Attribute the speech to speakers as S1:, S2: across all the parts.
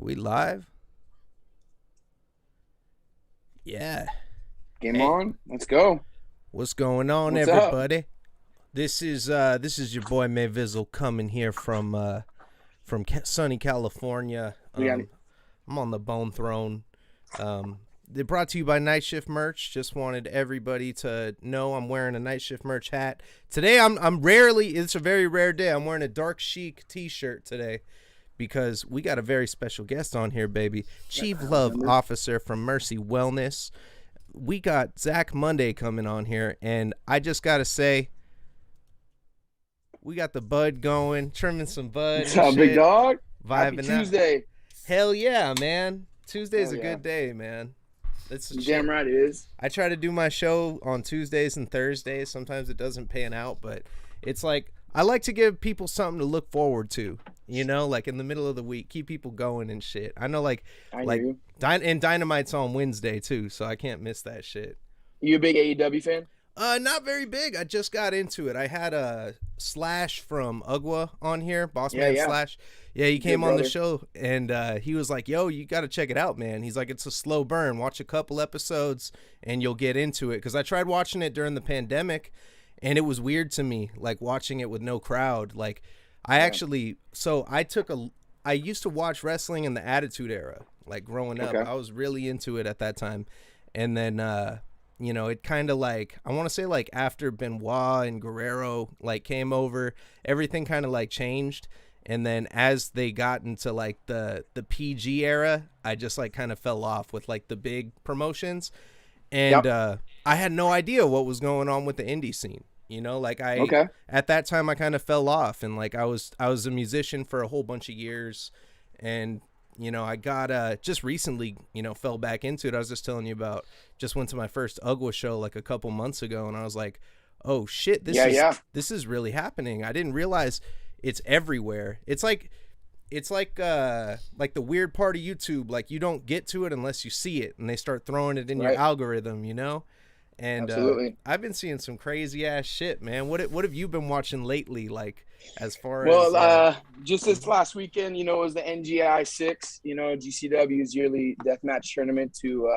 S1: We live? Yeah.
S2: Game
S1: Hey,
S2: on. Let's go.
S1: what's going on,
S2: What's up?
S1: everybody? This is your boy May Vizzle coming here from sunny California.
S2: We got
S1: I'm on the Bone Throne. They're brought to you by Night Shift Merch. Just wanted everybody to know I'm wearing a Night Shift Merch hat today. I'm rarely. It's a very rare day. I'm wearing a dark chic T-shirt today because we got a very special guest on here, baby. Chief Love Officer from Mercy Wellness. We got Zack Monday coming on here, and I just gotta say, we got the bud going, trimming some bud
S2: What's
S1: and
S2: up, big
S1: shit,
S2: dog? Happy
S1: vibing out.
S2: Tuesday.
S1: Hell yeah, man! Tuesday's
S2: Hell
S1: a
S2: yeah.
S1: good day, man. It's a
S2: You
S1: shit.
S2: damn right it is.
S1: I try to do my show on Tuesdays and Thursdays. Sometimes it doesn't pan out, but it's like I like to give people something to look forward to. You know, like in the middle of the week, keep people going and shit. I know, like
S2: I hear
S1: like
S2: you.
S1: and Dynamite's on Wednesday too, so I can't miss that shit.
S2: You a big AEW fan?
S1: Not very big. I just got into it. I had a Slash from Ugwa on here, Boss
S2: Yeah,
S1: Man
S2: yeah.
S1: Slash. Yeah, he came
S2: Good
S1: on the
S2: brother.
S1: show and he was like, "Yo, you got to check it out, man." He's like, "It's a slow burn. Watch a couple episodes and you'll get into it." Because I tried watching it during the pandemic, and it was weird to me, like watching it with no crowd. Like, I used to watch wrestling in the Attitude Era, like growing up.
S2: Okay.
S1: I was really into it at that time, and then it kind of like I want to say like after Benoit and Guerrero like came over, everything kind of like changed. And then as they got into like the PG era, I just like kind of fell off with like the big promotions, and
S2: Yep.
S1: I had no idea what was going on with the indie scene. You know, like I
S2: Okay.
S1: at that time I kind of fell off, and like I was a musician for a whole bunch of years, and I got just recently fell back into it. I was just telling you about, just went to my first UGWA show like a couple months ago, and I was like, oh shit, this
S2: Yeah,
S1: is
S2: yeah.
S1: this is really happening. I didn't realize it's everywhere. It's like the weird part of YouTube, like you don't get to it unless you see it, and they start throwing it in your
S2: Right.
S1: algorithm. And
S2: Absolutely.
S1: I've been seeing some crazy ass shit, man. What have you been watching lately, like as far as
S2: Well, just this last weekend, it was the NGI 6, GCW's yearly deathmatch tournament to,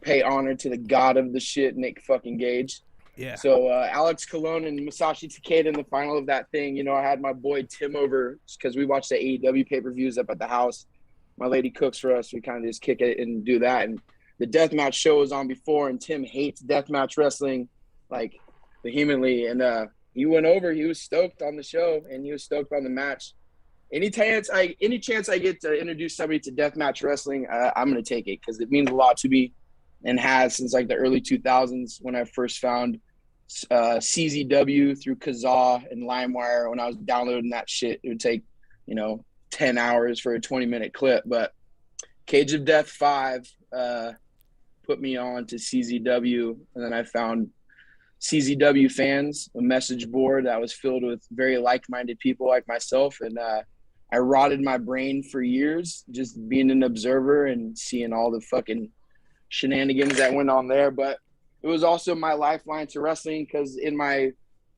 S2: pay honor to the god of the shit, Nick fucking Gage.
S1: yeah.
S2: So Alex Colon and Masashi Takeda in the final of that thing. I had my boy Tim over because we watched the AEW pay-per-views up at the house. My lady cooks for us. We kind of just kick it and do that. And the deathmatch show was on before, and Tim hates deathmatch wrestling like vehemently. And he went over. He was stoked on the show, and he was stoked on the match. Any chance I get to introduce somebody to deathmatch wrestling, I'm gonna take it because it means a lot to me, and has since like the early 2000s when I first found CZW through Kazaa and LimeWire. When I was downloading that shit, it would take 10 hours for a 20-minute clip. But Cage of Death 5 put me on to CZW, and then I found CZW fans, a message board that was filled with very like-minded people like myself, and I rotted my brain for years just being an observer and seeing all the fucking shenanigans that went on there. But it was also my lifeline to wrestling because in my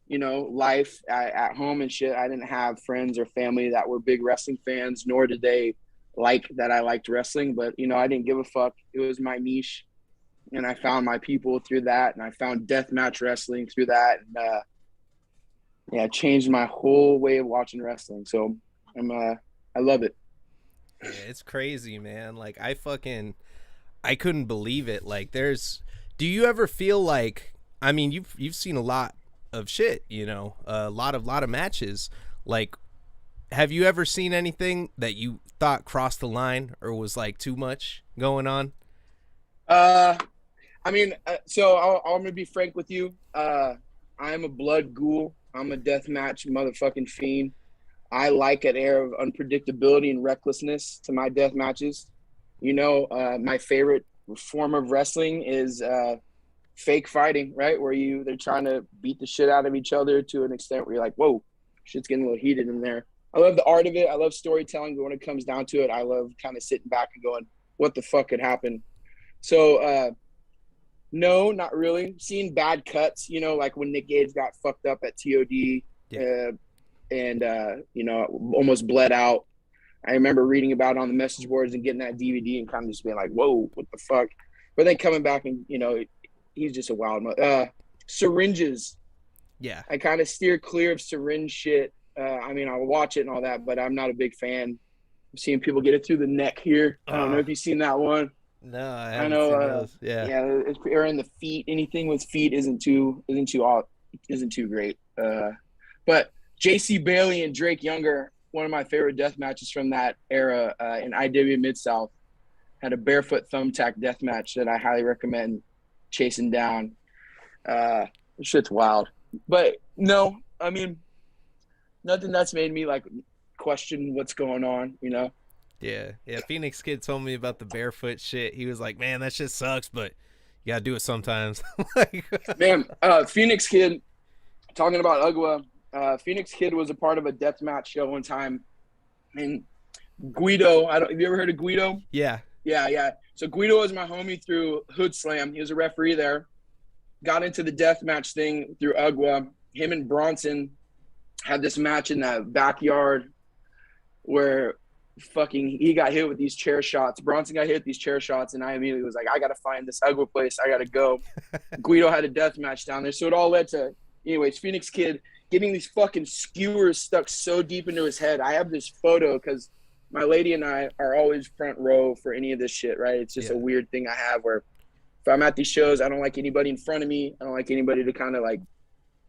S2: life at home and shit, I didn't have friends or family that were big wrestling fans, nor did they like that I liked wrestling. But I didn't give a fuck. It was my niche, and I found my people through that, and I found deathmatch wrestling through that, and it changed my whole way of watching wrestling. So I love it.
S1: Yeah, it's crazy, man. Like I couldn't believe it. Like do you ever feel like, I mean, you've seen a lot of shit, a lot of matches. Like, have you ever seen anything that you thought crossed the line or was like too much going on?
S2: I mean, so I'm gonna be frank with you. I'm a blood ghoul. I'm a deathmatch motherfucking fiend. I like an air of unpredictability and recklessness to my death matches. My favorite form of wrestling is fake fighting, right? Where they're trying to beat the shit out of each other to an extent where you're like, whoa, shit's getting a little heated in there. I love the art of it. I love storytelling, but when it comes down to it, I love kind of sitting back and going, what the fuck could happen? So no, not really. Seeing bad cuts, like when Nick Gage got fucked up at TOD
S1: Yeah.
S2: and almost bled out. I remember reading about it on the message boards and getting that DVD and kind of just being like, whoa, what the fuck? But then coming back and, he's just a wild syringes.
S1: Yeah.
S2: I kind of steer clear of syringe shit. I mean, I'll watch it and all that, but I'm not a big fan. I'm seeing people get it through the neck here. I don't know if you've seen that one.
S1: No, I
S2: I
S1: haven't
S2: know.
S1: seen those. Yeah.
S2: Yeah, or in the feet. Anything with feet isn't too great. But J.C. Bailey and Drake Younger, one of my favorite death matches from that era in IW Mid-South, had a barefoot thumbtack death match that I highly recommend chasing down. Shit's wild. But no, I mean, nothing that's made me like question what's going on,
S1: Yeah. Phoenix Kid told me about the barefoot shit. He was like, man, that shit sucks, but you gotta do it sometimes.
S2: Man, Phoenix Kid, talking about Ugwa, Phoenix Kid was a part of a deathmatch show one time. And Guido, have you ever heard of Guido?
S1: Yeah.
S2: Yeah. So Guido was my homie through Hood Slam. He was a referee there. Got into the deathmatch thing through Ugwa. Him and Bronson had this match in the backyard where he got hit with these chair shots. Bronson got hit with these chair shots, and I immediately was like, I got to find this Ugwa place. I got to go. Guido had a death match down there. So it all led to, anyways, Phoenix Kid getting these fucking skewers stuck so deep into his head. I have this photo because my lady and I are always front row for any of this shit, right? It's just a weird thing I have where if I'm at these shows, I don't like anybody in front of me. I don't like anybody to kind of like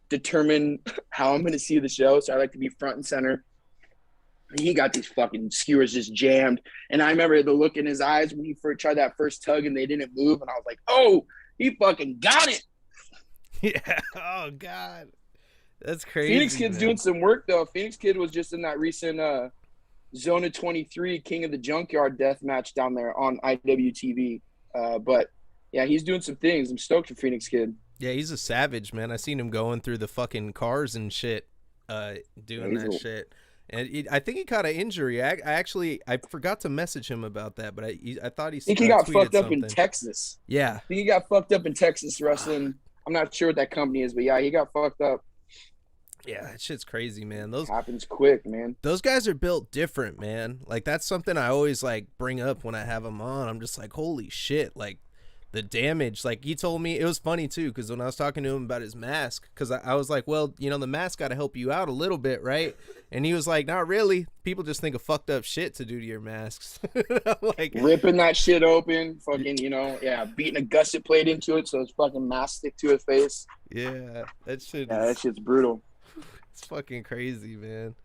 S2: determine how I'm going to see the show. So I like to be front and center. And he got these fucking skewers just jammed. And I remember the look in his eyes when he first tried that first tug and they didn't move. And I was like, oh, he fucking got it.
S1: Yeah. Oh, God. That's crazy.
S2: Phoenix Kid's doing some work, though. Phoenix Kid was just in that recent Zona 23 King of the Junkyard death match down there on IWTV. But, yeah, he's doing some things. I'm stoked for Phoenix Kid.
S1: Yeah, he's a savage, man. I seen him going through the fucking cars and shit, doing that shit. And I think he caught an injury. I forgot to message him about that, but I thought he.
S2: I think he got fucked up
S1: something
S2: in Texas.
S1: Yeah,
S2: I think he got fucked up in Texas wrestling. I'm not sure what that company is, but yeah, he got fucked up.
S1: Yeah, that shit's crazy, man. Those
S2: happens quick, man.
S1: Those guys are built different, man. Like that's something I always like bring up when I have them on. I'm just like, holy shit, like the damage. Like he told me, it was funny too, because when I was talking to him about his mask, because I was like, well, the mask got to help you out a little bit, right? And he was like, not really. People just think of fucked up shit to do to your masks. Like
S2: ripping that shit open, fucking, beating a gusset plate into it so it's fucking mask stick to his face.
S1: Yeah, that
S2: shit's brutal.
S1: It's fucking crazy, man.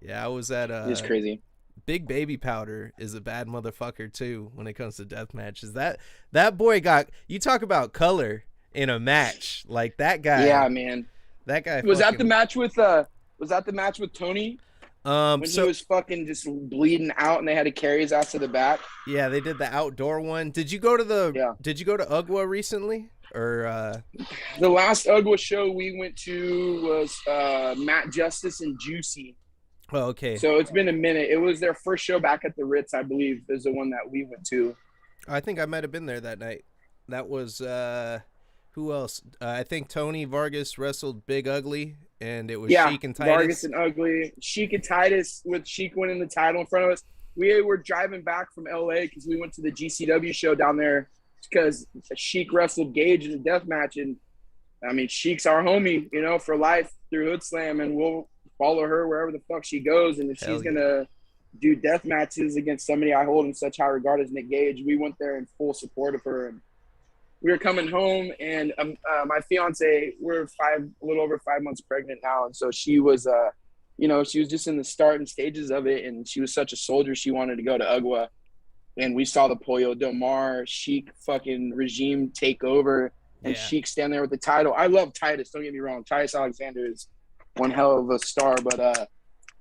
S1: Yeah, I was at
S2: it's crazy.
S1: Big Baby Powder is a bad motherfucker too when it comes to death matches. That boy got, you talk about color in a match, like that guy.
S2: Yeah, man.
S1: That guy
S2: was that the match with Tony? When he was fucking just bleeding out and they had to carry his ass to the back.
S1: Yeah, they did the outdoor one. Did you go to Ugwa recently? Or
S2: the last Ugwa show we went to was Matt Justice and Juicy.
S1: Oh, okay.
S2: So it's been a minute. It was their first show back at the Ritz, I believe, is the one that we went to.
S1: I think I might have been there that night. That was who else? I think Tony Vargas wrestled Big Ugly, and it was Sheik and Titus.
S2: Vargas and Ugly. Sheik and Titus, with Sheik winning the title in front of us. We were driving back from LA because we went to the GCW show down there because Sheik wrestled Gage in a death match. And I mean, Sheik's our homie, for life through Hood Slam, and we'll follow her wherever the fuck she goes. And if she's going to do death matches against somebody I hold in such high regard as Nick Gage, we went there in full support of her. And we were coming home, and my fiance, we're a little over 5 months pregnant now. And so she was, she was just in the starting stages of it. And she was such a soldier. She wanted to go to Ugwa. And we saw the Pollo Del Mar Sheik fucking regime take over, and Sheik stand there with the title. I love Titus. Don't get me wrong. Titus Alexander is one hell of a star, but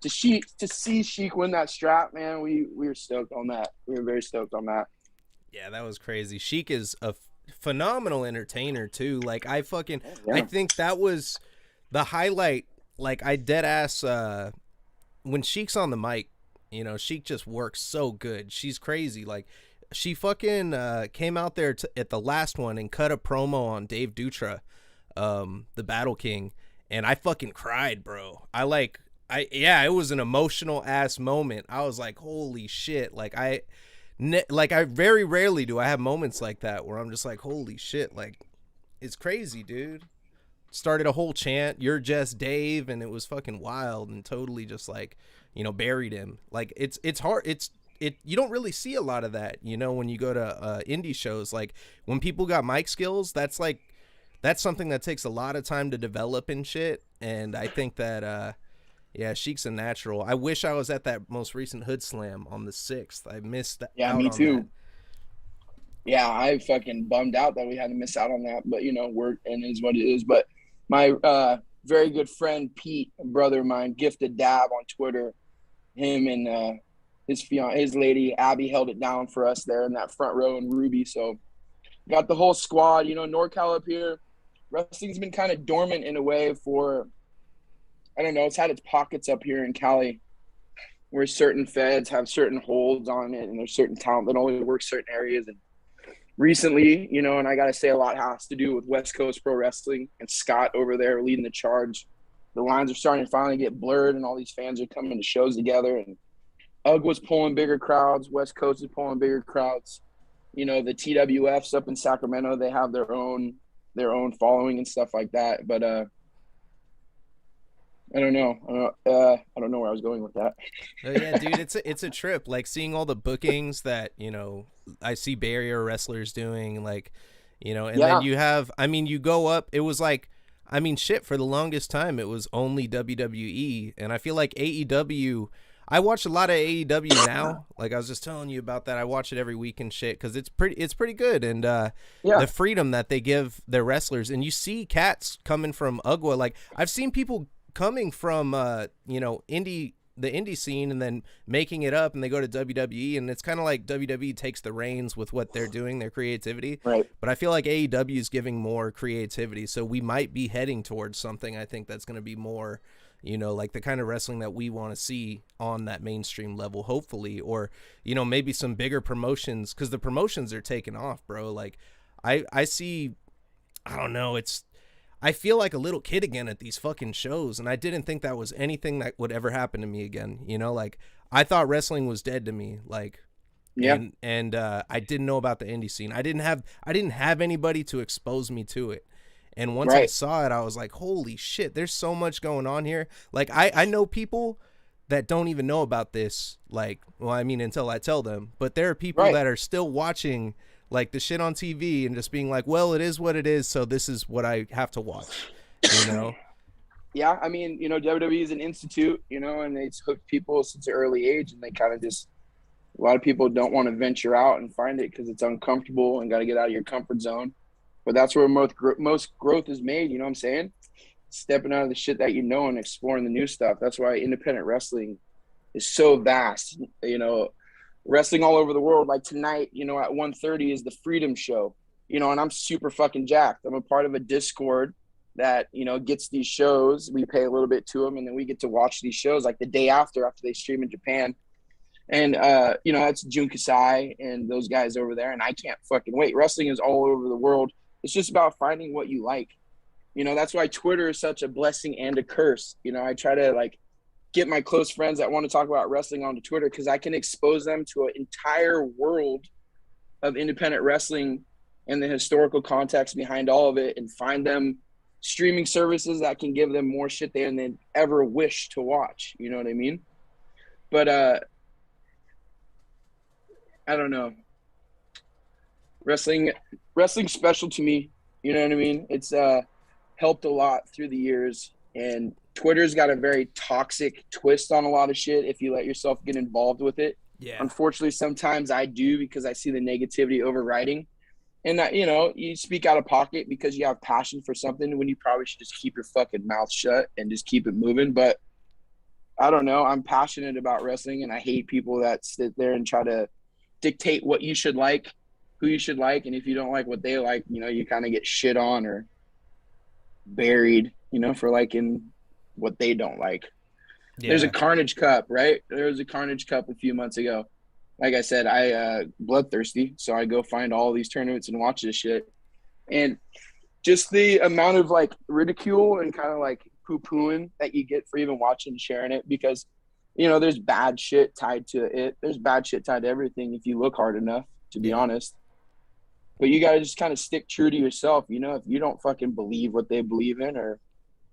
S2: to see Sheik win that strap, man, we were stoked on that. We were very stoked on that.
S1: Yeah, that was crazy. Sheik is a phenomenal entertainer too. Like I think that was the highlight. Like I dead ass when Sheik's on the mic, Sheik just works so good. She's crazy. Like she fucking came out there at the last one and cut a promo on Dave Dutra, the Battle King. And I fucking cried, bro. I it was an emotional ass moment. I was like, holy shit. Like I very rarely do I have moments like that where I'm just like, holy shit. Like, it's crazy, dude. Started a whole chant, "You're just Dave," and it was fucking wild and totally just like, buried him. Like it's hard. You don't really see a lot of that, when you go to indie shows. Like when people got mic skills, that's something that takes a lot of time to develop and shit. And I think that yeah, Sheik's a natural. I wish I was at that most recent Hood Slam on the 6th. I missed
S2: Yeah,
S1: out
S2: me
S1: on that.
S2: too. Yeah, I fucking bummed out that we had to miss out on that, but we're and it is what it is. But my very good friend Pete, a brother of mine, gifted Dab on Twitter. Him and his lady Abby held it down for us there in that front row in Ruby. So got the whole squad. NorCal up here, wrestling's been kind of dormant in a way for, I don't know, it's had its pockets up here in Cali where certain feds have certain holds on it, and there's certain talent that only works certain areas. And recently, and I got to say a lot has to do with West Coast Pro Wrestling and Scott over there leading the charge. The lines are starting to finally get blurred, and all these fans are coming to shows together. And UG was pulling bigger crowds. West Coast is pulling bigger crowds. The TWFs up in Sacramento, they have their own following and stuff like that. But I don't know. I don't know where I was going with that.
S1: Oh yeah, dude, it's a trip. Like seeing all the bookings that I see barrier wrestlers doing, like and then
S2: Yeah.
S1: you have, you go up. It was like, shit. For the longest time, it was only WWE, and I feel like AEW. I watch a lot of AEW now. Like I was just telling you about that. I watch it every week and shit because it's pretty good. And
S2: Yeah.
S1: the freedom that they give their wrestlers, and you see cats coming from UGWA. Like I've seen people coming from the indie scene and then making it up, and they go to WWE, and it's kind of like WWE takes the reins with what they're doing, their creativity.
S2: Right.
S1: But I feel like AEW is giving more creativity, so we might be heading towards something. I think that's going to be more, like the kind of wrestling that we want to see on that mainstream level, hopefully, or maybe some bigger promotions, because the promotions are taking off, bro. Like I see, I don't know, I feel like a little kid again at these fucking shows, and I didn't think that was anything that would ever happen to me again. Like I thought wrestling was dead to me. Like,
S2: Yeah.
S1: and I didn't know about the indie scene. I didn't have anybody to expose me to it. And once I
S2: Right.
S1: saw it, I was like, holy shit, there's so much going on here. Like I know people that don't even know about this. Like, well, until I tell them, but there are people
S2: Right.
S1: that are still watching like the shit on TV and just being like, well, it is what it is, so this is what I have to watch,
S2: Yeah, WWE is an institute, and it's hooked people since an early age, and they kind of just, a lot of people don't want to venture out and find it because it's uncomfortable and got to get out of your comfort zone. But that's where most growth is made, you know what I'm saying? Stepping out of the shit that and exploring the new stuff. That's why independent wrestling is so vast, wrestling all over the world. Like tonight, at 1:30 is the Freedom Show, and I'm super fucking jacked. I'm a part of a Discord that, gets these shows. We pay a little bit to them, and then we get to watch these shows like the day after they stream in Japan. And, that's Jun Kasai and those guys over there, and I can't fucking wait. Wrestling is all over the world. It's just about finding what you like. That's why Twitter is such a blessing and a curse. I try to, get my close friends that want to talk about wrestling onto Twitter because I can expose them to an entire world of independent wrestling and the historical context behind all of it, and find them streaming services that can give them more shit than ever wish to watch. You know what I mean? But I don't know. Wrestling's special to me. You know what I mean? It's helped a lot through the years, and Twitter's got a very toxic twist on a lot of shit if you let yourself get involved with it.
S1: Yeah.
S2: Unfortunately, sometimes I do because I see the negativity overriding. And that, you speak out of pocket because you have passion for something when you probably should just keep your fucking mouth shut and just keep it moving. But I don't know. I'm passionate about wrestling, and I hate people that sit there and try to dictate what you should like, who you should like. And if you don't like what they like, you kind of get shit on or buried, for liking what they don't like.
S1: Yeah.
S2: There's a Carnage Cup, right? There was a Carnage Cup a few months ago. Like I said, I bloodthirsty, so I go find all these tournaments and watch this shit. And just the amount of ridicule and kind of poo-pooing that you get for even watching and sharing it, because there's bad shit tied to it. There's bad shit tied to everything if you look hard enough, to be honest. But you gotta just kind of stick true to yourself. If you don't fucking believe what they believe in, or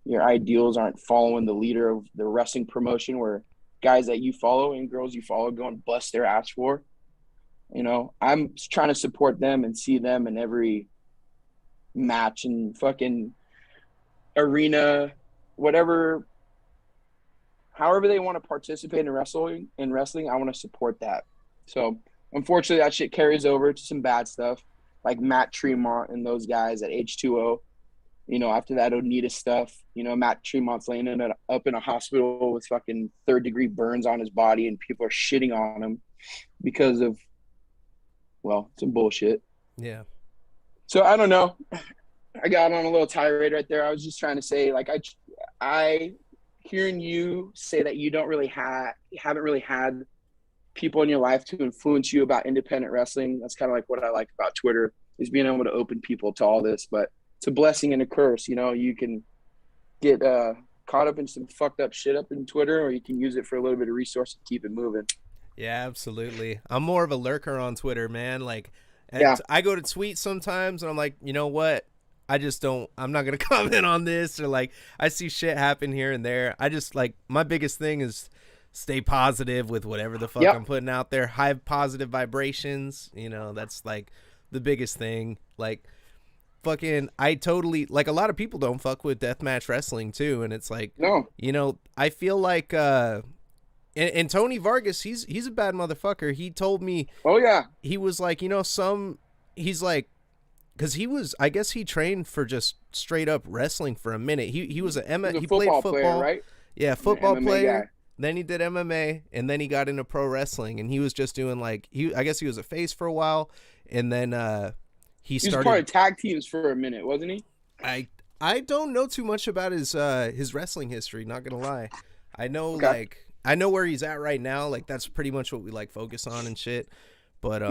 S2: your ideals aren't following the leader of the wrestling promotion, where guys that you follow and girls you follow go and bust their ass for, I'm trying to support them and see them in every match and fucking arena, whatever, however they want to participate in wrestling. I want to support that. So unfortunately, that shit carries over to some bad stuff, like Matt Tremont and those guys at H2O. After that Onita stuff, Matt Tremont's laying up in a hospital with fucking 3rd-degree burns on his body, and people are shitting on him because of, some bullshit.
S1: Yeah.
S2: So I don't know. I got on a little tirade right there. I was just trying to say, like, I hearing you say that you haven't really had people in your life to influence you about independent wrestling. That's kind of like what I like about Twitter, is being able to open people to all this. But it's a blessing and a curse. You can get caught up in some fucked up shit up in Twitter, or you can use it for a little bit of resource and keep it moving.
S1: Yeah, absolutely. I'm more of a lurker on Twitter, man. Like, I go to tweet sometimes and I'm like, you know what? I'm not going to comment on this, or like, I see shit happen here and there. I just, like, my biggest thing is stay positive with whatever the fuck I'm putting out there. High positive vibrations. That's like the biggest thing. Like, fucking, I totally, like, a lot of people don't fuck with deathmatch wrestling too. And it's like,
S2: no,
S1: I feel like, and Tony Vargas, he's a bad motherfucker. He told me, he was like, he's like, because I guess he trained for just straight up wrestling for a minute. He was he played football,
S2: player, right?
S1: Yeah, football player. Guy. Then he did MMA, and then he got into pro wrestling, and he was just doing like, I guess he was a face for a while, and then he started.
S2: He was part of tag teams for a minute, wasn't he?
S1: I don't know too much about his wrestling history. Not gonna lie, I know I know where he's at right now. Like, that's pretty much what we like focus on and shit. But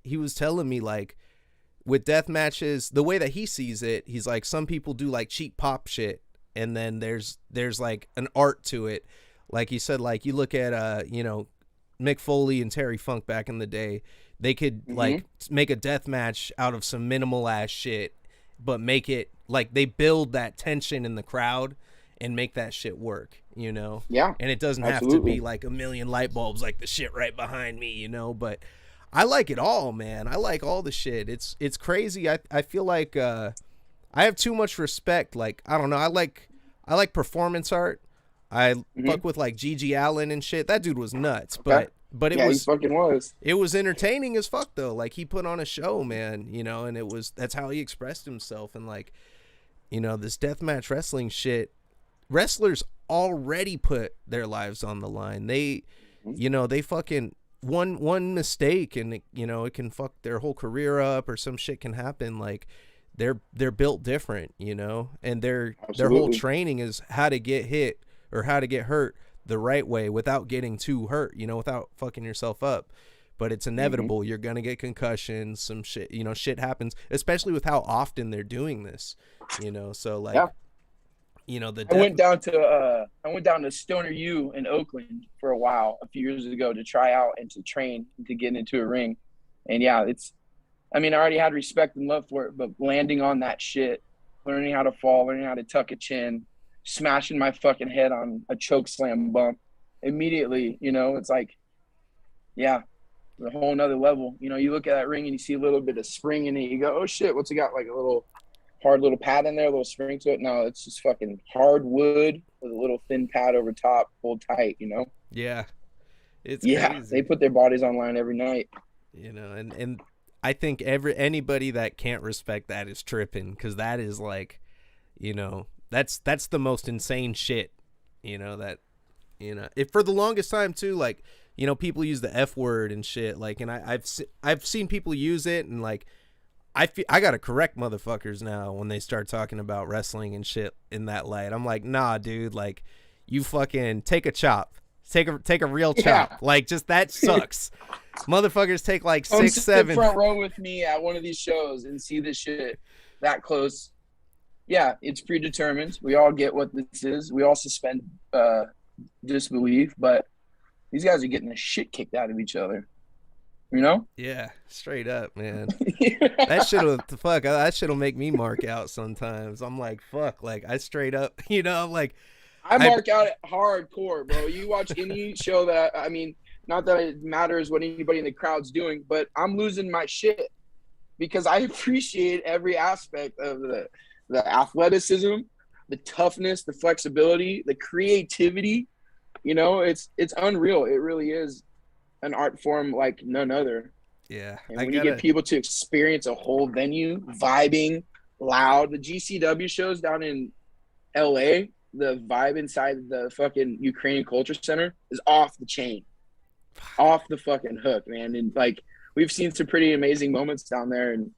S1: he was telling me, like, with death matches, the way that he sees it, he's like, some people do like cheap pop shit, and then there's like an art to it. Like he said, like, you look at Mick Foley and Terry Funk back in the day, they could like make a death match out of some minimal ass shit, but make it like they build that tension in the crowd and make that shit work,
S2: Yeah.
S1: And it doesn't have to be like a million light bulbs like the shit right behind me, but I like it all, man. I like all the shit. It's crazy. I feel like I have too much respect. Like, I don't know. I like performance art. I fuck with like Gigi Allen and shit. That dude was nuts, but it
S2: he fucking was.
S1: It was entertaining as fuck though. Like, he put on a show, man, and that's how he expressed himself. And like, this deathmatch wrestling shit, wrestlers already put their lives on the line. They, they fucking one mistake and it can fuck their whole career up, or some shit can happen. Like, they're built different, and their whole training is how to get hit or how to get hurt the right way without getting too hurt, without fucking yourself up. But it's inevitable. You're gonna get concussions, some shit, shit happens, especially with how often they're doing this, so like, I went down
S2: to Stoner U in Oakland for a while a few years ago to try out and to train and to get into a ring. And I already had respect and love for it, but landing on that shit, learning how to fall, learning how to tuck a chin, smashing my fucking head on a choke slam bump immediately, it's like, a whole nother level. You look at that ring and you see a little bit of spring in it. You go, oh shit, what's it got? Like a little hard little pad in there, a little spring to it. No, it's just fucking hard wood with a little thin pad over top, pulled tight,
S1: Yeah. It's crazy.
S2: They put their bodies online every night.
S1: And I think anybody that can't respect that is tripping, because that is like, that's the most insane shit, if for the longest time too, like, people use the F word and shit, like, and I've seen people use it, and like, I gotta correct motherfuckers now when they start talking about wrestling and shit in that light. I'm like, nah, dude, like, you fucking take a chop. Take a real chop. Like, just that sucks. Motherfuckers take like 6, 7.
S2: Front row with me at one of these shows and see this shit that close. Yeah, it's predetermined. We all get what this is. We all suspend disbelief, but these guys are getting the shit kicked out of each other. You know?
S1: Yeah, straight up, man. That shit'll fuck. That shit'll make me mark out sometimes. I'm like, fuck. Like I straight up, I'm like,
S2: I mark out hardcore, bro. You watch any show that I mean, not that it matters what anybody in the crowd's doing, but I'm losing my shit because I appreciate every aspect of the athleticism, the toughness, the flexibility, the creativity. It's unreal. It really is an art form like none other.
S1: yeah,
S2: And when you get people to experience a whole venue, vibing, loud, the GCW shows down in LA, the vibe inside the fucking Ukrainian Culture Center is off the chain, off the fucking hook, man. And like we've seen some pretty amazing moments down there. And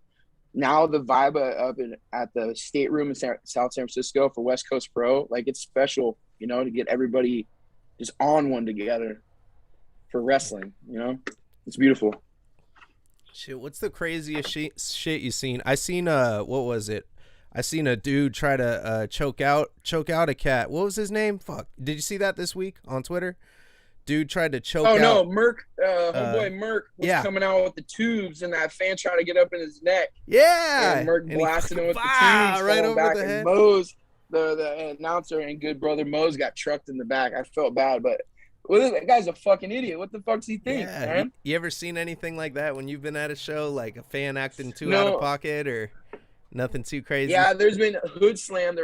S2: now the vibe up at the State Room in South San Francisco for West Coast Pro, like it's special, to get everybody just on one together for wrestling. It's beautiful.
S1: Shit, what's the craziest shit you seen? I seen what was it? I seen a dude try to choke out a cat. What was his name? Fuck. Did you see that this week on Twitter? Dude tried to choke out.
S2: Oh no, Merc, homeboy Merc was coming out with the tubes, and that fan tried to get up in his neck.
S1: Yeah,
S2: and Merc blasted him with the tubes, right over back, the head. And Mose, the announcer and good brother Mose, got trucked in the back. I felt bad, but that guy's a fucking idiot. What the fuck does he think, man?
S1: You ever seen anything like that when you've been at a show, like a fan acting too out of pocket or nothing too crazy?
S2: Yeah, there's been Hood Slam.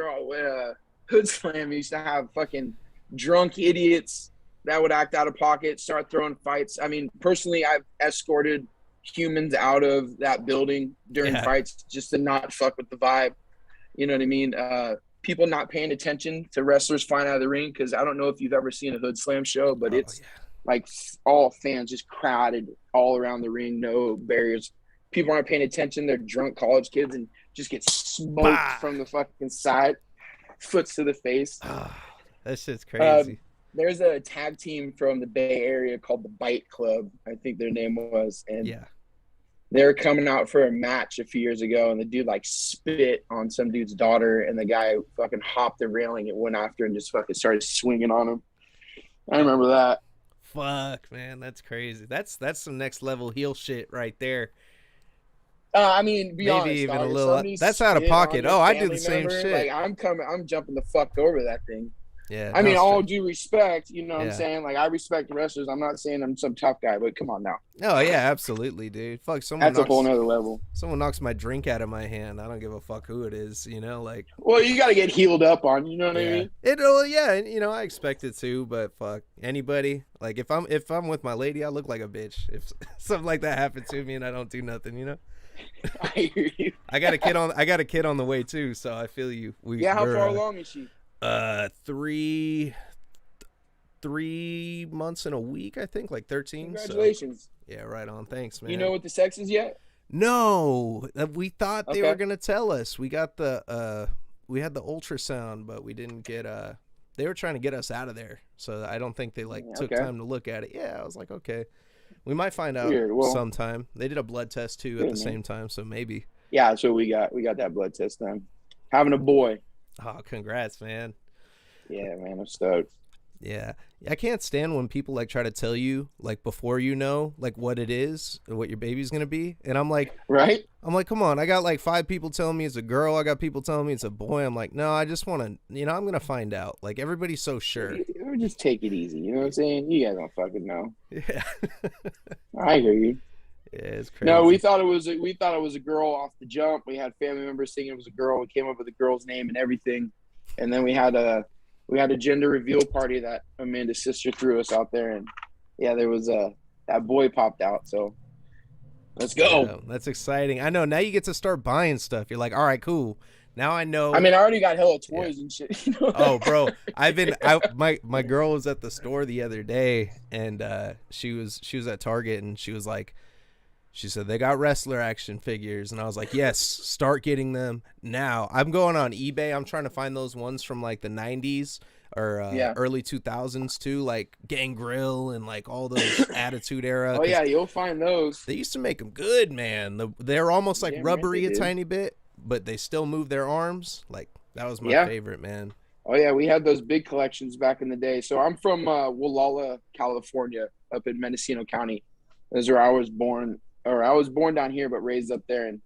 S2: Hood Slam used to have fucking drunk idiots that would act out of pocket, start throwing fights. I mean, personally, I've escorted humans out of that building during fights just to not fuck with the vibe. You know what I mean? People not paying attention to wrestlers flying out of the ring, because I don't know if you've ever seen a Hood Slam show, but it's like all fans just crowded all around the ring, no barriers. People aren't paying attention. They're drunk college kids and just get smoked from the fucking side, foots to the face.
S1: That shit's crazy.
S2: There's a tag team from the Bay Area called the Bite Club, I think their name was, and they were coming out for a match a few years ago, and the dude like spit on some dude's daughter, and the guy fucking hopped the railing and went after and just fucking started swinging on him. I remember that.
S1: Fuck, man, that's crazy. That's some next level heel shit right there.
S2: I mean, be honest,
S1: even a little. That's out of pocket. Oh, I do the same shit.
S2: Like I'm jumping the fuck over that thing.
S1: Yeah,
S2: I mean, all due respect, what I'm saying? Like, I respect wrestlers. I'm not saying I'm some tough guy, but come on now.
S1: Oh, yeah, absolutely, dude. Fuck,
S2: that's a whole nother level.
S1: Someone knocks my drink out of my hand. I don't give a fuck who it is, like.
S2: Well, you got to get healed up on, you know what I mean?
S1: I expect it to, but fuck, anybody. Like, if I'm with my lady, I look like a bitch. If something like that happened to me and I don't do nothing,
S2: I hear you.
S1: I got a kid on the way, too, so I feel you.
S2: How far along is she?
S1: 3 months and a week, I think, like 13.
S2: Congratulations.
S1: So, yeah, right on. Thanks, man.
S2: You know what the sex is yet?
S1: No, we thought they were gonna tell us. We got we had the ultrasound, but we didn't get they were trying to get us out of there, so I don't think they took time to look at it. Yeah, I was like, okay, we might find out sometime. They did a blood test too at the same time, so maybe.
S2: Yeah, so we got that blood test done. Having a boy.
S1: Oh, congrats, man.
S2: Yeah, man, I'm stoked.
S1: Yeah. I can't stand when people like try to tell you like before like what it is and what your baby's going to be. And I'm like,
S2: right?
S1: I'm like, come on. I got like 5 people telling me it's a girl. I got people telling me it's a boy. I'm like, no, I just want to, I'm going to find out. Like everybody's so sure.
S2: Just take it easy. You know what I'm saying? You guys don't fucking know.
S1: Yeah.
S2: I hear you.
S1: Yeah, it's crazy.
S2: No, we thought it was a girl off the jump. We had family members thinking it was a girl. We came up with the girl's name and everything. And then we had a gender reveal party that Amanda's sister threw us out there, and there was that boy popped out. So let's go.
S1: Yeah, that's exciting. I know. Now you get to start buying stuff. You're like, all right, cool. Now I know.
S2: I mean, I already got hella toys and shit.
S1: Oh, bro, my girl was at the store the other day, and she was at Target, and she was like. She said, they got wrestler action figures. And I was like, yes, start getting them now. I'm going on eBay. I'm trying to find those ones from like the 90s or early 2000s too, like Gangrel and like all those Attitude Era.
S2: Oh, yeah, you'll find those.
S1: They used to make them good, man. They're almost like rubbery a tiny bit. but they still move their arms. Like that was my
S2: Yeah.
S1: favorite, man.
S2: Oh yeah, we had those big collections back in the day. So I'm from Wallala, California, up in Mendocino County. That's where I was born, or I was born down here, but raised up there. And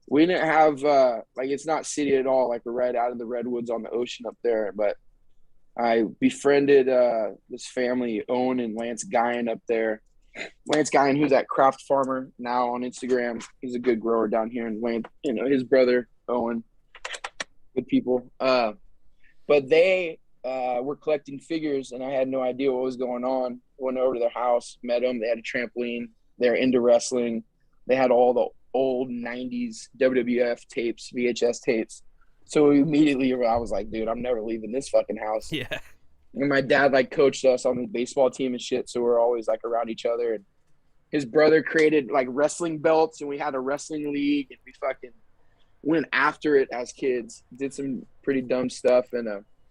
S2: we didn't have like, it's not city at all. Like we're right out of the redwoods on the ocean up there. But I befriended this family, Owen and Lance Guyan up there. Lance Guyan, who's at Craft Farmer now on Instagram. He's a good grower down here. And Lance, his brother Owen, good people. But they were collecting figures, and I had no idea what was going on. Went over to their house, met them. They had a trampoline. They're into wrestling. They had all the old 90s WWF tapes, VHS tapes. So immediately I was like, dude, I'm never leaving this fucking house.
S1: Yeah.
S2: And my dad, like, coached us on the baseball team and shit, so we're always, like, around each other. And his brother created, like, wrestling belts, and we had a wrestling league, and we fucking went after it as kids. Did some pretty dumb stuff.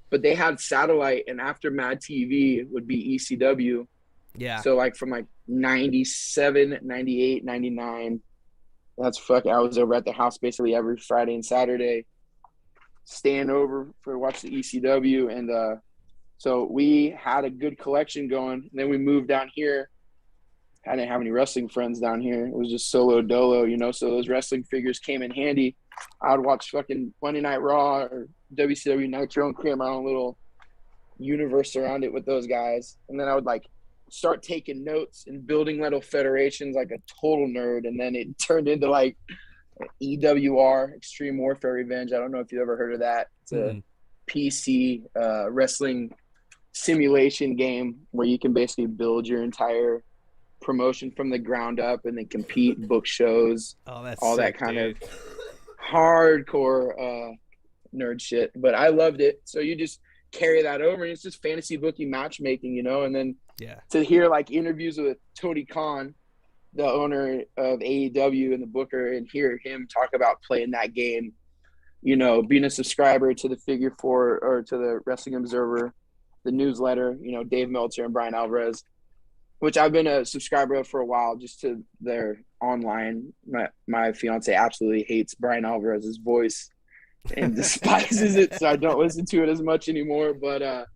S2: But they had satellite, and after Mad TV would be ECW.
S1: Yeah.
S2: So, like, from, like, 97, 98, 99, I was over at the house basically every Friday and Saturday, staying over for watch the ECW. And so we had a good collection going. And then we moved down here. I didn't have any wrestling friends down here. It was just solo dolo, so those wrestling figures came in handy. I would watch fucking Monday Night Raw or WCW Nitro and create my own little universe around it with those guys. And then I would, like, start taking notes and building little federations like a total nerd. And then it turned into, like, EWR, Extreme Warfare Revenge. I don't know if you've ever heard of that. It's a PC wrestling simulation game where you can basically build your entire promotion from the ground up and then compete, book shows,
S1: all
S2: sick, that kind
S1: dude.
S2: of hardcore nerd shit. But I loved it. So you just carry that over, and it's just fantasy bookie matchmaking, and then to hear, like, interviews with Tony Khan, the owner of AEW and the booker, and hear him talk about playing that game, being a subscriber to the Figure 4 or to the Wrestling Observer, the newsletter, Dave Meltzer and Brian Alvarez, which I've been a subscriber of for a while, just to their online. My fiance absolutely hates Brian Alvarez's voice and despises it, so I don't listen to it as much anymore. But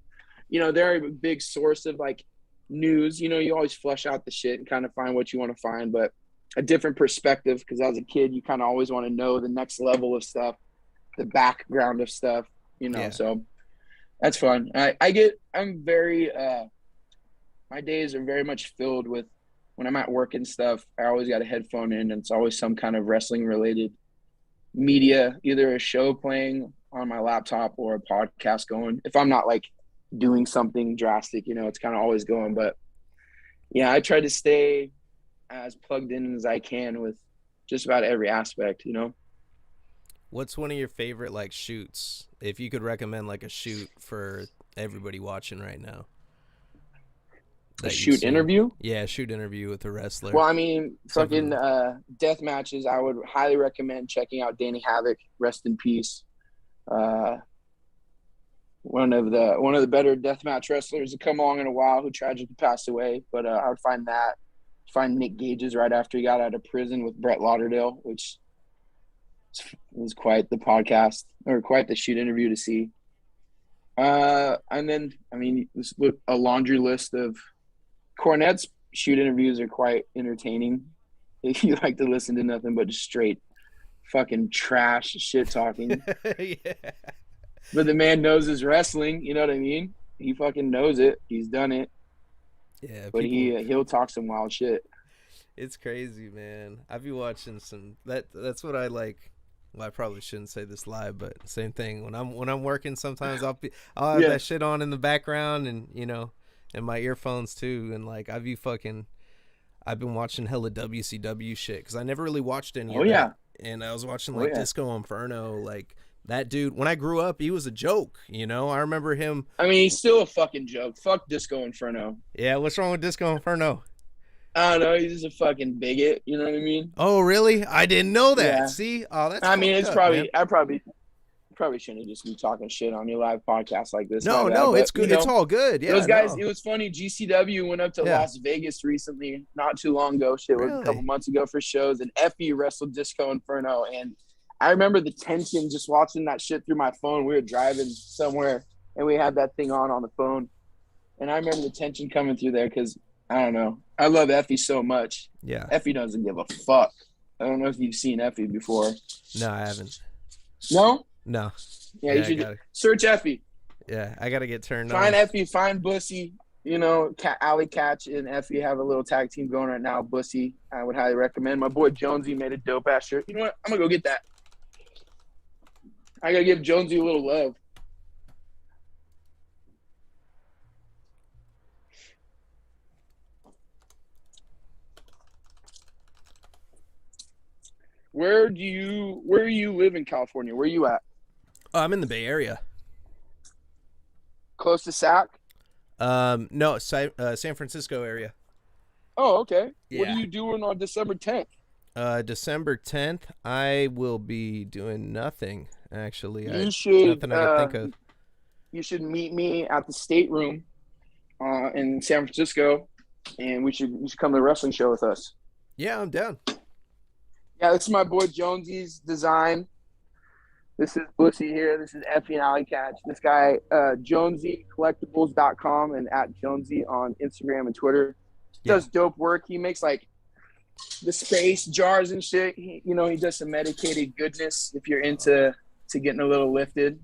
S2: they're a big source of, like, news. You always flesh out the shit and kind of find what you want to find, but a different perspective, because as a kid you kind of always want to know the next level of stuff, the background of stuff, so that's fun. I'm very my days are very much filled with, when I'm at work and stuff, I always got a headphone in, and it's always some kind of wrestling related media, either a show playing on my laptop or a podcast going. If I'm not, like, doing something drastic, it's kind of always going. But yeah, I try to stay as plugged in as I can with just about every aspect.
S1: What's one of your favorite, like, shoots, if you could recommend, like, a shoot for everybody watching right now?
S2: A shoot interview?
S1: Yeah, shoot interview with a wrestler.
S2: Well, I mean, fucking Deathmatches, I would highly recommend checking out Danny Havoc, rest in peace. One of the better deathmatch wrestlers to come along in a while, who tragically passed away. But I would find Nick Gage's right after he got out of prison with Brett Lauderdale, which was quite the podcast, or quite the shoot interview to see. And then, I mean, a laundry list of Cornette's shoot interviews are quite entertaining. If you like to listen to nothing but just straight fucking trash shit talking.
S1: Yeah.
S2: But the man knows his wrestling, you know what I mean? He fucking knows it. He's done it.
S1: Yeah,
S2: but he'll talk some wild shit.
S1: It's crazy, man. I've been watching some that's what I like. Well, I probably shouldn't say this live, but same thing. When I'm working, sometimes I'll have that shit on in the background, and and my earphones too, and, like, I've been watching hella WCW shit because I never really watched any of that. And I was watching, like, Disco Inferno, like, that dude. When I grew up, he was a joke, I remember him.
S2: I mean, he's still a fucking joke. Fuck Disco Inferno.
S1: Yeah, what's wrong with Disco Inferno?
S2: I don't know. He's just a fucking bigot. You know what I mean?
S1: Oh, really? I didn't know that.
S2: Yeah.
S1: See? Oh, that's.
S2: I mean, it's
S1: up,
S2: probably.
S1: Man.
S2: I probably shouldn't just be talking shit on your live podcast like this.
S1: No, it's good. It's all good. Yeah,
S2: those guys. It was funny. GCW went up to Las Vegas recently, not too long ago. Shit,
S1: really?
S2: A couple months ago for shows, and Effie wrestled Disco Inferno, and I remember the tension just watching that shit through my phone. We were driving somewhere and we had that thing on the phone. And I remember the tension coming through there because, I don't know. I love Effie so much.
S1: Yeah.
S2: Effie doesn't give a fuck. I don't know if you've seen Effie before.
S1: No, I haven't.
S2: No?
S1: No.
S2: Yeah, you should search Effie.
S1: Yeah, I got to get turned
S2: Find
S1: on.
S2: Effie, find Bussy. You know, Alley Catch and Effie have a little tag team going right now. Bussy, I would highly recommend. My boy Jonesy made a dope-ass shirt. You know what? I'm going to go get that. I got to give Jonesy a little love. Where do you live in California? Where are you at?
S1: Oh, I'm in the Bay Area.
S2: Close to Zack?
S1: No, San Francisco area.
S2: Oh, okay.
S1: Yeah.
S2: What are you doing on December 10th?
S1: December 10th, I will be doing nothing, actually.
S2: You should,
S1: nothing I can think of.
S2: You should meet me at the Stateroom in San Francisco, and you should come to the wrestling show with us.
S1: Yeah, I'm down.
S2: Yeah, this is my boy Jonesy's design. This is Bussy here. This is Effie and Alley Catch. This guy, JonesyCollectables.com and at Jonesy on Instagram and Twitter. Does dope work. He makes like the space jars and shit. He does some medicated goodness if you're into getting a little lifted.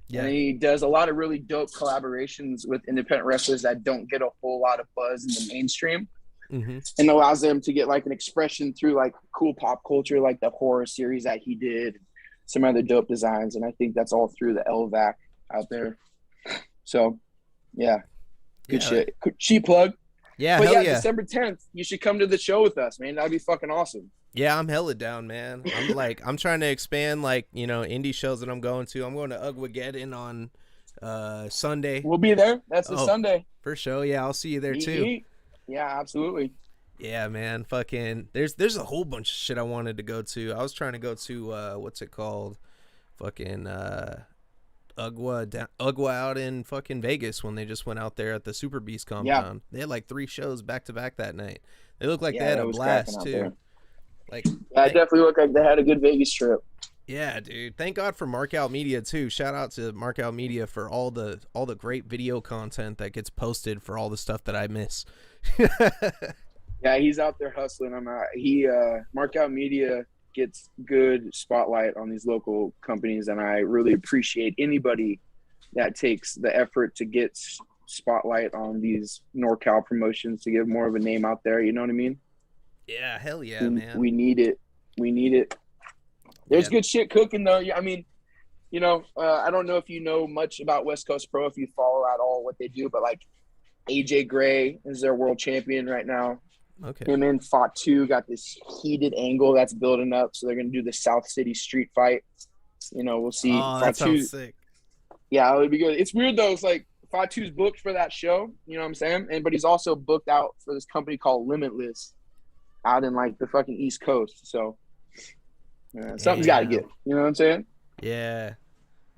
S2: Yeah. And he does a lot of really dope collaborations with independent wrestlers that don't get a whole lot of buzz in the mainstream. Mm-hmm. And allows them to get like an expression through like cool pop culture, like the horror series that he did, some other dope designs. And I think that's all through the LVAC out there. So yeah, good shit. Cheap plug.
S1: Yeah,
S2: but
S1: hell
S2: yeah, December 10th, you should come to the show with us, man. That'd be fucking awesome.
S1: Yeah, I'm hella down, man. I'm trying to expand indie shows that I'm going to. I'm going to Ugwageddon on Sunday.
S2: We'll be there. That's the Sunday.
S1: For sure. Yeah, I'll see you there too.
S2: Yeah, absolutely.
S1: Yeah, man. Fucking there's a whole bunch of shit I wanted to go to. I was trying to go to what's it called? Fucking Ugwa out in fucking Vegas when they just went out there at the Super Beast compound. Yeah. They had like 3 shows back to back that night. They looked like they had a blast too. Like,
S2: I definitely look like they had a good Vegas trip.
S1: Yeah, dude. Thank God for Markout Media too. Shout out to Markout Media for all the great video content that gets posted for all the stuff that I miss.
S2: Yeah, he's out there hustling. Markout Media gets good spotlight on these local companies, and I really appreciate anybody that takes the effort to get spotlight on these NorCal promotions to give more of a name out there. You know what I mean?
S1: Yeah, hell yeah, man.
S2: We need it. There's good shit cooking, though. I mean, I don't know if you know much about West Coast Pro, if you follow at all what they do, but like AJ Gray is their world champion right now.
S1: Okay.
S2: Him and Fatu got this heated angle that's building up, so they're going to do the South City street fight. We'll see.
S1: Oh, that sounds sick.
S2: Yeah, it would be good. It's weird, though. It's like Fatu's booked for that show, you know what I'm saying? But he's also booked out for this company called Limitless out in like the fucking East Coast. So something's got to give. You know what I'm saying?
S1: Yeah.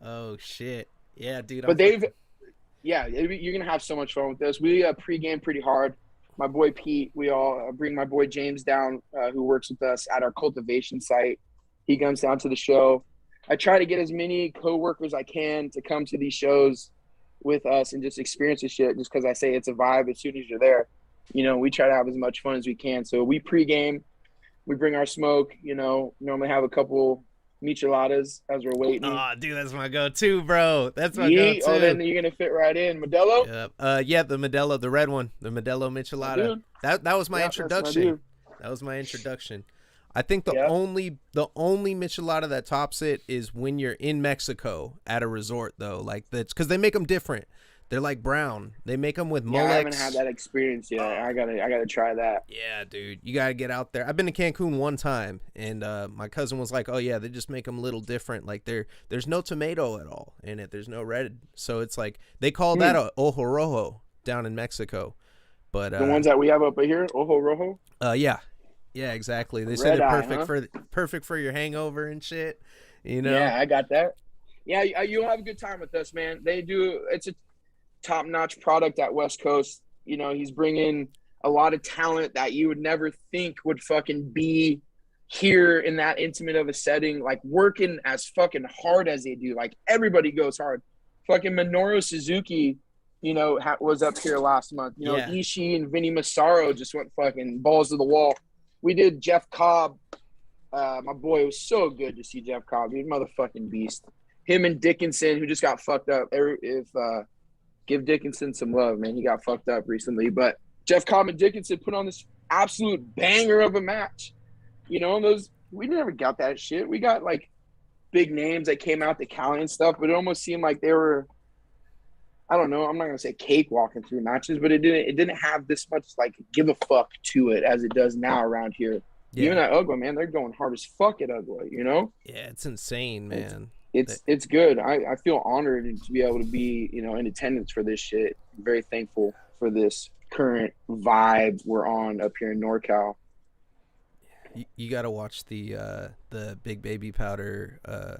S1: Oh shit. Yeah, dude.
S2: But you're gonna have so much fun with this. We pregame pretty hard. My boy Pete. We all bring my boy James down, who works with us at our cultivation site. He comes down to the show. I try to get as many coworkers I can to come to these shows with us and just experience the shit. Just because I say it's a vibe as soon as you're there. We try to have as much fun as we can. So we pregame. We bring our smoke, normally have a couple micheladas as we're waiting.
S1: Oh, dude, that's my go-to, bro. That's my go-to.
S2: Oh, then you're going to fit right in. Modelo?
S1: Yeah, the Modelo, the red one, the Modelo michelada. That was my introduction. That was my introduction. I think the only michelada that tops it is when you're in Mexico at a resort, though. Like, that's because they make them different. They're like brown. They make them with Molex.
S2: I haven't had that experience yet. I gotta try that.
S1: Yeah, dude, you gotta get out there. I've been to Cancun one time, and my cousin was like, "Oh yeah, they just make them a little different. Like there's no tomato at all in it. There's no red. So it's like they call that a ojo rojo down in Mexico. But
S2: the ones that we have up here, ojo rojo.
S1: Yeah, exactly. They say they're perfect for your hangover and shit.
S2: Yeah, I got that. Yeah, you'll have a good time with us, man. It's a top-notch product at West Coast. He's bringing a lot of talent that you would never think would fucking be here in that intimate of a setting, like working as fucking hard as they do. Like everybody goes hard. Fucking Minoru Suzuki, you know, was up here last month. You know,
S1: Yeah.
S2: Ishii and Vinny Massaro just went fucking balls to the wall. We did Jeff Cobb. My boy, it was so good to see Jeff Cobb. He's a motherfucking beast. Him and Dickinson, who just got fucked up. Give Dickinson some love, man. He got fucked up recently. But Jeff Cobb and Dickinson put on this absolute banger of a match. You know, we never got that shit. We got like big names that came out to Cali and stuff, but it almost seemed like they were, I don't know, I'm not gonna say cakewalking through matches, but it didn't have this much like give a fuck to it as it does now around here.
S1: Yeah.
S2: Even at Ugwa, man, they're going hard as fuck at Ugwa, you know?
S1: Yeah, it's insane, man.
S2: It's good. I feel honored to be able to be, you know, in attendance for this shit. I'm very thankful for this current vibe we're on up here in NorCal.
S1: You got to watch the Big Baby Powder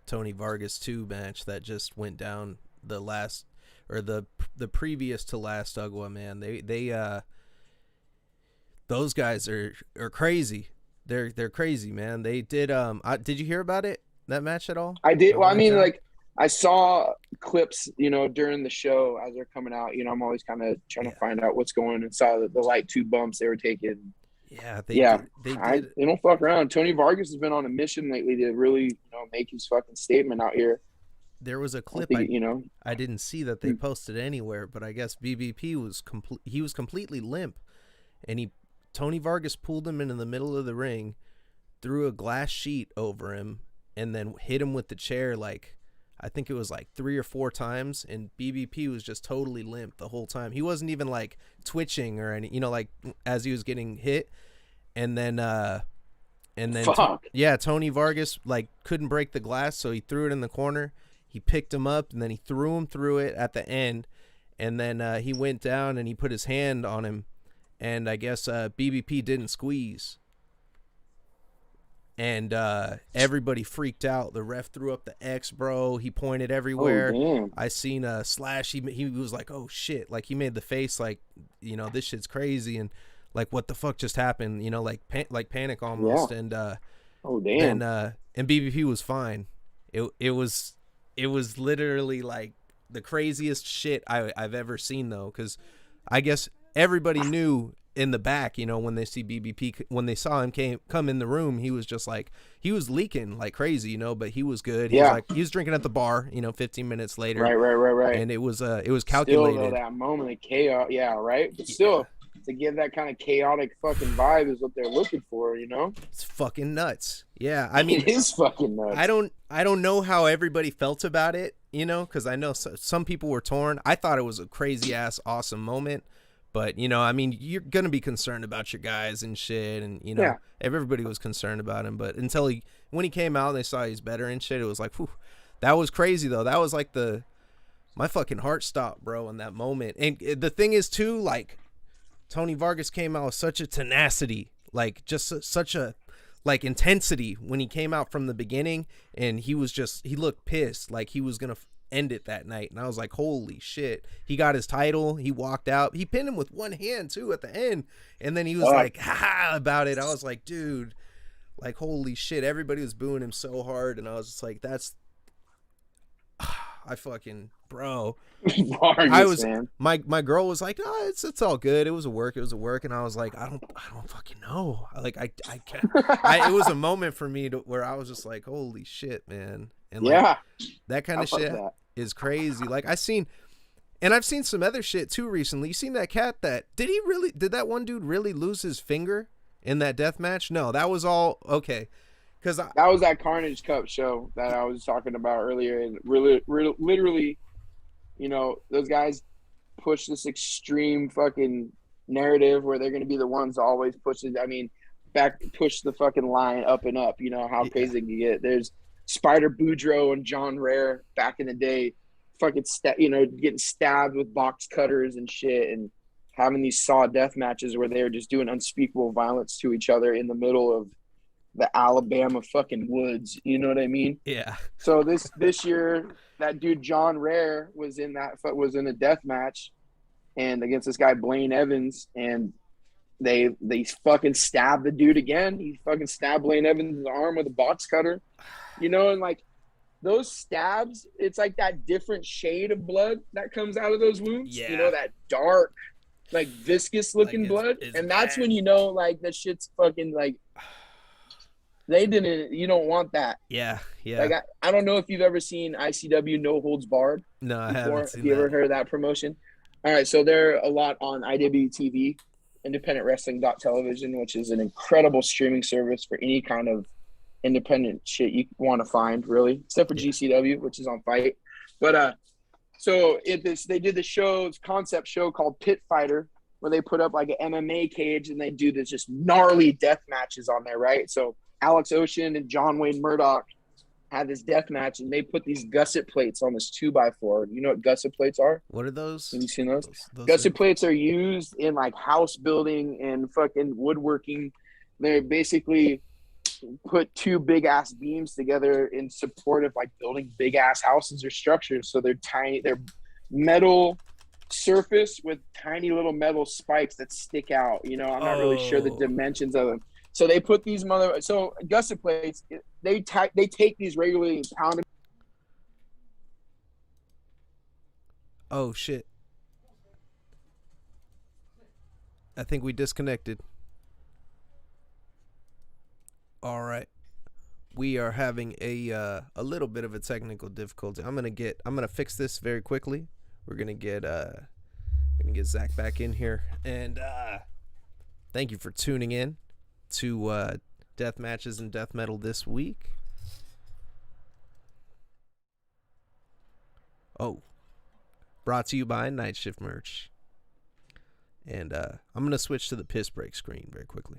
S1: Tony Vargas 2 match that just went down the last, or the previous to last Ugwa, man. They those guys are crazy. They're crazy, man. They did did you hear about it, that match at all?
S2: I did. Well, I mean, like I saw clips, you know, during the show as they're coming out. You know, I'm always kind of trying to find out what's going on, and saw the light 2 bumps they were taking.
S1: Yeah,
S2: they don't fuck around. Tony Vargas has been on a mission lately to really, you know, make his fucking statement out here.
S1: There was a clip I didn't see that they posted anywhere, but I guess BBP was completely limp, and Tony Vargas pulled him into the middle of the ring, threw a glass sheet over him, and then hit him with the chair like, I think it was like 3 or 4 times, and BBP was just totally limp the whole time. He wasn't even like twitching or any, you know, like as he was getting hit. And then Tony Vargas like couldn't break the glass, so he threw it in the corner. He picked him up, and then he threw him through it at the end. And then he went down and he put his hand on him, and I guess BBP didn't squeeze. And everybody freaked out. The ref threw up the X, bro. He pointed everywhere.
S2: Oh,
S1: I seen Slash. He was like, "Oh shit!" Like he made the face, like, you know, this shit's crazy, and like, what the fuck just happened? You know, like panic almost. Yeah. And
S2: oh damn.
S1: And BBP was fine. It was literally like the craziest shit I've ever seen, though, because I guess everybody knew in the back, you know, when they see BBP, when they saw him come in the room, he was just like, he was leaking like crazy, you know, but he was good. He was drinking at the bar, you know, 15 minutes later.
S2: Right.
S1: And it was calculated.
S2: Still, though, that moment of chaos, yeah, right? But still, to give that kind of chaotic fucking vibe is what they're looking for, you know?
S1: It's fucking nuts. Yeah, I mean,
S2: it is fucking nuts.
S1: I don't know how everybody felt about it, you know, because I know some people were torn. I thought it was a crazy ass awesome moment. But, you know, I mean, you're going to be concerned about your guys and shit. And, you know, everybody was concerned about him. But when he came out and they saw he's better and shit, it was like, whew, that was crazy, though. That was like my fucking heart stopped, bro, in that moment. And the thing is, too, like, Tony Vargas came out with such a tenacity, like, just such a, like, intensity when he came out from the beginning. And he looked pissed, like he was going to end it that night. And I was like, holy shit. He got his title. He walked out. He pinned him with one hand too at the end, and then he was like, ha about it. I was like, dude, like, holy shit. Everybody was booing him so hard, and I was just like, that's I fucking, bro.
S2: Vargas,
S1: I was
S2: man.
S1: My girl was like, oh, it's all good. It was a work, and I was like, I don't fucking know. Like, I can't. It was a moment for me where I was just like, holy shit, man. And like, that kind of shit is crazy. Like, I've seen some other shit too recently. You seen that cat did that one dude really lose his finger in that death match? No, that was all okay. Cause
S2: that was that Carnage Cup show that I was talking about earlier. And really, literally, you know, those guys push this extreme fucking narrative where they're going to be the ones to always push it. I mean, push the fucking line up and up, you know, how crazy you get. There's Spider Boudreau and John Rare back in the day, fucking getting stabbed with box cutters and shit, and having these saw death matches where they're just doing unspeakable violence to each other in the middle of the Alabama fucking woods. You know what I mean?
S1: Yeah.
S2: So this year, that dude John Rare was in a death match, and against this guy Blaine Evans, and They fucking stabbed the dude again. He fucking stabbed Lane Evans' arm with a box cutter, and like those stabs, it's like that different shade of blood that comes out of those wounds,
S1: Yeah.
S2: that dark, like viscous
S1: Like
S2: looking blood.
S1: it's
S2: And that's when
S1: bad.
S2: like the shit's fucking like you don't want that.
S1: Yeah.
S2: Like
S1: Yeah.
S2: I don't know if you've ever seen ICW No Holds Barred
S1: No, I haven't
S2: before. If
S1: seen
S2: you ever
S1: that.
S2: heard of that promotion. All right, so they're a lot on IWTV, Independent Wrestling Television, which is an incredible streaming service for any kind of independent shit you want to find, really, except for
S1: Yeah.
S2: GCW, which is on Fight. But so they did the concept show called Pit Fighter, where they put up like an MMA cage and they do this just gnarly death matches on there, right? So Alex Ocean and John Wayne Murdoch had this death match, and they put these gusset plates on this 2x4. You know what gusset plates are?
S1: What are those?
S2: Have you seen those?
S1: Those
S2: Gusset
S1: things?
S2: plates are used in like house building and fucking woodworking. They basically put two big ass beams together in support of like building big ass houses or structures. So they're metal surface with tiny little metal spikes that stick out. I'm not really sure the
S1: Oh.
S2: dimensions of them. So they put these gusset plates. They take these regularly pounded.
S1: Oh shit. I think we disconnected. All right. We are having a little bit of a technical difficulty. I'm gonna fix this very quickly. We're gonna get Zack back in here, and thank you for tuning in to Death Matches and Death Metal this week. Oh, brought to you by Night Shift Merch, and I'm gonna switch to the piss break screen very quickly.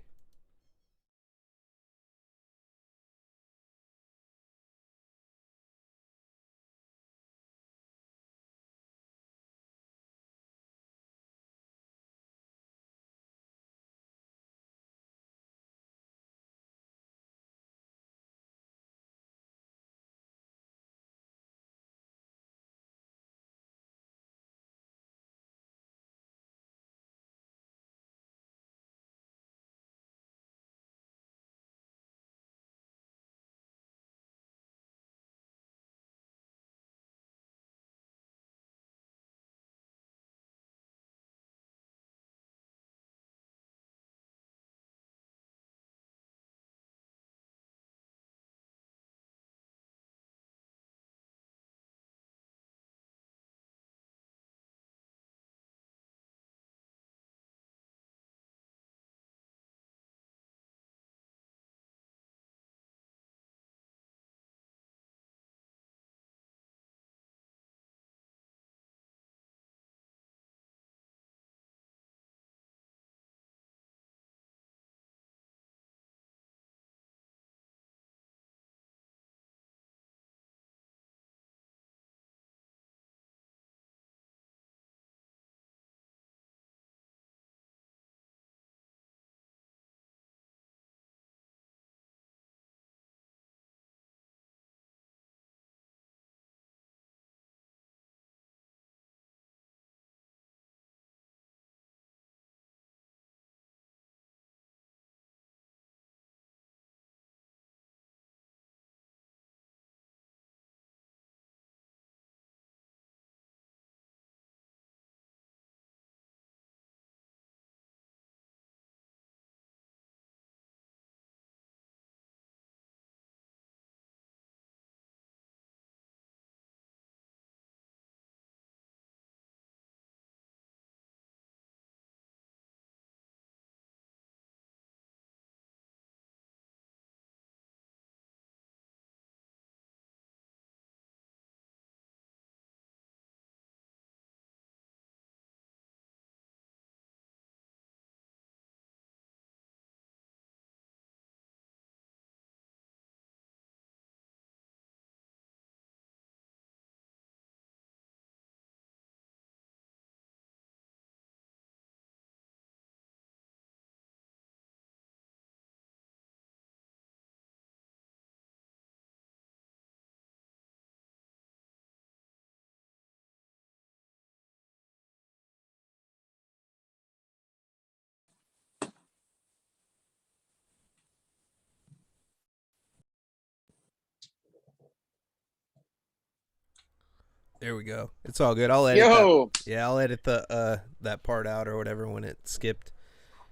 S1: There we go. It's all good. I'll edit that.
S2: Yo.
S1: Yeah, I'll edit the that part out or whatever when it skipped.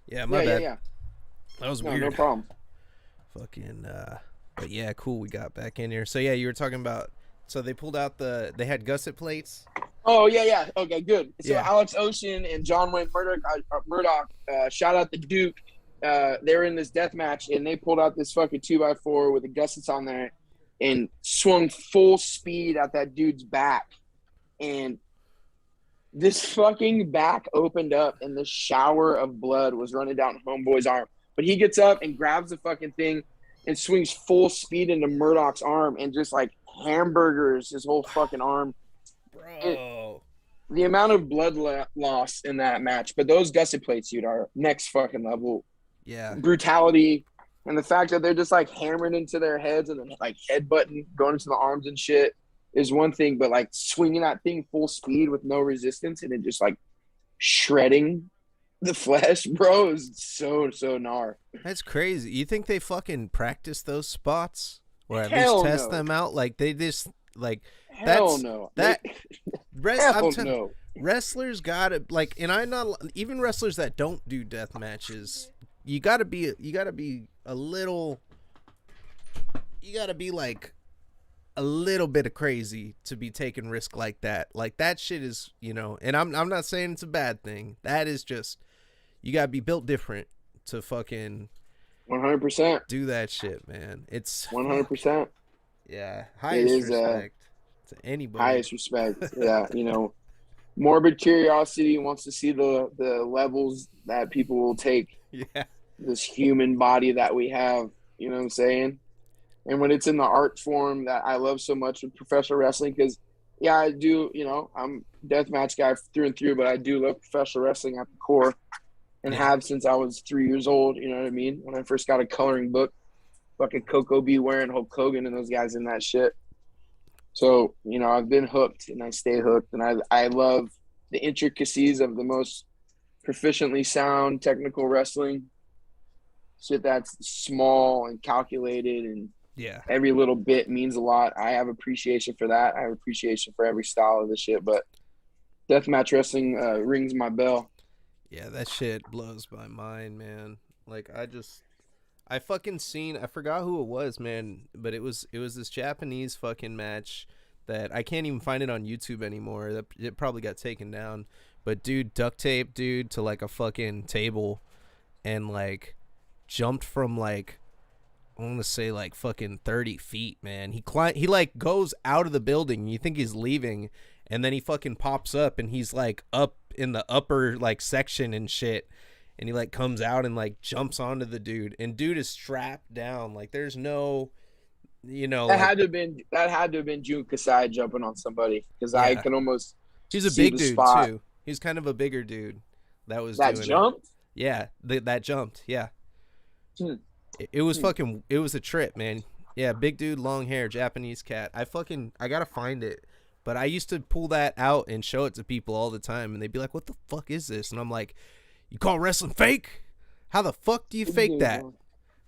S1: Yeah, my
S2: Yeah,
S1: bad.
S2: yeah.
S1: That was
S2: No,
S1: weird.
S2: no problem.
S1: Fucking but yeah, cool, we got back in here. So yeah, you were talking about, so they pulled out they had gusset plates.
S2: Oh yeah, yeah. Okay, good. So
S1: Yeah.
S2: Alex Ocean and John Wayne Murdoch, shout out the Duke. They were in this death match and they pulled out this fucking 2x4 with the gussets on there and swung full speed at that dude's back. And this fucking back opened up and this shower of blood was running down Homeboy's arm. But he gets up and grabs the fucking thing and swings full speed into Murdoch's arm and just like hamburgers his whole fucking arm.
S1: Bro.
S2: The amount of blood loss in that match, but those gusset plates, dude, are next fucking level.
S1: Yeah.
S2: Brutality. And the fact that they're just like hammering into their heads and then like headbutting, going into the arms and shit is one thing, but like swinging that thing full speed with no resistance and then just like shredding the flesh, bro, is so gnar.
S1: That's crazy. You think they fucking practice those spots or at
S2: Hell
S1: least test
S2: no.
S1: them out? Like they just like
S2: Hell
S1: that's
S2: no.
S1: that.
S2: Hell no.
S1: Wrestlers gotta like, and I'm not even wrestlers that don't do death matches. You gotta be a little. You gotta be like a little bit of crazy to be taking risk like that. Like that shit is, you know. And I'm not saying it's a bad thing. That is just, you gotta be built different to fucking
S2: 100%.
S1: do that shit, man. It's
S2: 100%.
S1: Yeah, highest respect to anybody.
S2: Highest respect. Yeah, you know, morbid curiosity wants to see the levels that people will take.
S1: Yeah.
S2: This human body that we have, you know what I'm saying? And when it's in the art form that I love so much with professional wrestling, because yeah, I do, you know, I'm a deathmatch guy through and through, but I do love professional wrestling at the core and have since I was 3 years old, you know what I mean? When I first got a coloring book, fucking Coco B wearing Hulk Hogan and those guys in that shit. So, you know, I've been hooked and I stay hooked, and I love the intricacies of the most proficiently sound technical wrestling. Shit that's small and calculated, and every little bit means a lot. I have appreciation for that. I have appreciation for every style of the shit, but deathmatch wrestling rings my bell.
S1: Yeah, that shit blows my mind, man. Like I fucking seen, I forgot who it was, man, but it was this Japanese fucking match that I can't even find it on YouTube anymore. That it probably got taken down. But dude, duct tape dude to like a fucking table and like jumped from like, I want to say like fucking 30 feet, man. He like goes out of the building. You think he's leaving, and then he fucking pops up and he's like up in the upper like section and shit. And he like comes out and like jumps onto the dude, and dude is strapped down. Like there's no, you know.
S2: That had to have been Jun Kasai jumping on somebody, because I can almost.
S1: He's a big dude too. He's kind of a bigger dude. That
S2: jumped.
S1: Yeah, that jumped. Yeah. It was fucking. It was a trip, man. Yeah, big dude, long hair, Japanese cat. I gotta find it. But I used to pull that out and show it to people all the time, and they'd be like, "What the fuck is this?" And I'm like, "You call wrestling fake? How the fuck do you fake that?"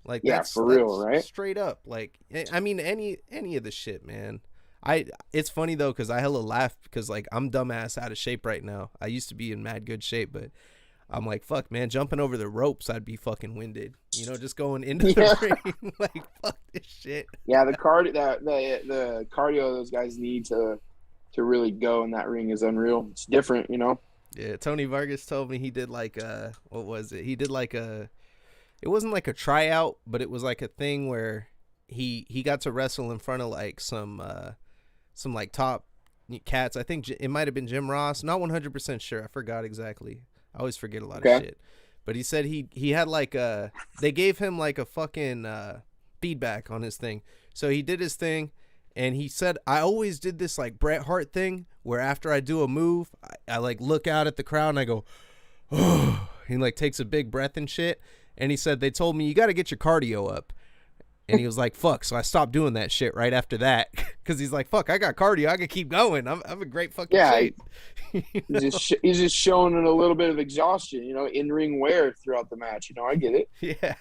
S1: Like, that's
S2: for real, right?
S1: Straight up. Like, I mean, any of the shit, man. It's funny though, because I hella laugh because like I'm dumbass out of shape right now. I used to be in mad good shape, but I'm like, fuck, man, jumping over the ropes, I'd be fucking winded. You know, just going into the ring, like, fuck this shit. Yeah,
S2: the cardio those guys need to really go in that ring is unreal. It's different, you know.
S1: Yeah, Tony Vargas told me he did like what was it? He did like it wasn't like a tryout, but it was like a thing where he got to wrestle in front of like some like top cats. I think it might have been Jim Ross. Not 100% sure. I forgot exactly. I always forget a lot of shit. But he said he had like they gave him like a fucking feedback on his thing. So he did his thing, and he said, I always did this like Bret Hart thing where after I do a move, I like look out at the crowd and I go, oh. He like takes a big breath and shit. And he said, they told me you got to get your cardio up. And he was like, fuck. So I stopped doing that shit right after that. Because he's like, fuck, I got cardio. I can keep going. I'm a great fucking shape.
S2: You know? He's just showing a little bit of exhaustion, you know, in-ring wear throughout the match. You know, I get it.
S1: Yeah.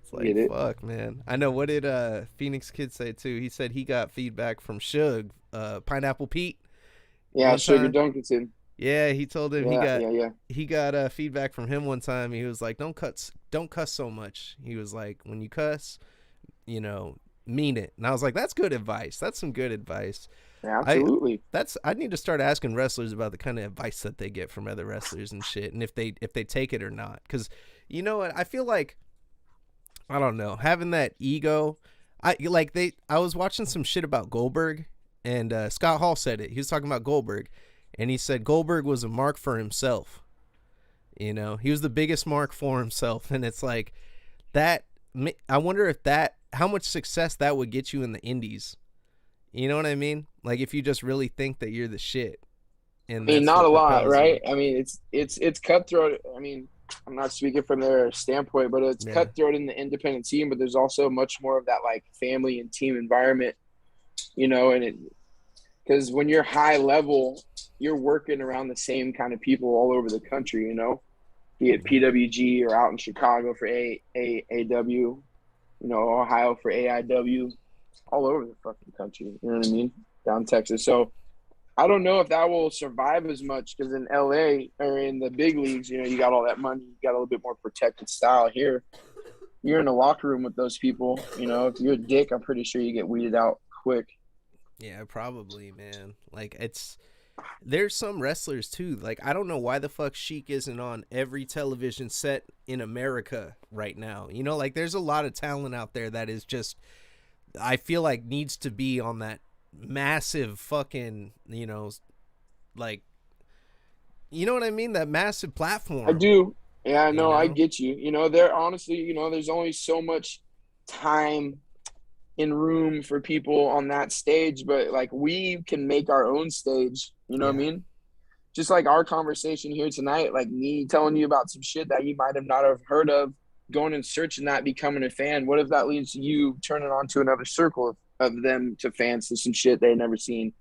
S1: It's like, fuck, man. I know. What did Phoenix Kid say, too? He said he got feedback from Suge, Pineapple Pete.
S2: Yeah,
S1: one
S2: Sugar
S1: time.
S2: Dunkerton.
S1: Yeah, he told him
S2: Yeah, yeah, yeah.
S1: he got feedback from him one time. He was like, don't cuss so much. He was like, when you cuss, you know, mean it. And I was like, that's good advice. That's some good advice.
S2: Yeah,
S1: I
S2: absolutely.
S1: I need to start asking wrestlers about the kind of advice that they get from other wrestlers and shit, and if they take it or not. Because you know what, I feel like, I don't know, having that ego. I was watching some shit about Goldberg, and Scott Hall said it. He was talking about Goldberg, and he said Goldberg was a mark for himself. You know, he was the biggest mark for himself, and it's like that. I wonder if that, how much success that would get you in the indies. You know what I mean? Like if you just really think that you're the shit,
S2: I
S1: and
S2: mean,
S1: that's
S2: not a
S1: what
S2: lot,
S1: propels you.
S2: right? I mean, it's cutthroat. I mean, I'm not speaking from their standpoint, but it's
S1: Yeah.
S2: cutthroat in the independent scene. But there's also much more of that like family and team environment, and it because when you're high level, you're working around the same kind of people all over the country, be it
S1: Yeah.
S2: PWG or out in Chicago for AAW, Ohio for AIW, all over the fucking country. You know what I mean? Down Texas. So I don't know if that will survive as much because in LA or in the big leagues, you got all that money, you got a little bit more protected style here. You're in the locker room with those people. If you're a dick, I'm pretty sure you get weeded out quick.
S1: Yeah, probably, man. Like it's there's some wrestlers too. Like I don't know why the fuck Sheik isn't on every television set in America right now. You know, like there's a lot of talent out there that is just, I feel like, needs to be on that massive fucking, like, you know what I mean? That massive
S2: I
S1: platform,
S2: do. Yeah,
S1: you
S2: no, I
S1: know?
S2: get you. There honestly, there's only so much time in room for people on that stage, but like we can make our own stage. You know what I
S1: Yeah.
S2: mean? Just like our conversation here tonight, like me telling you about some shit that you might have not have heard of, going and searching that, becoming a fan. What if that leads to you turning on to another circle of them to fans to some shit they never seen?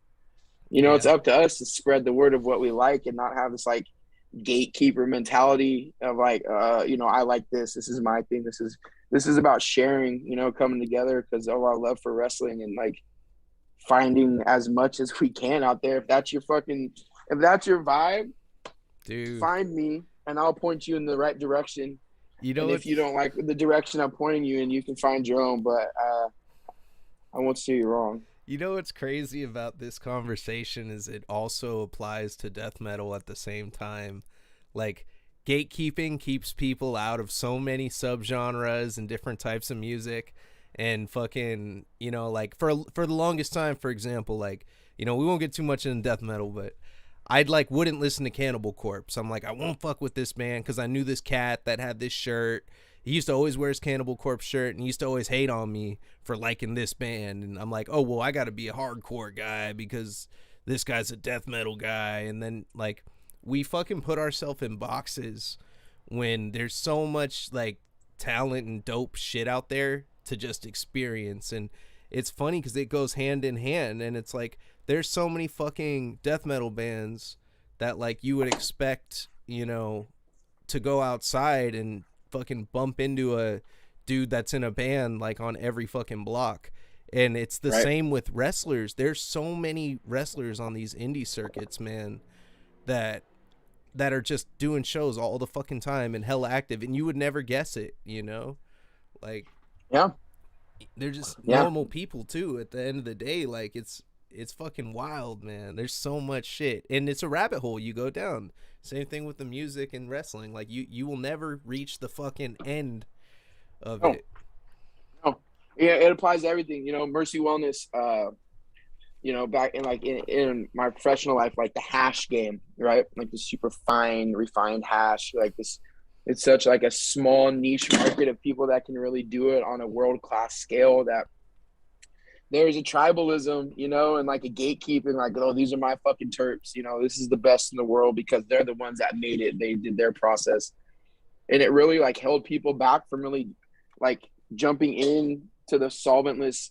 S2: It's
S1: Yeah.
S2: up to us to spread the word of what we like and not have this like gatekeeper mentality of like, I like this. This is my thing. This is about sharing. Coming together because of our love for wrestling and like finding as much as we can out there. If that's your vibe,
S1: Dude,
S2: find me and I'll point you in the right direction.
S1: you know
S2: And if you
S1: what's
S2: don't like the direction I'm pointing you in, you can find your own. But I won't steer you wrong.
S1: You know what's crazy about this conversation is it also applies to death metal at the same time. Like gatekeeping keeps people out of so many subgenres and different types of music, and fucking, like for the longest time, for example, like, we won't get too much into death metal, but I'd like wouldn't listen to Cannibal Corpse. I'm like, I won't fuck with this band because I knew this cat that had this shirt. He used to always wear his Cannibal Corpse shirt, and he used to always hate on me for liking this band. And I'm like, oh well, I got to be a hardcore guy because this guy's a death metal guy. And then like we fucking put ourselves in boxes when there's so much like talent and dope shit out there to just experience. And it's funny because it goes hand in hand, and it's like there's so many fucking death metal bands that like you would expect, to go outside and fucking bump into a dude that's in a band like on every fucking block. And it's the
S2: Right.
S1: same with wrestlers. There's so many wrestlers on these indie circuits, man, that are just doing shows all the fucking time and hella active, and you would never guess it, like
S2: Yeah.
S1: they're just
S2: Yeah.
S1: normal people too at the end of the day. Like it's fucking wild, man. There's so much shit, and it's a rabbit hole you go down. Same thing with the music and wrestling. Like you will never reach the fucking end of
S2: No,
S1: it.
S2: no. Yeah, it applies to everything. Mercy Wellness, back in like in my professional life, like the hash game, right? Like the super fine, refined hash, like this. It's such like a small niche market of people that can really do it on a world class scale. That there's a tribalism, and like a gatekeeping, like, oh, these are my fucking terps. This is the best in the world because they're the ones that made it. They did their process, and it really like held people back from really like jumping in to the solventless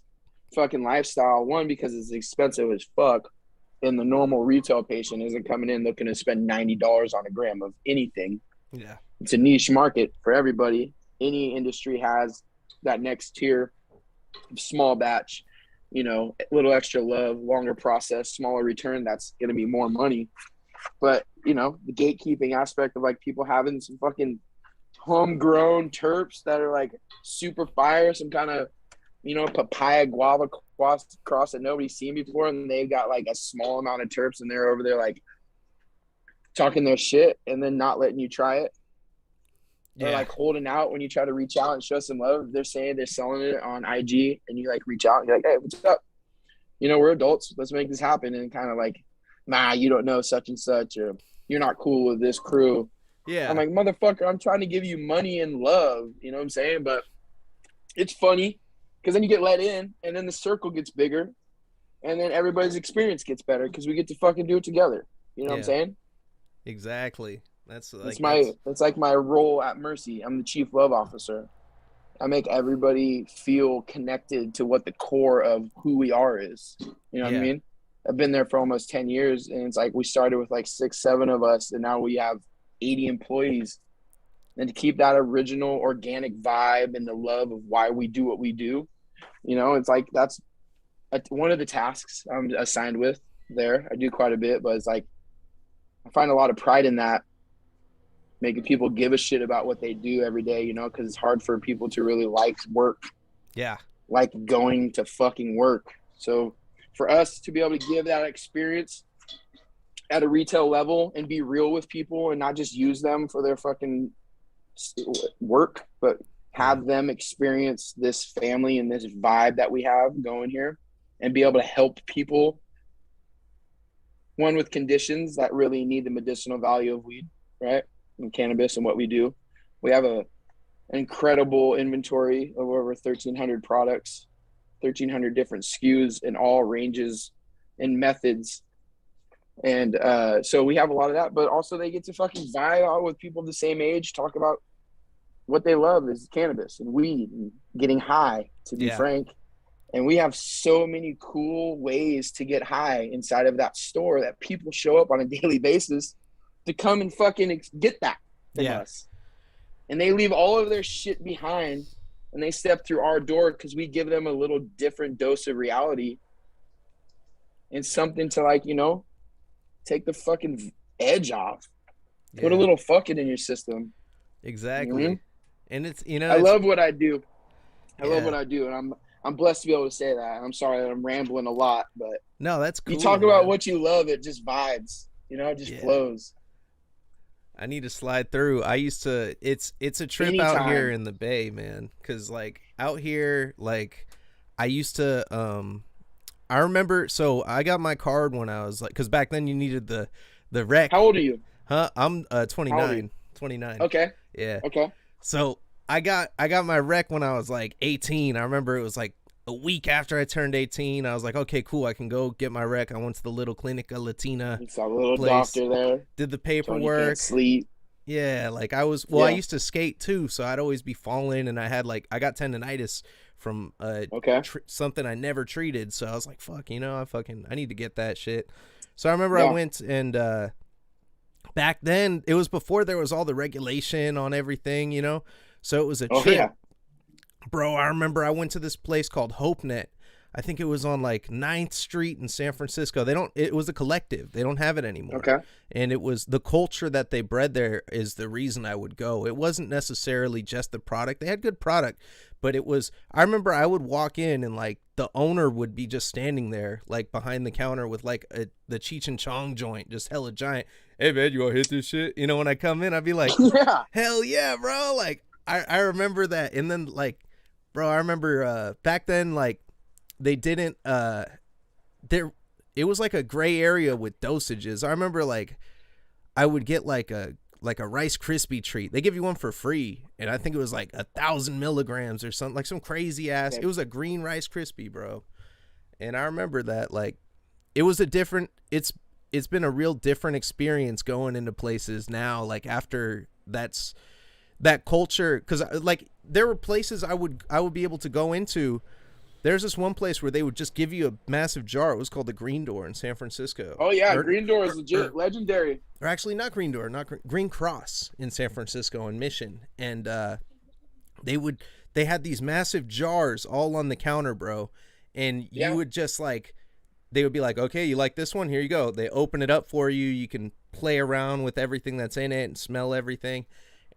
S2: fucking lifestyle. One, because it's expensive as fuck, and the normal retail patient isn't coming in looking to spend $90 on a gram of anything.
S1: Yeah.
S2: It's a niche market for everybody. Any industry has that next tier of small batch you know, a little extra love, longer process, smaller return, that's going to be more money. But, you know, the gatekeeping aspect of like people having some fucking homegrown terps that are like super fire, some kind of, you know, papaya guava cross that nobody's seen before, and they've got like a small amount of terps and they're over there like talking their shit and then not letting you try it. Or
S1: Yeah.
S2: like holding out when you try to reach out and show some love. They're saying they're selling it on IG and you like reach out and you're like, hey, what's up? You know, we're adults. Let's make this happen. And kind of like, nah, you don't know such and such, or you're not cool with this crew. I'm
S1: Yeah.
S2: like, motherfucker, I'm trying to give you money and love. You know what I'm saying? But it's funny because then you get let in and then the circle gets bigger and then everybody's experience gets better because we get to fucking do it together. You know what I'm
S1: Yeah.
S2: saying?
S1: Exactly. That's like
S2: That's like my role at Mercy. I'm the chief love officer. I make everybody feel connected to what the core of who we are is. You know what I
S1: yeah.
S2: mean? I've been there for almost 10 years, and it's like we started with like 6, 7 of us, and now we have 80 employees. And to keep that original organic vibe and the love of why we do what we do, you know, it's like that's one of the tasks I'm assigned with there. I do quite a bit, but it's like I find a lot of pride in that, making people give a shit about what they do every day, you know, because it's hard for people to really like work,
S1: Yeah.
S2: like going to fucking work. So for us to be able to give that experience at a retail level and be real with people and not just use them for their fucking work, but
S1: Yeah.
S2: have them experience this family and this vibe that we have going here and be able to help people, one, with conditions that really need the medicinal value of weed, right? And cannabis and what we do. We have an incredible inventory of over 1,300 products, 1,300 different SKUs in all ranges and methods. And so we have a lot of that, but also they get to fucking vibe out with people of the same age, talk about what they love is cannabis and weed and getting high, to be
S1: Yeah.
S2: frank. And we have so many cool ways to get high inside of that store that people show up on a daily basis to come and fucking get that from
S1: Yeah.
S2: us. And they leave all of their shit behind and they step through our door because we give them a little different dose of reality and something to, like, you know, take the fucking edge off. Put a
S1: Yeah.
S2: little fucking in your system. You know what I
S1: Exactly.
S2: mean?
S1: And it's
S2: I
S1: it's
S2: love what I do. I love
S1: yeah.
S2: what I do, and I'm blessed to be able to say that. I'm sorry that I'm rambling a lot, but
S1: No, that's
S2: you
S1: cool,
S2: talk about
S1: man.
S2: what you love, it just vibes. You know, it just
S1: Yeah.
S2: flows.
S1: I need to slide through. I used to it's a trip out here
S2: Anytime.
S1: in the Bay, man, cuz like out here like I used to I remember so I got my card when I was like cuz back then you needed the rec.
S2: How old are you?
S1: Huh? I'm
S2: How old are you?
S1: 29. 29.
S2: Okay.
S1: Yeah.
S2: Okay.
S1: So I got my rec when I was like 18. I remember it was like a week after I turned 18. I was like, okay, cool. I can go get my rec. I went to the little Clinica Latina
S2: You saw a little
S1: place,
S2: doctor there.
S1: did the
S2: Tony can't
S1: paperwork.
S2: sleep.
S1: Yeah, like I
S2: Yeah.
S1: used to skate too, so I'd always be falling, and I got tendonitis from
S2: Okay.
S1: something I never treated. So I was like, fuck, I need to get that shit. So I remember I
S2: Yeah.
S1: went and back then it was before there was all the regulation on everything. So it was a
S2: Oh
S1: trip.
S2: yeah.
S1: Bro, I remember I went to this place called HopeNet. I think it was on like 9th Street in San Francisco. It was a collective. They don't have it anymore.
S2: Okay.
S1: And it was the culture that they bred there is the reason I would go. It wasn't necessarily just the product. They had good product, but I remember I would walk in and like the owner would be just standing there like behind the counter with like the Cheech and Chong joint, just hella giant. Hey man, you want to hit this shit? When I come in, I'd be like,
S2: Yeah.
S1: hell yeah, bro. Like I remember that. And then like, bro, I remember back then like they didn't there it was like a gray area with dosages. I remember like I would get like a Rice Krispie treat. They give you one for free, and I think it was like 1,000 milligrams or something, like some crazy ass.
S2: Okay.
S1: It was a green Rice Krispie, bro. And I remember that like it was a different. It's been a real different experience going into places now. Like after that culture, because like there were places I would be able to go into. There's this one place where they would just give you a massive jar. It was called the Green Door in San Francisco.
S2: Oh yeah. Green Door is legit, legendary.
S1: Or actually not Green Door, not Green Cross in San Francisco and Mission. And they had these massive jars all on the counter, bro. and
S2: Yeah.
S1: you would just like, they would be like, okay, you like this one? Here you go. They open it up for you. You can play around with everything that's in it and smell everything.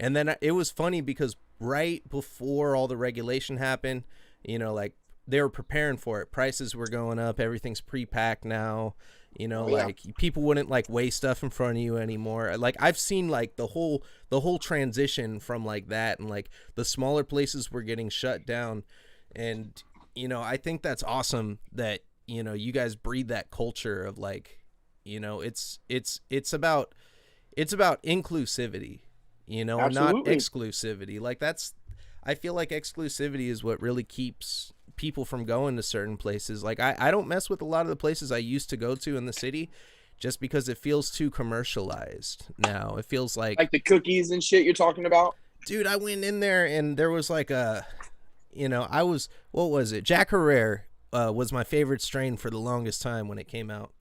S1: And then it was funny because right before all the regulation happened, you know, like they were preparing for it. Prices were going up. Everything's pre-packed now. You know, like people wouldn't like weigh stuff in front of you anymore. Like I've seen like the whole transition from like that, and like the smaller places were getting shut down. And you know, I think that's awesome that, you know, you guys breed that culture of like, you know, it's about inclusivity, you know, and not
S2: Absolutely.
S1: exclusivity. Like that's, I feel like exclusivity is what really keeps people from going to certain places. Like I don't mess with a lot of the places I used to go to in the city just because it feels too commercialized now. It feels like
S2: the cookies and shit you're talking about.
S1: dude, I went in there and there was like a, you know, what was it? Jack Herrera was my favorite strain for the longest time when it came out.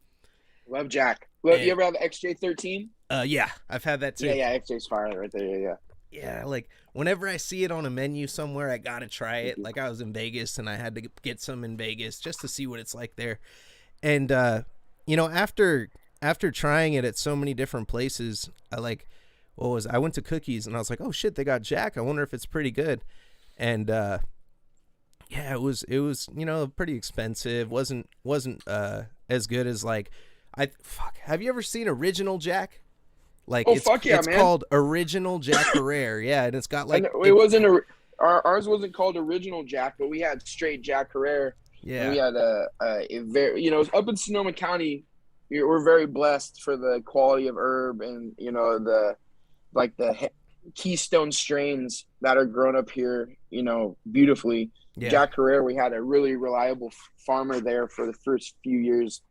S2: Love Jack.
S1: And,
S2: you ever have XJ13?
S1: Yeah, I've had that too.
S2: Yeah, XJ's fire right there. Yeah.
S1: Yeah, like whenever I see it on a menu somewhere, I gotta try it. Like I was in Vegas and I had to get some in Vegas just to see what it's like there. And you know, after trying it at so many different places, I went to Cookies and I was like, oh shit, they got Jack. I wonder if it's pretty good. And yeah, it was you know, pretty expensive. wasn't as good as like have you ever seen Original Jack? Like it's
S2: man.
S1: called Original Jack Herrera. Yeah, and it's got like
S2: it wasn't ours wasn't called Original Jack, but we had straight Jack Herrera.
S1: Yeah.
S2: And we had a very, you know, up in Sonoma County, we're very blessed for the quality of herb and, you know, the keystone strains that are grown up here, you know, beautifully. Yeah. Jack Herrera, we had a really reliable farmer there for the first few years.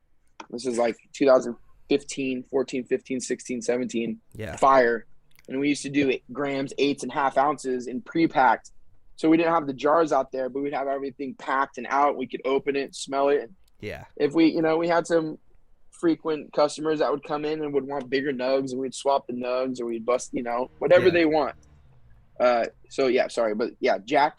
S2: This is like 2015, 14, 15, 16, 17.
S1: Yeah.
S2: Fire. And we used to do 8 grams, 8.5 ounces in pre-packed. So we didn't have the jars out there, but we'd have everything packed and out. We could open it, smell it.
S1: Yeah.
S2: If we, you know, we had some frequent customers that would come in and would want bigger nugs, and we'd swap the nugs, or we'd bust, you know, whatever they want. So yeah, sorry, but yeah, Jack,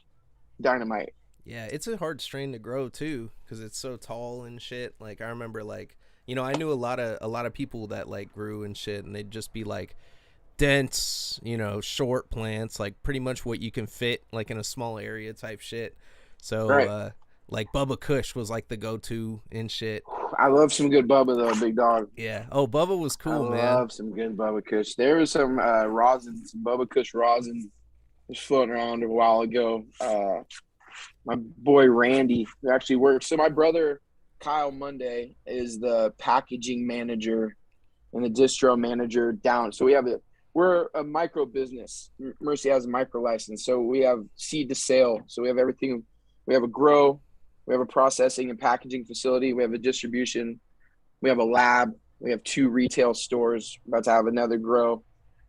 S2: dynamite.
S1: Yeah, it's a hard strain to grow too, because it's so tall and shit. Like I remember, like, you know, I knew a lot of people that like grew and shit, and they'd just be like dense, you know, short plants, like pretty much what you can fit like in a small area type shit. So like Bubba Kush was like the go-to and shit.
S2: I love some good Bubba though, big dog.
S1: Yeah. Oh, Bubba was cool, man.
S2: I love some good Bubba Kush. There was some rosin, some Bubba Kush rosin was floating around a while ago. My boy Randy, who actually works. So my brother Kyle Monday is the packaging manager and the distro manager down. So we're a micro business. Mercy has a micro license. So we have seed to sale. So we have everything. We have a grow. We have a processing and packaging facility. We have a distribution. We have a lab. We have 2 retail stores. We're about to have another grow.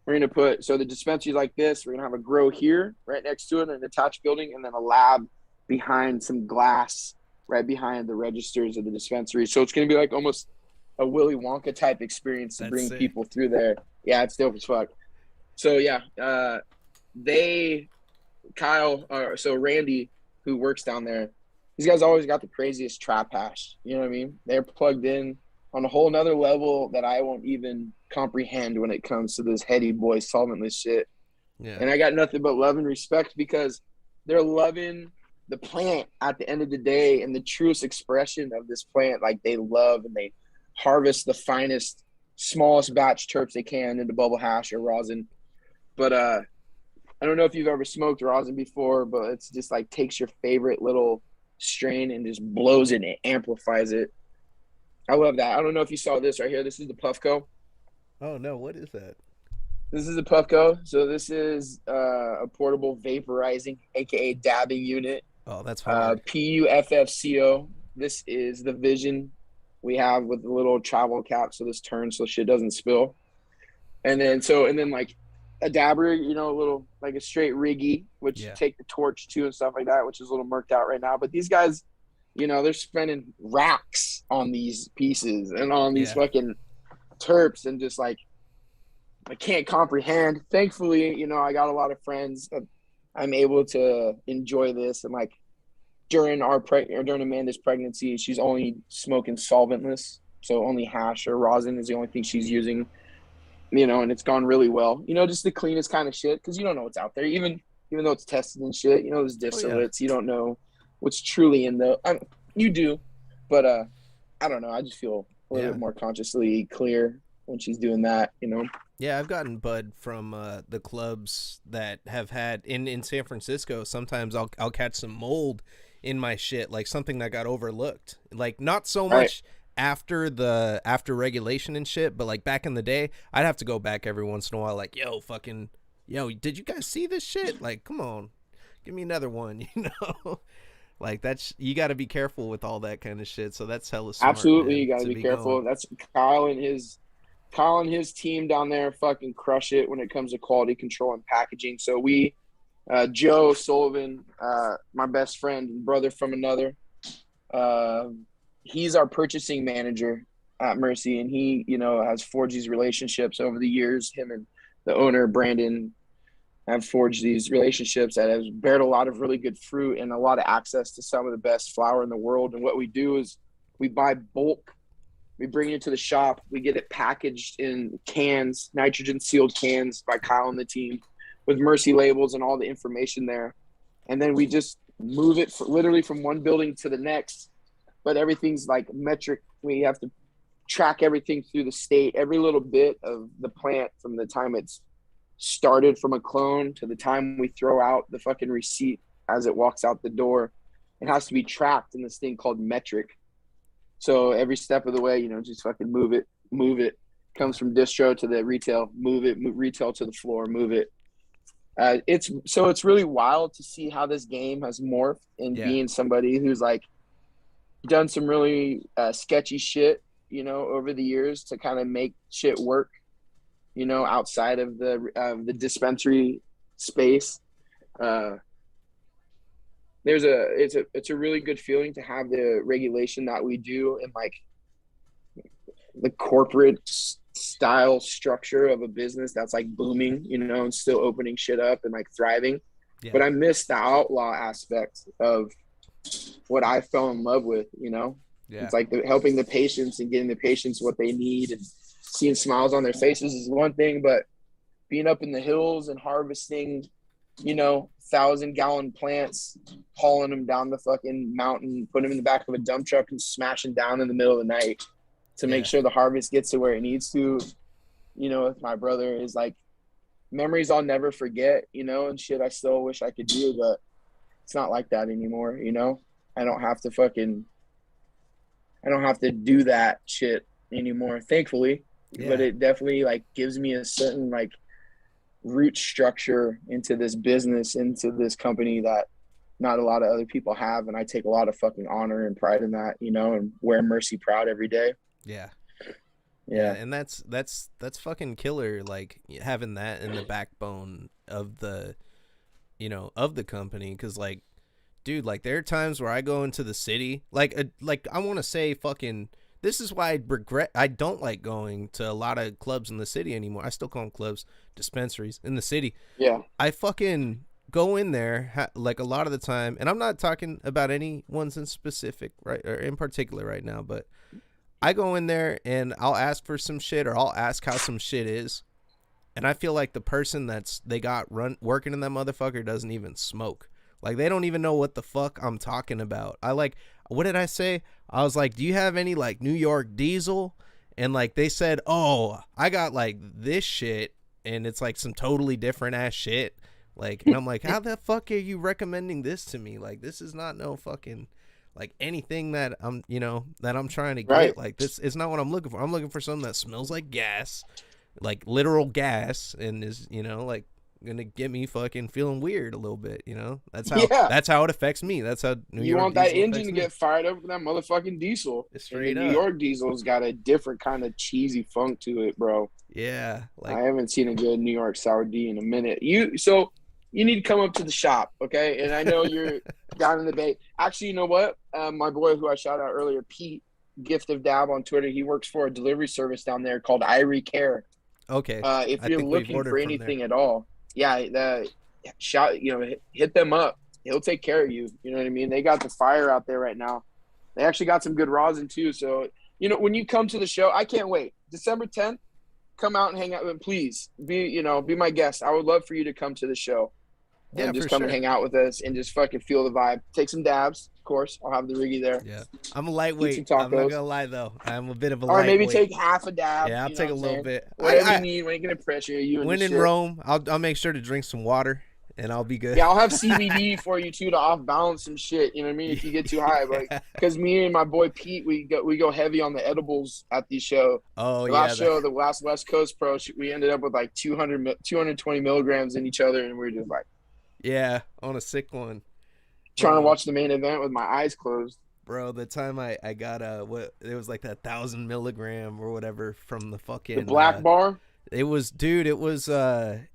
S2: We're going to put, so the dispensary like this, we're going to have a grow here right next to it in an attached building, and then a lab behind some glass right behind the registers of the dispensary. So it's going to be like almost a Willy Wonka type experience to bring people through there. Yeah, it's dope as fuck. So yeah, so Randy, who works down there, these guys always got the craziest trap hash. You know what I mean? They're plugged in on a whole nother level that I won't even comprehend when it comes to this heady boy solventless shit. Yeah. And I got nothing but love and respect because they're loving the plant at the end of the day, and the truest expression of this plant. Like they love and they harvest the finest, smallest batch terps they can into bubble hash or rosin. But I don't know if you've ever smoked rosin before, but it's just like takes your favorite little strain and just blows it and amplifies it. I love that. I don't know if you saw this right here. This is the Puffco.
S1: Oh no, what is that?
S2: This is a Puffco. So this is a portable vaporizing, aka dabbing unit.
S1: Oh, that's hard.
S2: PUFFCO. This is the vision we have with the little travel cap, so this turns so shit doesn't spill. And then like a dabber, you know, a little like a straight riggy, which you take the torch to and stuff like that, which is a little murked out right now. But these guys, you know, they're spending racks on these pieces and on these fucking terps, and just like I can't comprehend. Thankfully, you know, I got a lot of friends. I'm able to enjoy this and like during during Amanda's pregnancy, she's only smoking solventless, so only hash or rosin is the only thing she's using. And it's gone really well. Just the cleanest kind of shit, because you don't know what's out there, even though it's tested and shit. There's distillates. You don't know what's truly in the. You do, but I don't know. I just feel a little bit more consciously clear when she's doing that.
S1: Yeah, I've gotten bud from the clubs that have had in San Francisco. Sometimes I'll catch some mold in my shit, like something that got overlooked. Like not so much after regulation and shit, but like back in the day, I'd have to go back every once in a while, like, yo, did you guys see this shit? Like, come on, give me another one, Like you got to be careful with all that kind of shit. So that's hella smart.
S2: Absolutely,
S1: man,
S2: you got to be careful.
S1: going.
S2: That's Kyle and his team down there fucking crush it when it comes to quality control and packaging. So we, Joe Sullivan, my best friend and brother from another, he's our purchasing manager at Mercy, and he, has forged these relationships over the years. Him and the owner, Brandon, have forged these relationships that has bared a lot of really good fruit and a lot of access to some of the best flower in the world. And what we do is we buy bulk. We bring it to the shop. We get it packaged in cans, nitrogen-sealed cans by Kyle and the team with Mercy labels and all the information there. And then we just move it literally from one building to the next. But everything's like metric. We have to track everything through the state, every little bit of the plant from the time it's started from a clone to the time we throw out the fucking receipt as it walks out the door. It has to be tracked in this thing called metric. So every step of the way, just fucking move it. Comes from distro to the retail, move retail to the floor, move it. It's really wild to see how this game has morphed and being somebody who's like done some really sketchy shit, over the years to kind of make shit work, outside of the dispensary space. It's a really good feeling to have the regulation that we do and like the corporate style structure of a business that's like booming, and still opening shit up and like thriving. Yeah. But I miss the outlaw aspect of what I fell in love with, Yeah. It's like helping the patients and getting the patients what they need and seeing smiles on their faces is one thing, but being up in the hills and harvesting, 1,000-gallon plants, hauling them down the fucking mountain, putting them in the back of a dump truck and smashing down in the middle of the night to make sure the harvest gets to where it needs to, with my brother is like memories I'll never forget, and shit I still wish I could do, but it's not like that anymore, I don't have to do that shit anymore, thankfully. But it definitely like gives me a certain like root structure into this business, into this company that not a lot of other people have, and I take a lot of fucking honor and pride in that, and wear Mercy proud every day. Yeah, and that's fucking killer, like having that in the backbone of the of the company, because like, dude, like there are times where I go into the city, like I want to say fucking, this is why I don't like going to a lot of clubs in the city anymore. I still call them clubs, dispensaries in the city. Yeah. I fucking go in there like a lot of the time, and I'm not talking about any ones in specific, right, or in particular right now, but I go in there and I'll ask for some shit, or I'll ask how some shit is, and I feel like the person they got working in that motherfucker doesn't even smoke. Like they don't even know what the fuck I'm talking about. What did I say? I was like, do you have any like New York diesel? And like they said, oh, I got like this shit, and it's like some totally different ass shit. Like, and I'm like, how the fuck are you recommending this to me? Like, this is not no fucking like anything that I'm trying to get. Right. Like, this is not what I'm looking for. I'm looking for something that smells like gas, like literal gas, and is like gonna get me fucking feeling weird a little bit. That's how it affects me. That's how New York want that engine to get fired up with that motherfucking diesel. Straight up. New York diesel's got a different kind of cheesy funk to it, bro. Yeah, like I haven't seen a good New York sour D in a minute. You need to come up to the shop, okay? And I know you're down in the Bay. Actually, you know what? My boy who I shouted out earlier, Pete, Gift of Dab on Twitter, he works for a delivery service down there called Irie Care. Okay. If you're looking for anything at all, hit them up. he'll take care of you. You know what I mean? They got the fire out there right now. They actually got some good rosin too. So, you know, when you come to the show, I can't wait. December 10th, come out and hang out. And please be my guest. I would love for you to come to the show and just come and hang out with us and just fucking feel the vibe. Take some dabs, of course. I'll have the Riggy there.
S1: Yeah, I'm a lightweight. I'm not gonna lie though. I'm a bit of a
S2: or
S1: lightweight.
S2: Maybe take half a dab.
S1: Yeah, I'll take a little bit.
S2: Whatever you need. We ain't gonna pressure you.
S1: When in Rome, I'll make sure to drink some water. And I'll be good.
S2: Yeah, I'll have CBD for you too to off balance some shit. You know what I mean? If you get too high, like because me and my boy Pete, we go heavy on the edibles at the show.
S1: Oh
S2: the last West Coast Pro, we ended up with like 220 milligrams in each other, and we were just like,
S1: yeah, on a sick one.
S2: Trying to watch the main event with my eyes closed.
S1: Bro, the time I got it was like that 1,000 milligram or whatever from the fucking
S2: the black bar.
S1: It was a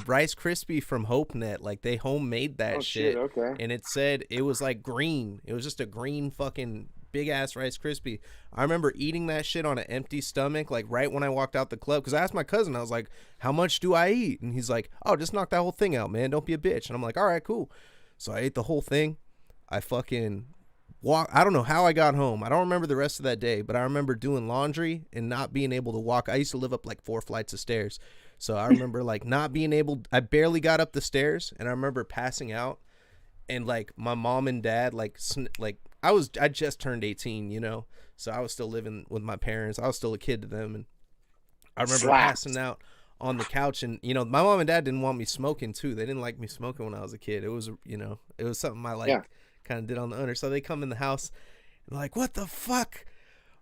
S1: Rice Krispie from HopeNet. Like they homemade that shit.
S2: Okay.
S1: And it said it was like green. It was just a green fucking big ass Rice Krispie. I remember eating that shit on an empty stomach, like right when I walked out the club. Because I asked my cousin, I was like, "How much do I eat?" And he's like, "Oh, just knock that whole thing out, man. Don't be a bitch." And I'm like, "All right, cool." So I ate the whole thing. I fucking I don't know how I got home. I don't remember the rest of that day, but I remember doing laundry and not being able to walk. I used to live up like 4 flights of stairs. So I remember like not being able, I barely got up the stairs, and I remember passing out, and like my mom and dad, like I just turned 18, you know? So I was still living with my parents. I was still a kid to them. And I remember passing out on the couch, and, you know, my mom and dad didn't want me smoking too. They didn't like me smoking when I was a kid. It was, you know, it was something I kind of did on the under. So they come in the house and like, "What the fuck?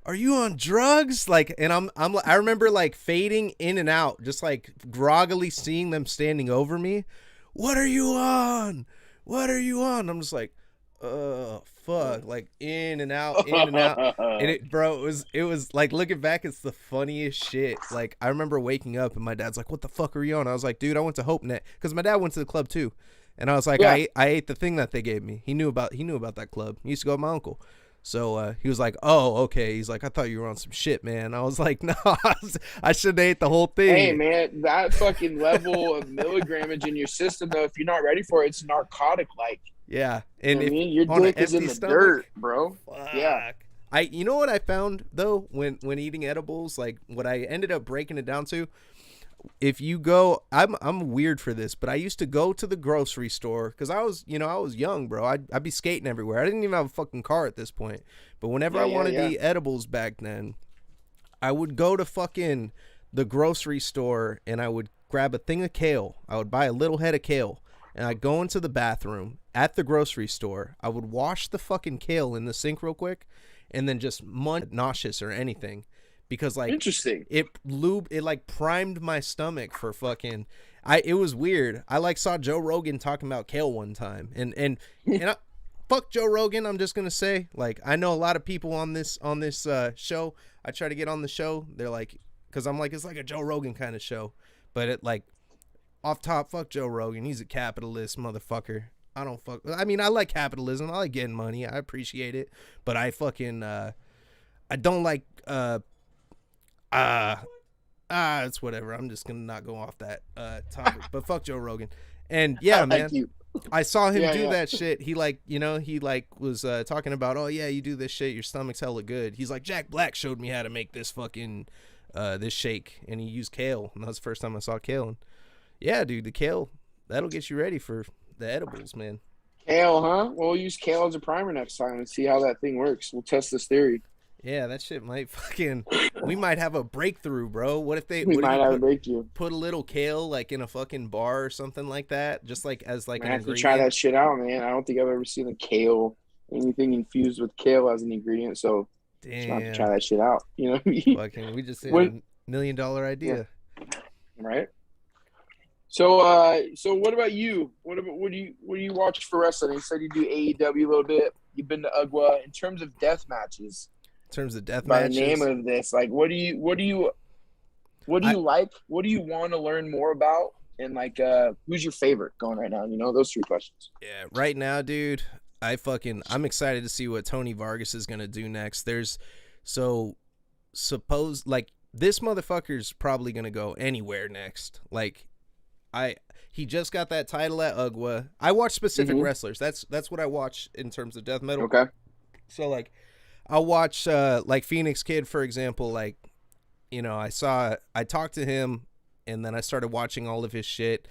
S1: Are you on drugs?" Like, and I remember like fading in and out, just like groggily seeing them standing over me. "What are you on? What are you on?" I'm just like, "Oh fuck," like in and out. And it was like, looking back, it's the funniest shit. Like I remember waking up and my dad's like, "What the fuck are you on?" I was like, "Dude, I went to HopeNet," because my dad went to the club too. And I was like, I ate the thing that they gave me. He knew about that club. He used to go with my uncle. So he was like, "Oh, okay." He's like, "I thought you were on some shit, man." I was like, "No, I should have ate the whole thing."
S2: Hey, man, that fucking level of milligrammage in your system, though, if you're not ready for it, it's narcotic-like.
S1: Yeah. And
S2: your dick is in the dirt, bro.
S1: Fuck.
S2: Yeah.
S1: You know what I found, though, when eating edibles, like what I ended up breaking it down to, if you go, I'm weird for this, but I used to go to the grocery store because I was young, bro. I'd be skating everywhere. I didn't even have a fucking car at this point. But whenever I wanted to eat edibles back then, I would go to fucking the grocery store and I would grab a thing of kale. I would buy a little head of kale, and I'd go into the bathroom at the grocery store. I would wash the fucking kale in the sink real quick, and then just munch nauseous or anything. Because like
S2: interesting,
S1: it like primed my stomach for fucking. It was weird. I like saw Joe Rogan talking about kale one time, and fuck Joe Rogan. I'm just gonna say, like, I know a lot of people on this show. I try to get on the show. They're like, because I'm like, it's like a Joe Rogan kind of show, but it like off top, fuck Joe Rogan. He's a capitalist motherfucker. I don't fuck. I mean, I like capitalism. I like getting money. I appreciate it, but I fucking I don't like it's whatever. I'm just gonna not go off that topic. But fuck Joe Rogan. And yeah, man, I saw him do that shit. He like, you know, he like was talking about, "Oh yeah, you do this shit, your stomach's hella good." He's like, "Jack Black showed me how to make this fucking this shake," and he used kale, and that was the first time I saw kale. And yeah, dude, the kale, that'll get you ready for the edibles, man.
S2: Kale, huh? We'll use kale as a primer next time and see how that thing works. We'll test this theory.
S1: Yeah, that shit might fucking. We might have a breakthrough, bro. What if they?
S2: We might have a breakthrough.
S1: Put a little kale like in a fucking bar or something like that, just like as like an ingredient.
S2: I have to try that shit out, man. I don't think I've ever seen a kale, anything infused with kale as an ingredient. So, damn, I have to try that shit out. You know what I mean?
S1: Fucking, we just had $1 million idea,
S2: right? So, what about you? What do you watch for wrestling? You said you do AEW a little bit. You've been to UGWA. In terms of death matches.
S1: In terms of death
S2: by
S1: matches,
S2: the name of this, like, what do you like? What do you want to learn more about? And like, who's your favorite going right now? You know, those 3 questions.
S1: Yeah, right now, dude, I'm excited to see what Tony Vargas is gonna do next. Suppose like this motherfucker's probably gonna go anywhere next. Like, He just got that title at UGWA. I watch specific
S2: Mhm.
S1: wrestlers. That's what I watch in terms of death metal.
S2: Okay.
S1: So like I'll watch like Phoenix Kid, for example. Like, you know, I talked to him, and then I started watching all of his shit.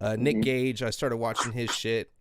S1: Nick
S2: Mhm.
S1: Gage, I started watching his shit.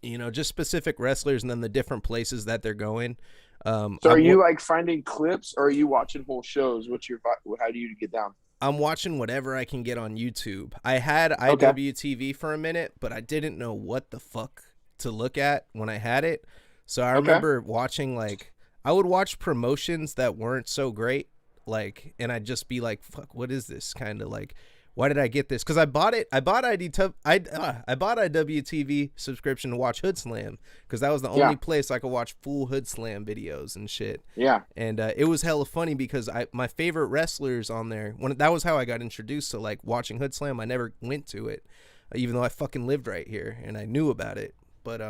S1: You know, just specific wrestlers, and then the different places that they're going.
S2: So are you like finding clips, or are you watching whole shows? How do you get down?
S1: I'm watching whatever I can get on YouTube. I had
S2: Okay.
S1: IWTV for a minute, but I didn't know what the fuck to look at when I had it. So I
S2: Okay.
S1: remember watching, like, I would watch promotions that weren't so great, like, and I'd just be like, fuck, what is this? Kind of like, why did I get this? Because I bought it. I bought I bought IWTV subscription to watch Hood Slam, because that was the only place I could watch full Hood Slam videos and shit.
S2: Yeah.
S1: And it was hella funny because my favorite wrestlers on there, that was how I got introduced to like watching Hood Slam. I never went to it, even though I fucking lived right here and I knew about it. But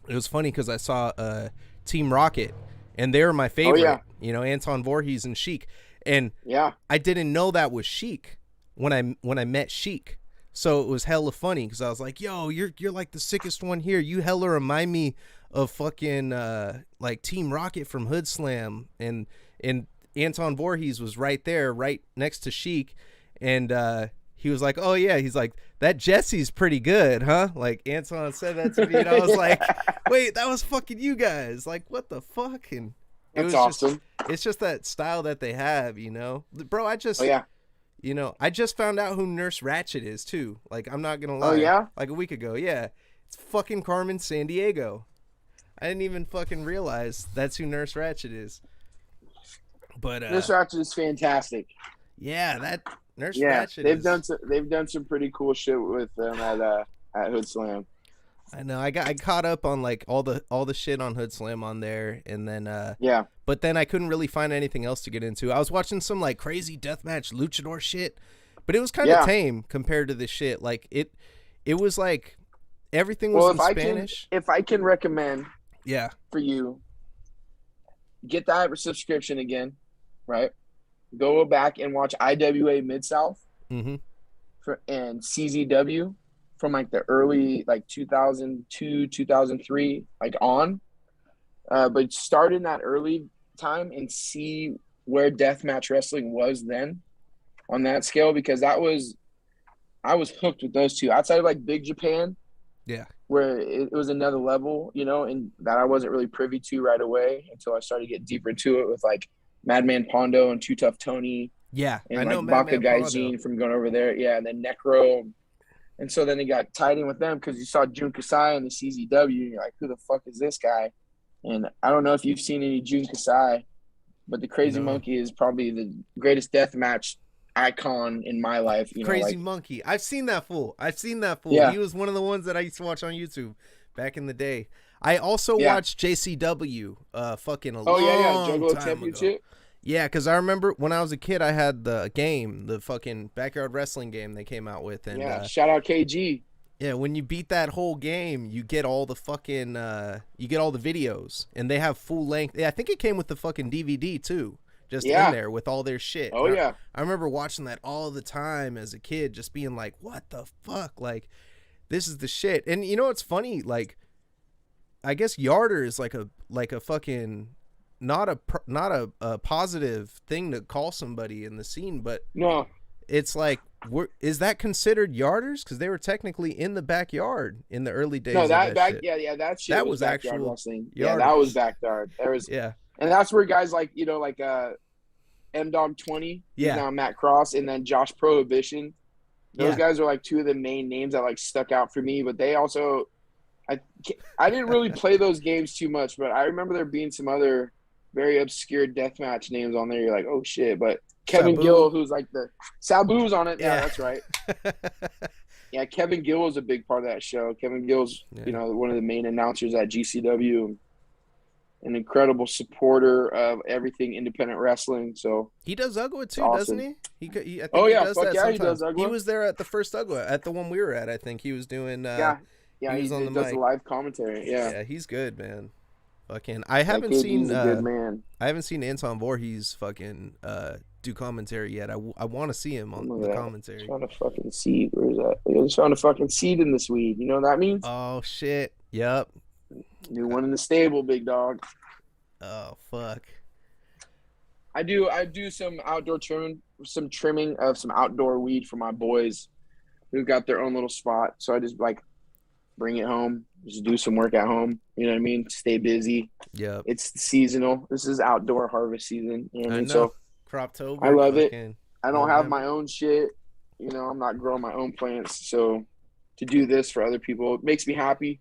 S1: it was funny because I saw Team Rocket, and they were my favorite.
S2: Oh, yeah.
S1: You know, Anton Voorhees and Sheik, and
S2: Yeah.
S1: I didn't know that was Sheik when I met Sheik. So it was hella funny because I was like, "Yo, you're like the sickest one here. You hella remind me of fucking like Team Rocket from Hood Slam." And Anton Voorhees was right there, right next to Sheik, and he was like, "Oh yeah," he's like, "That Jesse's pretty good, huh?" Like Anton said that to me, and I was like, "Wait, that was fucking you guys! Like, what the fuck?" And
S2: That's awesome.
S1: It's just that style that they have, you know, bro.
S2: Oh yeah.
S1: You know, I just found out who Nurse Ratched is too. Like, I'm not gonna lie.
S2: Oh yeah.
S1: Like a week ago, yeah. It's fucking Carmen Sandiego. I didn't even fucking realize that's who Nurse Ratched is. But
S2: Nurse Ratched is fantastic.
S1: Yeah, that Nurse
S2: Ratched.
S1: Ratched.
S2: They've done some pretty cool shit with them at Hood Slam.
S1: I know. I caught up on like all the shit on Hood Slam on there, and then
S2: Yeah.
S1: But then I couldn't really find anything else to get into. I was watching some like crazy deathmatch luchador shit, but it was kind of tame compared to this shit. Like it was like everything was in Spanish.
S2: If I can recommend,
S1: yeah,
S2: for you, get that subscription again, right? Go back and watch IWA Mid South
S1: mm-hmm.
S2: and CZW from like the early like 2002 2003 like on. But start in that early time and see where deathmatch wrestling was then on that scale, because I was hooked with those two. Outside of like Big Japan,
S1: yeah,
S2: where it was another level, you know, and that I wasn't really privy to right away until I started to get deeper into it with like Madman Pondo and Too Tough Tony.
S1: Yeah,
S2: and
S1: I
S2: like
S1: know
S2: Baka
S1: Madman
S2: Gaijin from going over there. Yeah, and then Necro. And so then he got tied in with them because you saw Jun Kasai in the CZW, and you're like, who the fuck is this guy? And I don't know if you've seen any Jun Kasai, but the Crazy Monkey is probably the greatest deathmatch icon in my life. You
S1: Crazy
S2: know, like,
S1: Monkey. I've seen that fool.
S2: Yeah.
S1: He was one of the ones that I used to watch on YouTube back in the day. I also watched JCW fucking a long
S2: Juggalo
S1: time
S2: Championship.
S1: ago. Yeah, because I remember when I was a kid, I had the game, the fucking backyard wrestling game they came out with. And
S2: shout out KG.
S1: Yeah, when you beat that whole game, you get all the fucking, you get all the videos. And they have full length. Yeah, I think it came with the fucking DVD too. Just in there with all their shit.
S2: Oh, yeah.
S1: I remember watching that all the time as a kid, just being like, what the fuck? Like, this is the shit. And you know what's funny? Like, I guess Yarder is like a fucking... Not a positive thing to call somebody in the scene, but
S2: no,
S1: it's like, is that considered yarders? Because they were technically in the backyard in the early days.
S2: No,
S1: that
S2: shit. That shit
S1: that
S2: was
S1: actual
S2: wrestling.
S1: Yarders.
S2: Yeah, that was backyard. There was
S1: and
S2: that's where guys like M Dog 20, now Matt Cross, and then Josh Prohibition. Those guys are like two of the main names that like stuck out for me. But they also, I didn't really play those games too much, but I remember there being some other very obscure deathmatch names on there. You're like, oh shit! But Kevin Gill, who's like the Sabu's on it. Yeah, that's right. Yeah, Kevin Gill was a big part of that show. Kevin Gill's, one of the main announcers at GCW, an incredible supporter of everything independent wrestling. So
S1: he does UGWA too,
S2: awesome.
S1: doesn't he? I think he does that
S2: he does UGWA.
S1: He was there at the first UGWA, at the one we were at. I think he was doing.
S2: He was on the mic. The live commentary. Yeah,
S1: he's good, man. Fucking, I haven't
S2: a
S1: seen.
S2: good man.
S1: I haven't seen Anton Voorhees fucking do commentary yet. I want to see him on the commentary.
S2: Found a fucking seed. Where is that? I just found a fucking seed in this weed. You know what that means?
S1: Oh shit. Yep.
S2: New one in the stable, big dog.
S1: Oh fuck.
S2: I do some outdoor trimming of some outdoor weed for my boys who've got their own little spot. So I just like bring it home, just do some work at home. You know what I mean? Stay busy.
S1: Yeah.
S2: It's seasonal. This is outdoor harvest season. You know what I mean?
S1: So Croptober.
S2: I love it. I don't have my own shit. You know, I'm not growing my own plants. So to do this for other people, it makes me happy.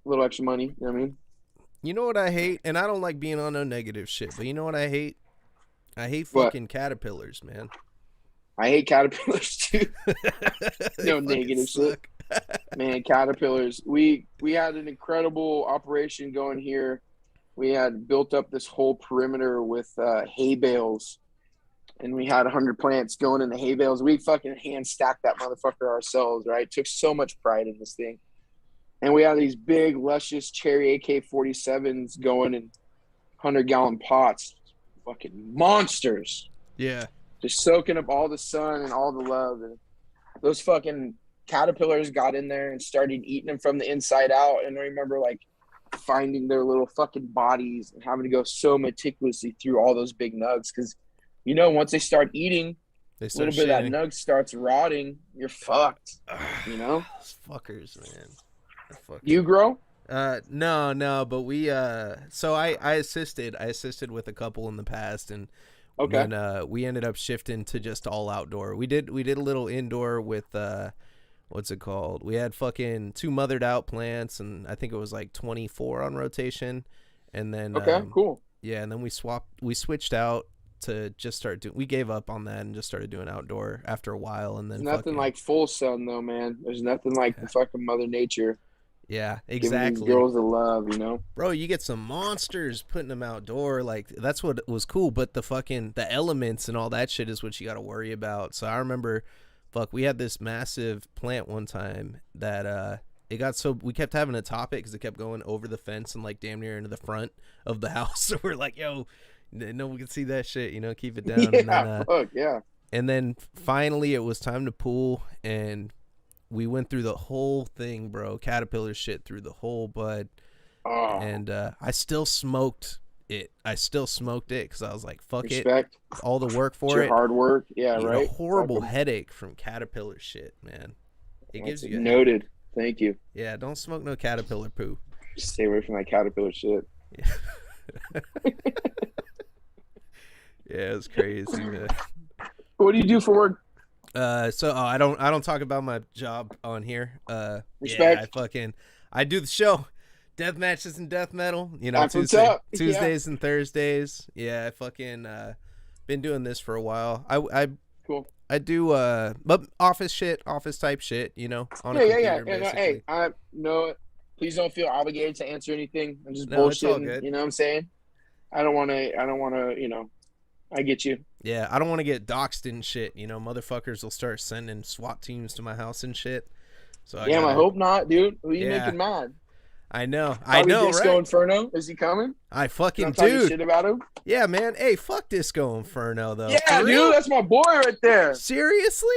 S2: A little extra money. You know what I mean?
S1: You know what I hate? And I don't like being on no negative shit, but you know what I hate? I hate fucking caterpillars, man.
S2: I hate caterpillars too. No negative shit. Man, caterpillars. We had an incredible operation going here. We had built up this whole perimeter with hay bales, and we had 100 plants going in the hay bales. We fucking hand stacked that motherfucker ourselves, right? Took so much pride in this thing. And we had these big, luscious cherry AK-47s going in 100-gallon pots. Fucking monsters.
S1: Yeah.
S2: Just soaking up all the sun and all the love. And those fucking caterpillars got in there and started eating them from the inside out. And I remember, like, finding their little fucking bodies and having to go so meticulously through all those big nugs. Because, you know, once they start eating, a little bit of that nug starts rotting. You're fucked. You know?
S1: Those fuckers, man.
S2: You grow?
S1: No, but we so I assisted with a couple in the past, and then we ended up shifting to just all outdoor. We did a little indoor with what's it called? We had fucking 2 mothered out plants, and I think it was like 24 on rotation, and then
S2: cool.
S1: Yeah, and then we switched out to just start doing. We gave up on that and just started doing outdoor after a while, and then
S2: there's nothing like full sun though, man. There's nothing like the fucking Mother Nature.
S1: Yeah, exactly.
S2: Giving these girls the love, you know?
S1: Bro, you get some monsters putting them outdoor. Like, that's what was cool. But the elements and all that shit is what you got to worry about. So I remember, we had this massive plant one time that it got so we kept having to top it because it kept going over the fence and like damn near into the front of the house. So we're like, yo, no one can see that shit, you know, keep it down.
S2: Yeah, and then,
S1: And then finally it was time to pool, and we went through the whole thing, bro. Caterpillar shit through the whole bud.
S2: Oh.
S1: And I still smoked it. Because I was like, fuck
S2: Respect.
S1: it. All the work for
S2: it's your
S1: it.
S2: hard work. Yeah, right.
S1: A horrible headache from caterpillar shit, man. It gives you
S2: noted. Thank you.
S1: Yeah, don't smoke no caterpillar poo.
S2: Just stay away from that caterpillar shit.
S1: Yeah. Yeah, it's crazy, man.
S2: What do you do for work?
S1: So I don't talk about my job on here.
S2: Respect.
S1: Yeah, I do the show, Deathmatches and Death Metal. You know, Tuesdays and Thursdays. Yeah, I fucking been doing this for a while.
S2: Cool.
S1: I do but office type shit. You know, on a
S2: computer,
S1: basically.
S2: Hey, no, please don't feel obligated to answer anything. I'm just
S1: bullshitting. It's all good.
S2: You know what I'm saying? I don't want to. You know, I get you.
S1: Yeah, I don't want to get doxxed and shit. You know, motherfuckers will start sending SWAT teams to my house and shit. So
S2: I hope not, dude. Who are you making mad?
S1: I know,
S2: Disco
S1: right?
S2: Inferno, is he coming?
S1: I fucking
S2: dude. Shit about him?
S1: Yeah, man. Hey, fuck Disco Inferno though.
S2: Yeah, dude, that's my boy right there.
S1: Seriously?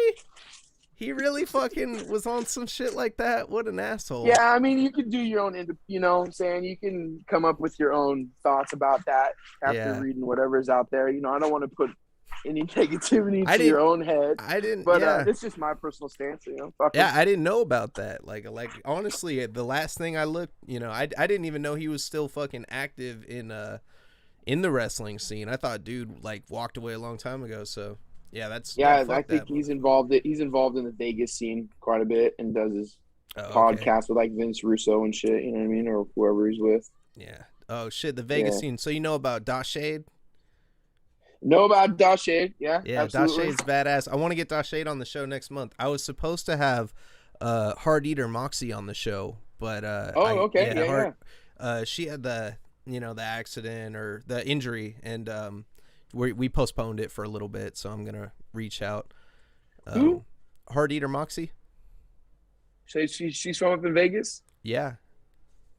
S1: He really fucking was on some shit like that? What an asshole.
S2: Yeah, I mean, you can do your own, you know what I'm saying? You can come up with your own thoughts about that after reading whatever's out there. You know, I don't want to put any negativity to your own head.
S1: I didn't,
S2: but it's just my personal stance, you know.
S1: I didn't know about that. Like honestly, the last thing I looked, you know, I didn't even know he was still fucking active in the wrestling scene. I thought dude like walked away a long time ago. So yeah, I
S2: think he's involved in the Vegas scene quite a bit and does his podcast with like Vince Russo and shit. You know what I mean, or whoever he's with.
S1: Yeah. Oh shit, the Vegas scene. So you know about Dashade?
S2: Know about Dashade, yeah.
S1: Yeah, Dashade's badass. I want to get Dashade on the show next month. I was supposed to have Hard Eater Moxie on the show, but she had the accident or the injury, and we postponed it for a little bit, so I'm gonna reach out.
S2: Who?
S1: Hard Eater Moxie.
S2: So she's from up in Vegas?
S1: Yeah.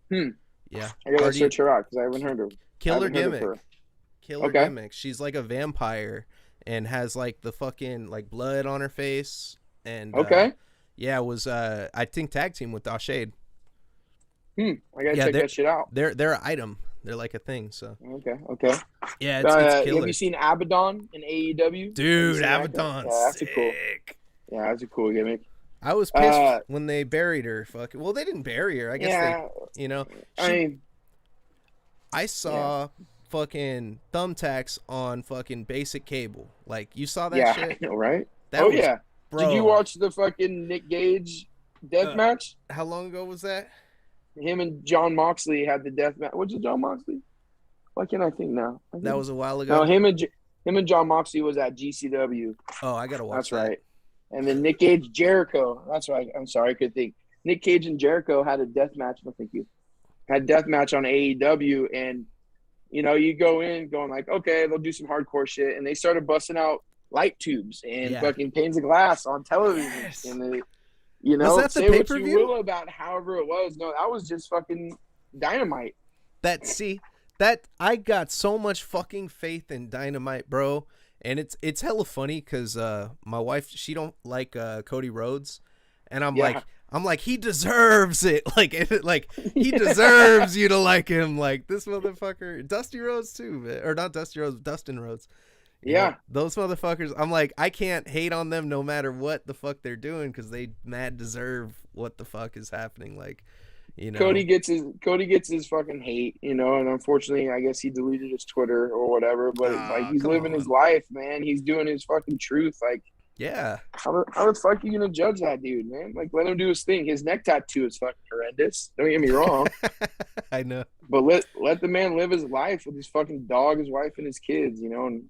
S1: Yeah.
S2: I gotta search her out because I haven't heard her.
S1: Killer gimmick. Gimmick. She's like a vampire, and has like the fucking like blood on her face, and
S2: Okay.
S1: yeah, it was I think tag team with Shade.
S2: I gotta
S1: Yeah,
S2: check that shit out.
S1: they're an item. They're like a thing. So
S2: Okay.
S1: yeah, it's
S2: Have
S1: killer.
S2: you seen Abaddon in AEW?
S1: Dude,
S2: That guy?
S1: Abaddon,
S2: Yeah, that's a cool.
S1: sick.
S2: Yeah, that's a cool gimmick.
S1: I was pissed when they buried her. Fucking. Well, they didn't bury her. I guess
S2: yeah.
S1: they,
S2: I
S1: saw fucking thumbtacks on fucking basic cable. Like, you saw that
S2: yeah,
S1: shit?
S2: I know, right?
S1: That was,
S2: yeah.
S1: bro.
S2: Did you watch the fucking Nick Gage death match?
S1: How long ago was that?
S2: Him and John Moxley had the death match. What's it, John Moxley? Why can't I think now?
S1: That was a while ago.
S2: No, him and John Moxley was at GCW.
S1: Oh, I gotta watch
S2: That's
S1: that.
S2: right. And then Nick Cage, Jericho. That's right. I'm sorry, I could think. Nick Cage and Jericho had a death match. No, thank you. Had death match on AEW, and you go in going like, okay, they'll do some hardcore shit, and they started busting out light tubes and fucking panes of glass on television.
S1: Yes.
S2: And
S1: was that
S2: say
S1: the
S2: what
S1: pay-per-view?
S2: you will about however it was. No, that was just fucking Dynamite.
S1: That I got so much fucking faith in Dynamite, bro. And it's hella funny because my wife, she don't like Cody Rhodes, and I'm like he deserves it. Like he deserves you to like him. Like, this motherfucker, Dusty Rhodes too, or not Dusty Rhodes, Dustin Rhodes. You know, those motherfuckers. I'm like, I can't hate on them no matter what the fuck they're doing, because they mad deserve what the fuck is happening. Like,
S2: Cody gets his fucking hate, and unfortunately, I guess he deleted his Twitter or whatever. But it's like, he's living his life, man. He's doing his fucking truth. Like,
S1: yeah,
S2: how the fuck are you gonna judge that dude, man? Like, let him do his thing. His neck tattoo is fucking horrendous. Don't get me wrong.
S1: I know,
S2: but let the man live his life with his fucking dog, his wife, and his kids. And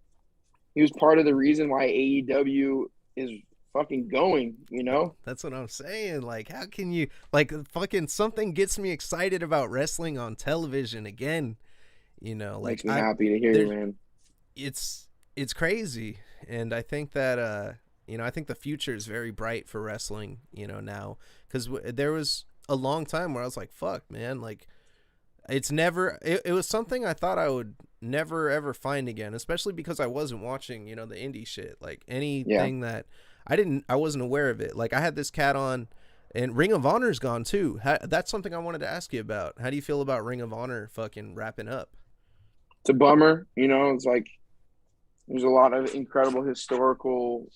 S2: he was part of the reason why AEW is fucking going,
S1: That's what I'm saying. Like, how can you, like, fucking something gets me excited about wrestling on television again, like,
S2: makes me happy to hear you, man.
S1: It's crazy. And I think that I think the future is very bright for wrestling, now, because there was a long time where I was like, fuck, man, like, it was something I thought I would never ever find again, especially because I wasn't watching, the indie shit, like anything that I wasn't aware of it. Like, I had this cat on, and Ring of Honor's gone too. That's something I wanted to ask you about. How do you feel about Ring of Honor fucking wrapping up?
S2: It's a bummer, it's like there's a lot of incredible historical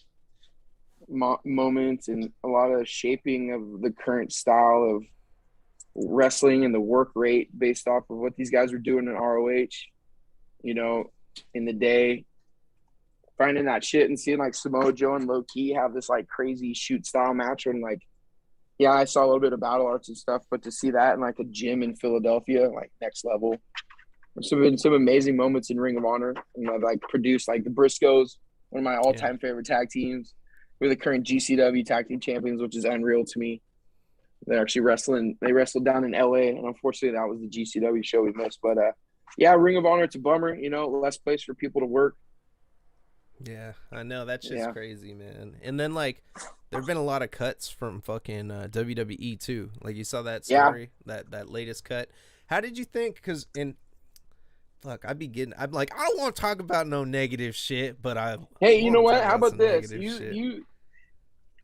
S2: moments and a lot of shaping of the current style of wrestling and the work rate based off of what these guys were doing in ROH, in the day. Finding that shit and seeing like Samoa Joe and Low Ki have this like crazy shoot style match, and like, I saw a little bit of battle arts and stuff, but to see that in like a gym in Philadelphia, like, next level. There's been some amazing moments in Ring of Honor, and I've like produced like the Briscoes, one of my all-time favorite tag teams. We're the current GCW tag team champions, which is unreal to me. They're actually wrestling. They wrestled down in LA, and unfortunately that was the GCW show we missed. But Ring of Honor, it's a bummer, less place for people to work.
S1: Yeah, I know. That shit's crazy, man. And then, like, there have been a lot of cuts from fucking WWE, too. Like, you saw that story, that latest cut. How did you think? Because, fuck, I'm like, I don't want to talk about no negative shit, but
S2: Hey, you know what? How about this?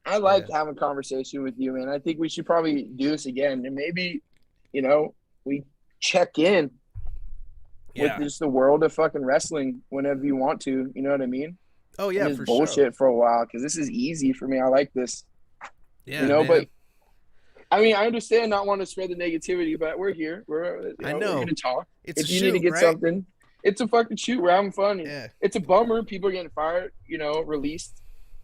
S2: I like having a conversation with you, man. I think we should probably do this again. And maybe, we check in with just the world of fucking wrestling whenever you want to. You know what I mean?
S1: Oh, yeah, for
S2: bullshit
S1: sure.
S2: for a while, because this is easy for me. I like this.
S1: Yeah, man.
S2: But I mean, I understand not wanting to spread the negativity, but we're here. We're
S1: I know.
S2: We're going to talk.
S1: It's
S2: if you need to get something, it's a fucking shoot. We're having fun.
S1: Yeah.
S2: It's a bummer. People are getting fired, released.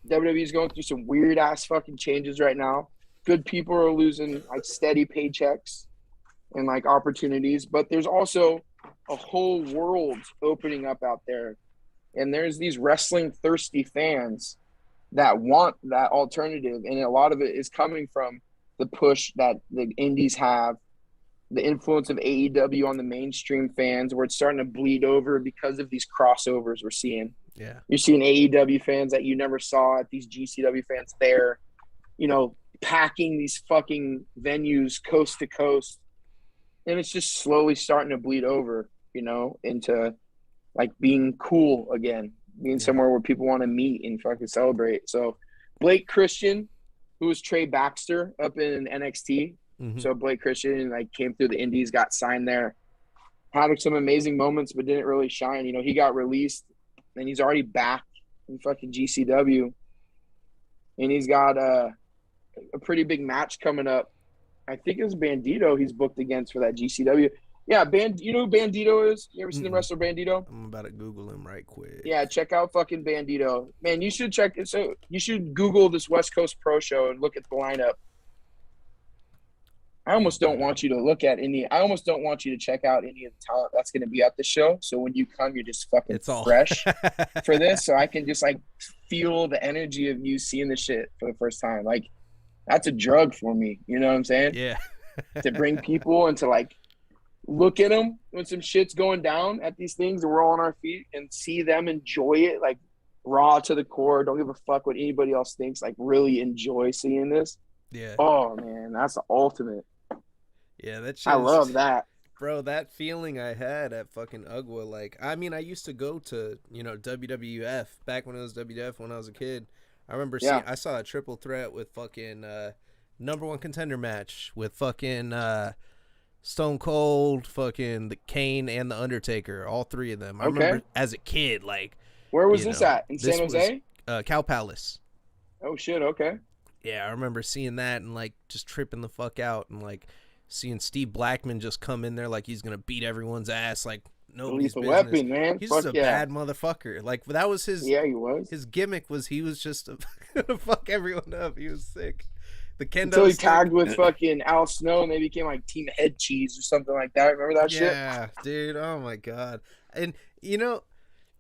S2: WWE's going through some weird ass fucking changes right now. Good people are losing like steady paychecks and like opportunities, but there's also a whole world opening up out there. And there's these wrestling thirsty fans that want that alternative. And a lot of it is coming from the push that the indies have, the influence of AEW on the mainstream fans, where it's starting to bleed over because of these crossovers we're seeing.
S1: Yeah.
S2: You're seeing AEW fans that you never saw at these GCW fans there, packing these fucking venues coast to coast. And it's just slowly starting to bleed over, into like being cool again, being somewhere where people want to meet and fucking celebrate. So Blake Christian, who was Trey Baxter up in NXT.
S1: Mm-hmm.
S2: So Blake Christian like came through the Indies, got signed there, had some amazing moments, but didn't really shine. You know, he got released and he's already back in fucking GCW. And he's got a pretty big match coming up. I think it was Bandito he's booked against for that GCW. Yeah, you know who Bandito is? You ever seen the wrestler Bandito?
S1: I'm about to Google him right quick.
S2: Yeah, check out fucking Bandito. Man, you should check it. So you should Google this West Coast Pro Show and look at the lineup. I almost don't want you to look at any. I almost don't want you to check out any of the talent that's going to be at the show. So when you come, you're just fucking fresh for this. So I can just like feel the energy of you seeing the shit for the first time. Like that's a drug for me. You know what I'm saying?
S1: Yeah.
S2: To bring people and to like look at them when some shit's going down at these things and we're all on our feet and see them enjoy it like raw to the core. Don't give a fuck what anybody else thinks. Like really enjoy seeing this.
S1: Yeah.
S2: Oh man, that's the ultimate.
S1: Yeah,
S2: I love that.
S1: Bro, that feeling I had at fucking UGWA, like, I mean, I used to go to, you know, WWF back when it was WWF when I was a kid. I remember I saw a triple threat with fucking number one contender match with fucking Stone Cold, fucking the Kane, and the Undertaker, all three of them. I remember as a kid, like,
S2: where was this at? In San Jose?
S1: Cow Palace.
S2: Oh shit, okay.
S1: Yeah, I remember seeing that and like just tripping the fuck out and like seeing Steve Blackman just come in there like he's gonna beat everyone's ass, like nobody's business.
S2: Weapon, man.
S1: He's just a bad motherfucker. Like that was his.
S2: Yeah, he was.
S1: His gimmick was he was just gonna fuck everyone up. He was sick. The kendo
S2: until he tagged with fucking Al Snow and they became like Team Head Cheese or something like that. Remember that shit?
S1: Yeah, dude. Oh my god. And you know,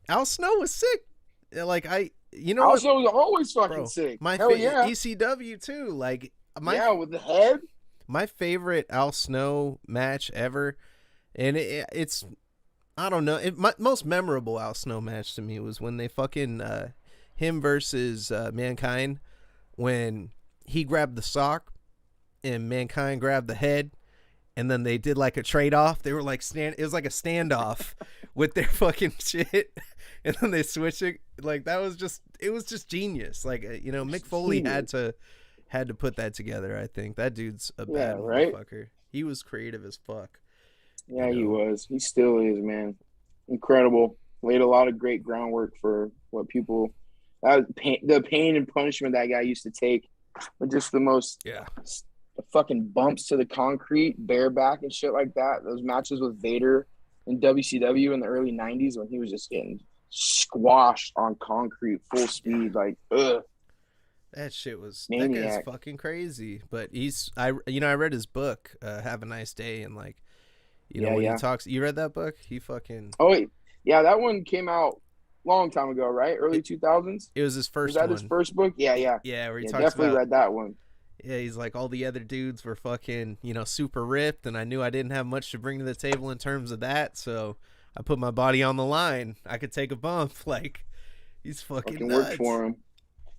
S1: Al Snow was sick. Like Al
S2: Snow was always fucking sick.
S1: My ECW too. Like
S2: with the head.
S1: My favorite Al Snow match ever, and it's I don't know, most memorable Al Snow match to me was when they fucking him versus Mankind, when he grabbed the sock and Mankind grabbed the head, and then they did like a trade off. They were like it was like a standoff with their fucking shit, and then they switched it. Like it was just genius. Like Mick Foley had to put that together. I think that dude's a bad motherfucker. He was creative as fuck.
S2: Yeah, he was. He still is, man. Incredible. Laid a lot of great groundwork for what people. The pain and punishment that guy used to take, with just the most fucking bumps to the concrete, bareback and shit like that. Those matches with Vader in WCW in the early '90s when he was just getting squashed on concrete full speed, like ugh.
S1: That shit was
S2: Maniac.
S1: That guy's fucking crazy. But I read his book, Have a Nice Day, and like, when he talks, you read that book? He fucking.
S2: Oh wait, yeah, that one came out long time ago, right? Early 2000s.
S1: It was his first.
S2: Was that his first book? Yeah.
S1: Yeah, where he talks
S2: definitely read that one.
S1: Yeah, he's like all the other dudes were fucking, super ripped, and I knew I didn't have much to bring to the table in terms of that, so I put my body on the line. I could take a bump. Like, he's fucking nuts.
S2: Worked for him.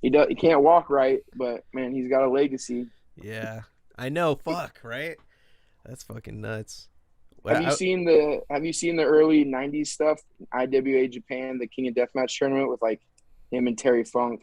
S2: He can't walk right, but man, he's got a legacy.
S1: Yeah, I know. Fuck, right? That's fucking nuts.
S2: Have you seen the early '90s stuff? IWA Japan, the King of Deathmatch tournament with like him and Terry Funk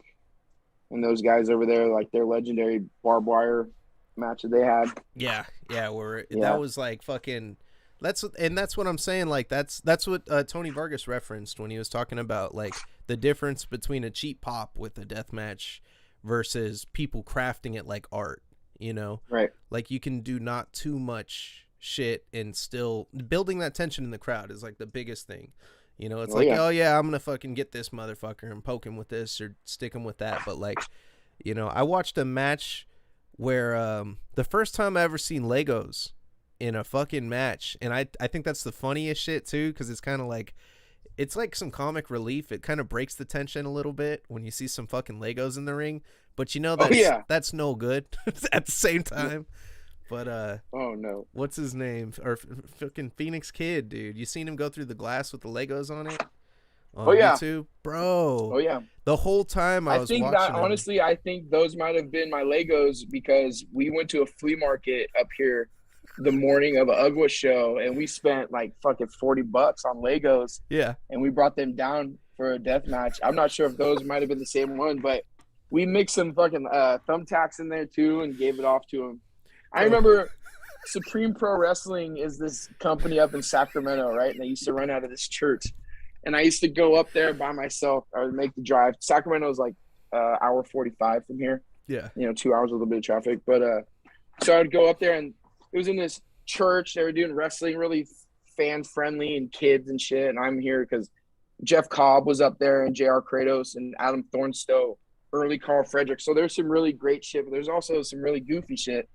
S2: and those guys over there, like their legendary barbed wire match that they had.
S1: Yeah, that was like fucking. That's what I'm saying. Like that's what Tony Vargas referenced when he was talking about like the difference between a cheap pop with a death match versus people crafting it like art.
S2: Right?
S1: Like you can do not too much shit and still building that tension in the crowd is like the biggest thing. It's I'm gonna fucking get this motherfucker and poke him with this or stick him with that. But like, I watched a match where the first time I ever seen Legos in a fucking match, and I think that's the funniest shit too, because it's kind of like it's like some comic relief. It kind of breaks the tension a little bit when you see some fucking Legos in the ring, but that's no good at the same time. But
S2: oh no,
S1: what's his name? Or fucking Phoenix Kid, dude. You seen him go through the glass with the Legos on it? On YouTube, bro.
S2: Oh yeah.
S1: The whole time I was watching
S2: that honestly, I think those might have been my Legos because we went to a flea market up here the morning of a UGWA show and we spent like fucking $40 on Legos.
S1: Yeah.
S2: And we brought them down for a death match. I'm not sure if those might have been the same one, but we mixed some fucking thumbtacks in there too and gave it off to him. I remember Supreme Pro Wrestling is this company up in Sacramento, right? And they used to run out of this church. And I used to go up there by myself. I would make the drive. Sacramento is like hour 45 from here.
S1: Yeah.
S2: 2 hours with a little bit of traffic. But so I would go up there, and it was in this church. They were doing wrestling, really fan-friendly and kids and shit. And I'm here because Jeff Cobb was up there and JR Kratos and Adam Thornstowe, early Carl Frederick. So there's some really great shit, but there's also some really goofy shit.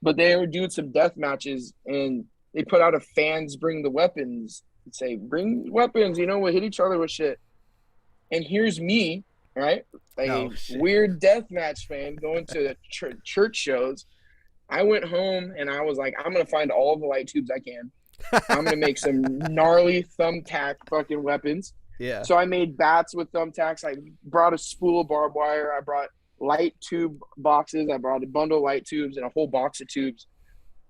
S2: But they were doing some death matches, and they put out a fans bring the weapons. They'd say, bring weapons, we'll hit each other with shit. And here's me, right? Weird death match fan going to church shows. I went home and I was like, I'm going to find all the light tubes I can. I'm going to make some gnarly thumbtack fucking weapons.
S1: Yeah.
S2: So I made bats with thumbtacks. I brought a spool of barbed wire. I brought light tube boxes. I brought a bundle of light tubes and a whole box of tubes.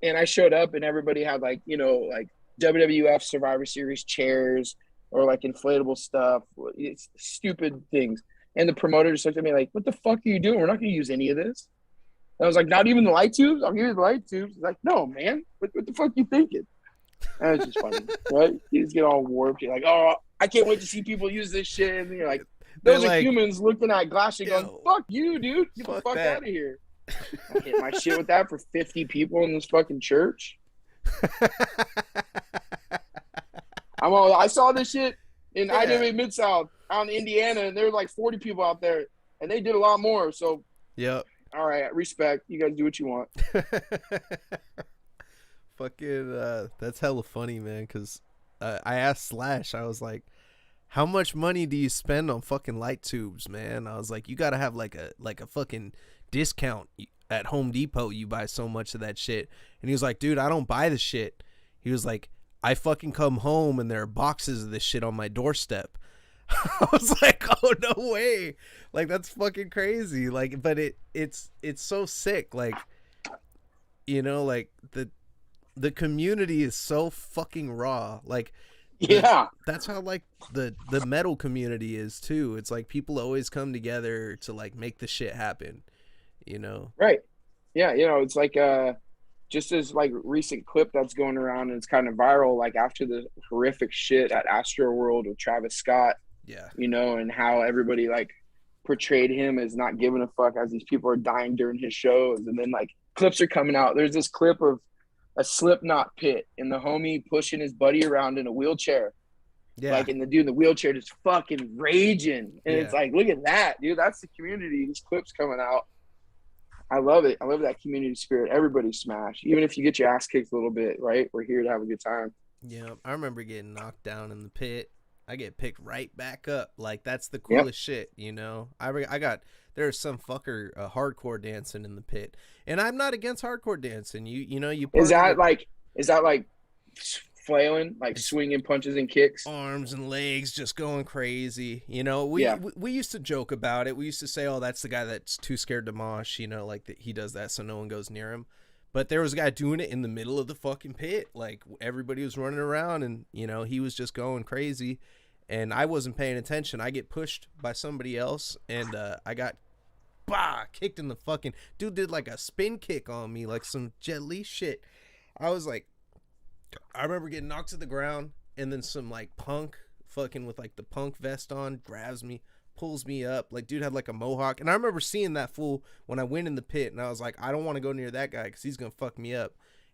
S2: And I showed up and everybody had like WWF Survivor Series chairs or like inflatable stuff. It's stupid things. And the promoter just looked at me like, what the fuck are you doing? We're not going to use any of this. And I was like, not even the light tubes? I'll give you the light tubes. He's like, no, man. What the fuck are you thinking? And it's just funny, right? You just get all warped. You're like, oh, I can't wait to see people use this shit. And you're like, those are humans looking at glass and going, fuck you, dude. Get the fuck out of here. I hit my shit with that for 50 people in this fucking church. I saw this shit in IWA Mid-South out in Indiana, and there were like 40 people out there, and they did a lot more. So,
S1: yep.
S2: All right, respect. You guys do what you want.
S1: Fucking, that's hella funny, man, because I asked Slash, I was like, how much money do you spend on fucking light tubes, man? I was like, you got to have like a fucking discount at Home Depot. You buy so much of that shit. And he was like, dude, I don't buy the shit. He was like, I fucking come home and there are boxes of this shit on my doorstep. I was like, oh, no way. Like, that's fucking crazy. Like, but it's so sick. Like, like the community is so fucking raw. Like, that's how like the metal community is too. It's like people always come together to like make the shit happen,
S2: Right. Yeah. It's like just as like recent clip that's going around and it's kind of viral, like after the horrific shit at Astro World with Travis Scott.
S1: Yeah.
S2: And how everybody like portrayed him as not giving a fuck as these people are dying during his shows. And then like clips are coming out. There's this clip of a Slipknot pit and the homie pushing his buddy around in a wheelchair. Yeah. Like, and the dude in the wheelchair just fucking raging. And it's like, look at that, dude. That's the community. These clips coming out. I love it. I love that community spirit. Everybody smash. Even if you get your ass kicked a little bit, right? We're here to have a good time.
S1: Yeah. I remember getting knocked down in the pit. I get picked right back up. Like, that's the coolest shit, there's some fucker hardcore dancing in the pit. And I'm not against hardcore dancing. Is that like flailing, like swinging punches and kicks? Arms and legs just going crazy. We used to joke about it. We used to say, oh, that's the guy that's too scared to mosh, he does that so no one goes near him. But there was a guy doing it in the middle of the fucking pit. Like, everybody was running around and, he was just going crazy. And I wasn't paying attention. I get pushed by somebody else, and I got kicked in the fucking... Dude did like a spin kick on me, like some Jet Li shit. I was like... I remember getting knocked to the ground, and then some like punk fucking with like the punk vest on grabs me, pulls me up. Like, dude had like a mohawk. And I remember seeing that fool when I went in the pit, and I was like, I don't want to go near that guy because he's going to fuck me up.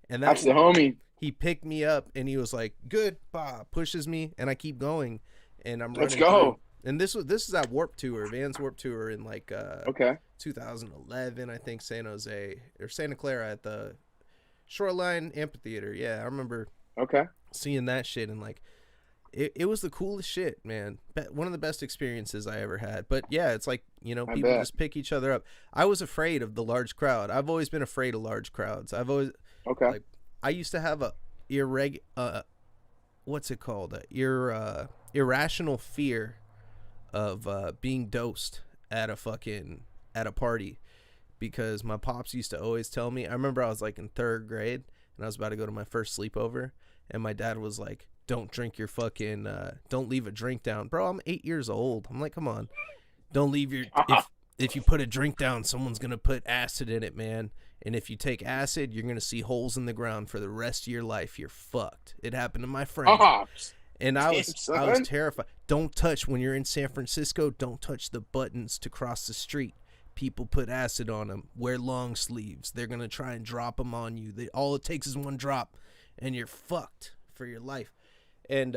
S1: And
S2: that's the homie.
S1: He picked me up, and he was like, good, pushes me, and I keep going. And I'm running.
S2: Let's go.
S1: Through. And this is at Warped Tour, Vans Warped Tour in like 2011, I think, San Jose or Santa Clara at the Shoreline Amphitheater. Yeah, I remember seeing that shit, and like it was the coolest shit, man. One of the best experiences I ever had. But yeah, it's like, people just pick each other up. I was afraid of the large crowd. I've always been afraid of large crowds. I've always like, I used to have a what's it called? Irrational fear of being dosed at a party, because my pops used to always tell me. I remember I was like in 3rd grade and I was about to go to my first sleepover, and my dad was like, don't drink your fucking, don't leave a drink down. Bro, I'm 8 years old. I'm like, come on. Don't leave your, if you put a drink down, someone's going to put acid in it, man. And if you take acid, you're going to see holes in the ground for the rest of your life. You're fucked. It happened to my friend. And I was terrified. Don't touch, when you're in San Francisco, don't touch the buttons to cross the street. People put acid on them. Wear long sleeves. They're going to try and drop them on you. All it takes is one drop, and you're fucked for your life. And,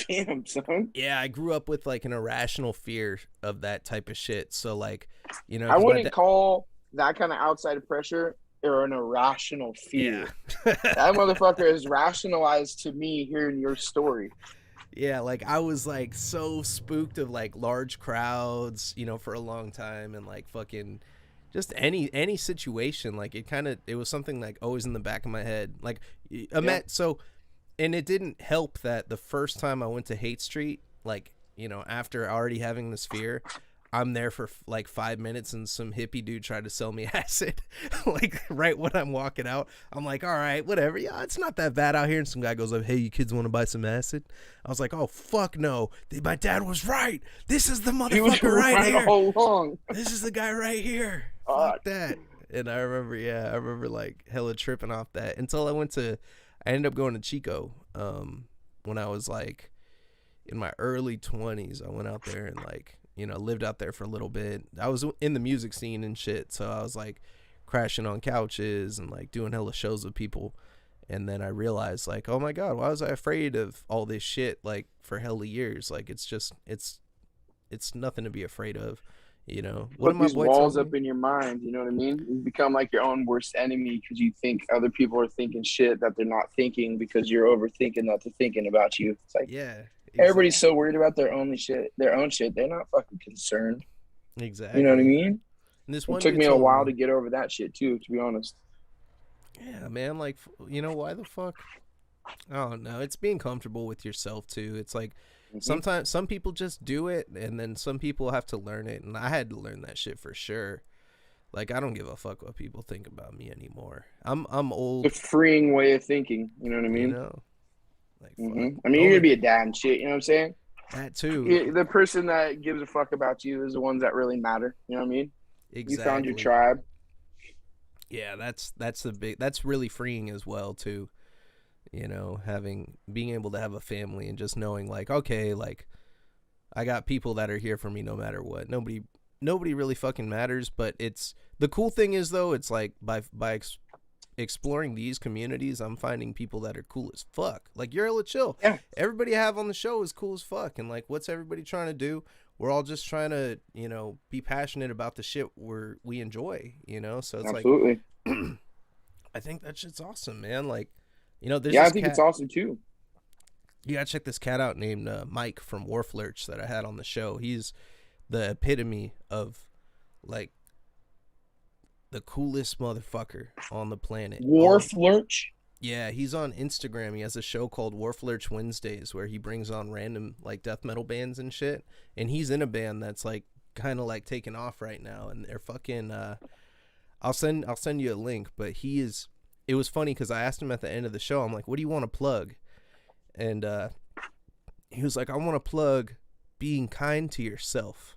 S2: damn, son.
S1: yeah, I grew up with, like, an irrational fear of that type of shit. So, like, you know.
S2: I wouldn't call that kind of outside pressure or an irrational fear.
S1: Yeah.
S2: That motherfucker is rationalized to me hearing your story.
S1: Yeah, like, I was, like, so spooked of, like, large crowds, you know, for a long time, and, like, fucking just any situation. Like, it was something, like, always in the back of my head. Like, so, and it didn't help that the first time I went to Hate Street, like, you know, after already having this fear, I'm there for like 5 minutes and some hippie dude tried to sell me acid. Like, right when I'm walking out, I'm like, all right, whatever. Yeah, it's not that bad out here. And some guy goes up, hey, you kids want to buy some acid? I was like, oh, fuck no. My dad was right. This is the motherfucker right here.
S2: All along.
S1: This is the guy right here. Fuck that. And I remember like hella tripping off that until I ended up going to Chico when I was like in my early 20s. I went out there and, like, you know, lived out there for a little bit. I was in the music scene and shit, so I was like crashing on couches and like doing hella shows with people. And then I realized, like, oh my god, why was I afraid of all this shit, like, for hella years? Like, it's nothing to be afraid of, you know.
S2: Put these walls up in your mind, you know what I mean? You become like your own worst enemy because you think other people are thinking shit that they're not thinking because you're overthinking that they're thinking about you. It's like,
S1: yeah.
S2: Exactly. Everybody's so worried about their own shit. They're not fucking concerned.
S1: Exactly.
S2: You know what I mean?
S1: And it
S2: took me a while to get over that shit too, to be honest.
S1: Yeah, man. Like, you know, why the fuck? Oh no, it's being comfortable with yourself too. It's like sometimes some people just do it, and then some people have to learn it. And I had to learn that shit for sure. Like, I don't give a fuck what people think about me anymore. I'm old.
S2: It's a freeing way of thinking. You know what I mean?
S1: You know. Like,
S2: I mean, you're gonna be a dad and shit. You know what I'm saying?
S1: That too.
S2: The person that gives a fuck about you is the ones that really matter. You know what I mean?
S1: Exactly.
S2: You found your tribe.
S1: Yeah, that's really freeing as well too. You know, being able to have a family and just knowing, like, okay, like, I got people that are here for me no matter what. Nobody really fucking matters. But it's the cool thing is, though, it's like by exploring these communities, I'm finding people that are cool as fuck. Like, you're hella chill.
S2: Yeah.
S1: Everybody I have on the show is cool as fuck. And, like, what's everybody trying to do? We're all just trying to, you know, be passionate about the shit we enjoy, you know? So it's
S2: absolutely.
S1: Like, I think that shit's awesome, man. Like, you know,
S2: I think it's awesome too.
S1: You gotta check this cat out named Mike from Warflurch that I had on the show. He's the epitome of, like, the coolest motherfucker on the planet.
S2: Warflurch?
S1: Yeah, he's on Instagram. He has a show called Warflurch Wednesdays where he brings on random, like, death metal bands and shit. And he's in a band that's, like, kind of, like, taking off right now. And they're fucking, I'll send you a link. But it was funny because I asked him at the end of the show, I'm like, what do you want to plug? And he was like, I want to plug being kind to yourself.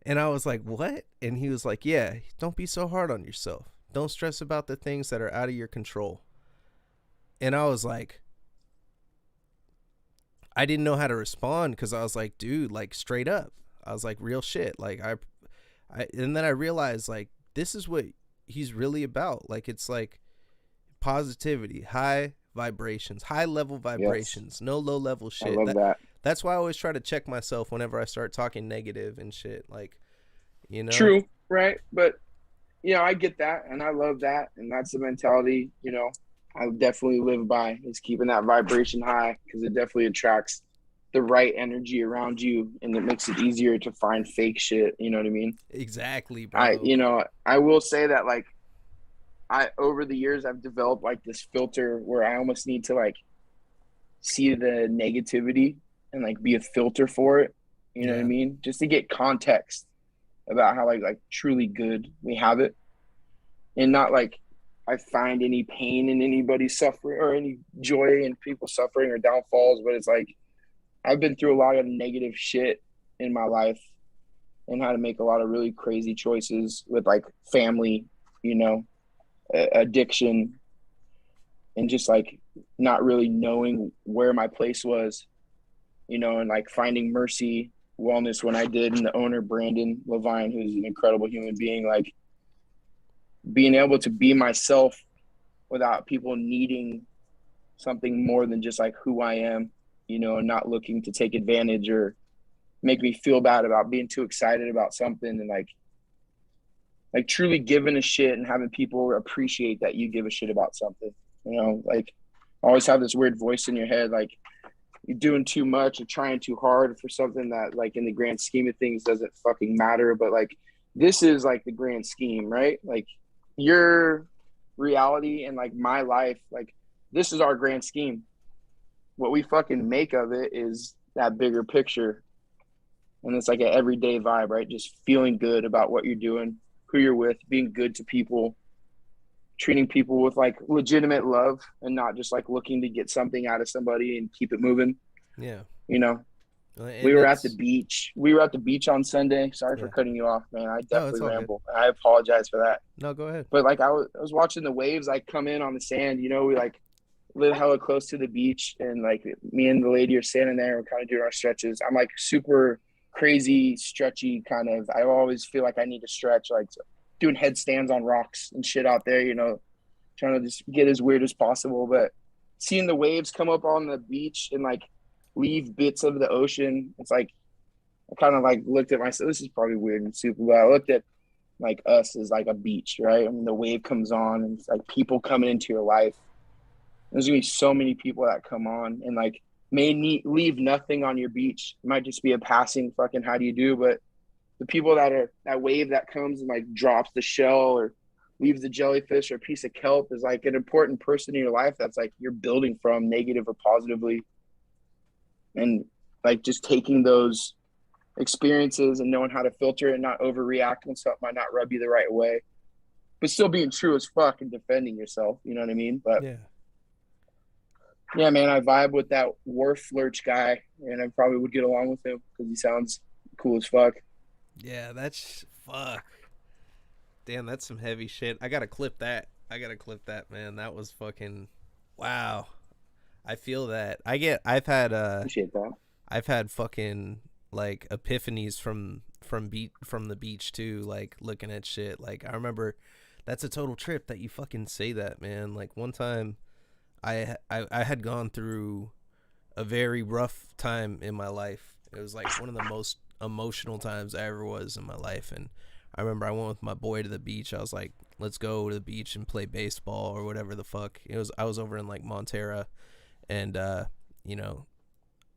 S1: And I was like, what? And he was like, yeah, don't be so hard on yourself. Don't stress about the things that are out of your control. And I was like, I didn't know how to respond because I was like, dude, like, straight up. I was like, real shit. Like, and then I realized, like, this is what he's really about. Like, it's like positivity, high vibrations, high level vibrations, no low level shit.
S2: I love that.
S1: That's why I always try to check myself whenever I start talking negative and shit. Like, you know.
S2: True, right? But, you know, I get that, and I love that, and that's the mentality, you know, I definitely live by, is keeping that vibration high, because it definitely attracts the right energy around you, and it makes it easier to find fake shit. You know what I mean?
S1: Exactly, bro.
S2: I will say that, like, over the years, I've developed, like, this filter where I almost need to, like, see the negativity and, like, be a filter for it. You know what I mean? Just to get context about how, like truly good we have it, and not, like, I find any pain in anybody's suffering or any joy in people suffering or downfalls, but it's like I've been through a lot of negative shit in my life and had to make a lot of really crazy choices with like family, you know, addiction, and just like not really knowing where my place was, you know, and like finding mercy wellness when I did. And the owner, Brandon Levine, who's an incredible human being, like being able to be myself without people needing something more than just like who I am, you know, and not looking to take advantage or make me feel bad about being too excited about something, and like truly giving a shit and having people appreciate that you give a shit about something, you know, like always have this weird voice in your head, like you're doing too much or trying too hard for something that like in the grand scheme of things doesn't fucking matter. But like, this is like the grand scheme, right? Like your reality and like my life, like this is our grand scheme. What we fucking make of it is that bigger picture. And it's like an everyday vibe, right? Just feeling good about what you're doing, who you're with, being good to people, treating people with like legitimate love and not just like looking to get something out of somebody and keep it moving.
S1: Yeah.
S2: You know,
S1: And
S2: we were at the beach. We were at the beach on Sunday. Sorry for
S1: Yeah.
S2: cutting you off, man. I
S1: No, it's
S2: definitely
S1: all good.
S2: ramble. I apologize for that.
S1: No, go ahead.
S2: But like I was watching the waves like come in on the sand. You know, we like live hella close to the beach, and like me and the lady are standing there. We're kind of doing our stretches. I'm like super crazy, stretchy kind of. I always feel like I need to stretch, like doing headstands on rocks and shit out there, you know, trying to just get as weird as possible. But seeing the waves come up on the beach and like leave bits of the ocean, it's like I kind of like looked at myself. This is probably weird and stupid, but I looked at like us as like a beach, right? I mean, the wave comes on and it's like people coming into your life. There's gonna be so many people that come on and like leave nothing on your beach. It might just be a passing fucking how do you do, but the people that are that wave that comes and like drops the shell or leaves the jellyfish or a piece of kelp is like an important person in your life that's like you're building from, negative or positively. And like just taking those experiences and knowing how to filter it and not overreact when something might not rub you the right way, but still being true as fuck and defending yourself. You know what I mean? But yeah, man, I vibe with that Wharf Lurch guy, and I probably would get along with him because he sounds cool as fuck.
S1: Yeah, that's fuck. Damn, that's some heavy shit. I gotta clip that. Man. That was fucking wow. I feel that.
S2: Appreciate that.
S1: I've had fucking like epiphanies from the beach too, like looking at shit. Like I remember that's a total trip that you fucking say that, man. Like one time I had gone through a very rough time in my life. It was like one of the most emotional times I ever was in my life, and I remember I went with my boy to the beach. I was like, let's go to the beach and play baseball or whatever the fuck. I was over in like Montera, and you know,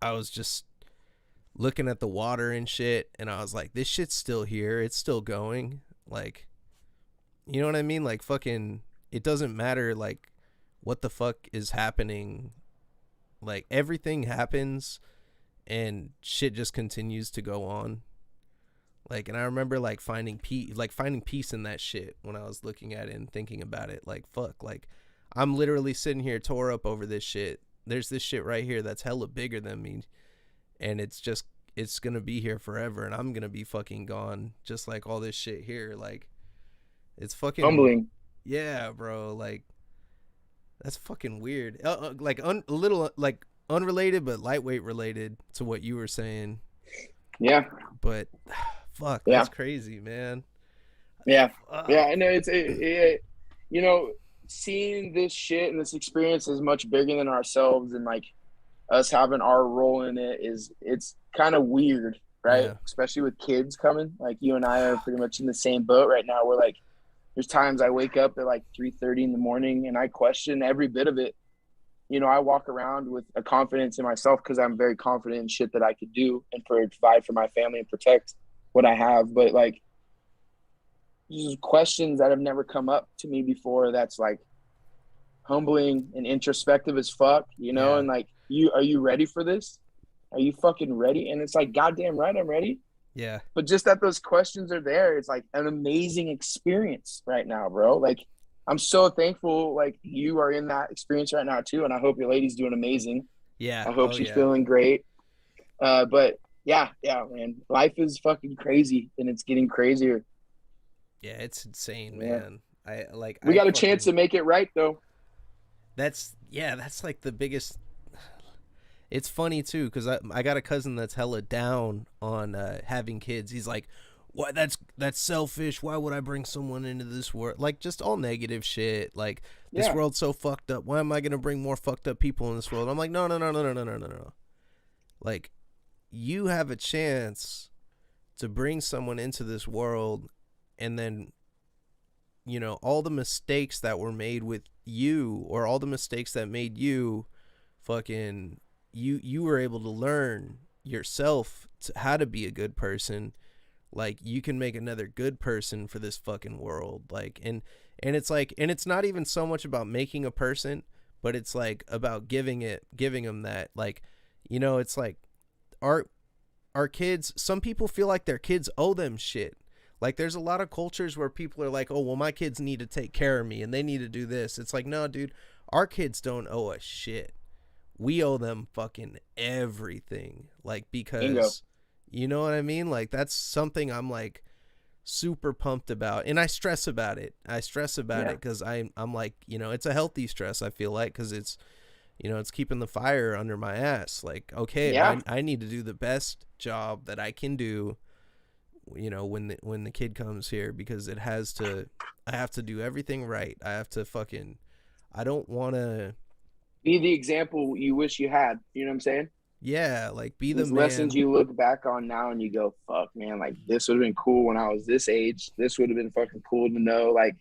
S1: I was just looking at the water and shit, and I was like, this shit's still here. It's still going. Like, you know what I mean? Like fucking it doesn't matter like what the fuck is happening. Like everything happens and shit just continues to go on. Like, and I remember like finding peace in that shit when I was looking at it and thinking about it. Like, fuck, like I'm literally sitting here tore up over this shit. There's this shit right here that's hella bigger than me, and it's gonna be here forever, and I'm gonna be fucking gone, just like all this shit here. Like, it's fucking
S2: humbling.
S1: Yeah, bro. Like, that's fucking weird. Like a little like unrelated, but lightweight related to what you were saying.
S2: Yeah.
S1: But fuck,
S2: yeah.
S1: That's crazy, man.
S2: Yeah. Yeah. I know you know, seeing this shit and this experience is much bigger than ourselves, and like us having our role in it it's kind of weird, right?
S1: Yeah.
S2: Especially with kids coming. Like you and I are pretty much in the same boat right now. We're like, there's times I wake up at like 3:30 in the morning and I question every bit of it. You know, I walk around with a confidence in myself because I'm very confident in shit that I could do and provide for my family and protect what I have. But like, just questions that have never come up to me before. That's like humbling and introspective as fuck, you know?
S1: Yeah.
S2: And like, are you ready for this? Are you fucking ready? And it's like, goddamn right, I'm ready.
S1: Yeah.
S2: But just that those questions are there, it's like an amazing experience right now, bro. Like, I'm so thankful like you are in that experience right now too, and I hope your lady's doing amazing.
S1: Yeah.
S2: I hope
S1: Oh
S2: she's
S1: yeah.
S2: feeling great. But yeah, man, life is fucking crazy, and it's getting crazier.
S1: Yeah, it's insane,
S2: Yeah,
S1: man. I like
S2: we
S1: I
S2: got a chance
S1: fucking
S2: to make it right though.
S1: that's like the biggest. It's funny too because I got a cousin that's hella down on having kids. He's like, "What? That's selfish. Why would I bring someone into this world? Like just all negative shit. Like this
S2: Yeah,
S1: world's so fucked up. Why am I gonna bring more fucked up people in this world?" I'm like, no, no, no, no, no, no, no, no, no. Like you have a chance to bring someone into this world, and then all the mistakes that were made with you, or all the mistakes that made you fucking you were able to learn yourself how to be a good person. Like you can make another good person for this fucking world. Like and it's like, and it's not even so much about making a person, but it's like about giving them that, like, it's like our kids, some people feel like their kids owe them shit. Like there's a lot of cultures where people are like, oh well, my kids need to take care of me and they need to do this. It's like, no dude, our kids don't owe us shit. We owe them fucking everything. Like,
S2: bingo.
S1: because you know what I mean? Like that's something I'm like super pumped about, and I stress about it. I stress about
S2: Yeah,
S1: it because I'm like, it's a healthy stress, I feel like, because it's it's keeping the fire under my ass. Like, okay,
S2: yeah.
S1: I need to do the best job that I can do, when the kid comes here, because I have to do everything right. I have to fucking, I don't want to,
S2: Be the example you wish you had. You know what I'm saying?
S1: yeah, like be the
S2: These lessons
S1: man.
S2: you look back on now and you go, fuck, man, like this would have been cool when I was this age. This would have been fucking cool to know. Like,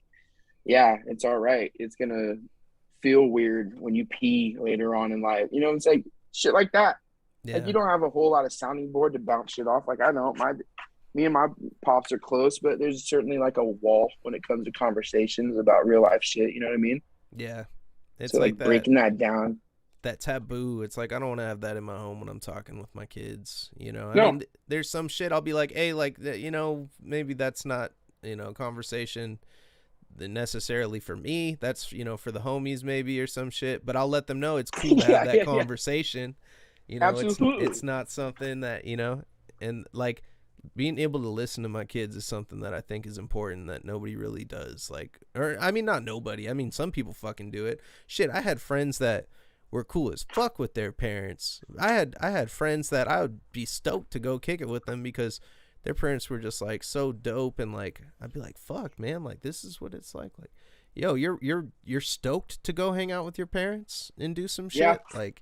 S2: yeah, it's all right. It's gonna feel weird when you pee later on in life. It's like shit like that. Like
S1: Yeah.
S2: you don't have a whole lot of sounding board to bounce shit off. Like I know me and my pops are close, but there's certainly like a wall when it comes to conversations about real life shit. You know what I mean?
S1: Yeah. It's
S2: So
S1: like
S2: like
S1: that
S2: breaking that down.
S1: taboo. It's like I don't want to have that in my home when I'm talking with my kids. I
S2: No,
S1: mean, there's some shit I'll be like, hey, like maybe that's not conversation necessarily for me. That's for the homies maybe, or some shit. But I'll let them know it's cool to have
S2: yeah,
S1: that
S2: yeah, yeah,
S1: conversation. It's
S2: absolutely.
S1: not something that and like being able to listen to my kids is something that I think is important that nobody really does. Like, or I mean, not nobody. I mean, some people fucking do it. Shit, I had friends that were cool as fuck with their parents. I had friends that I would be stoked to go kick it with them because their parents were just like so dope, and like I'd be like, fuck man, like this is what it's like yo, you're stoked to go hang out with your parents and do some
S2: Yeah.
S1: shit, like,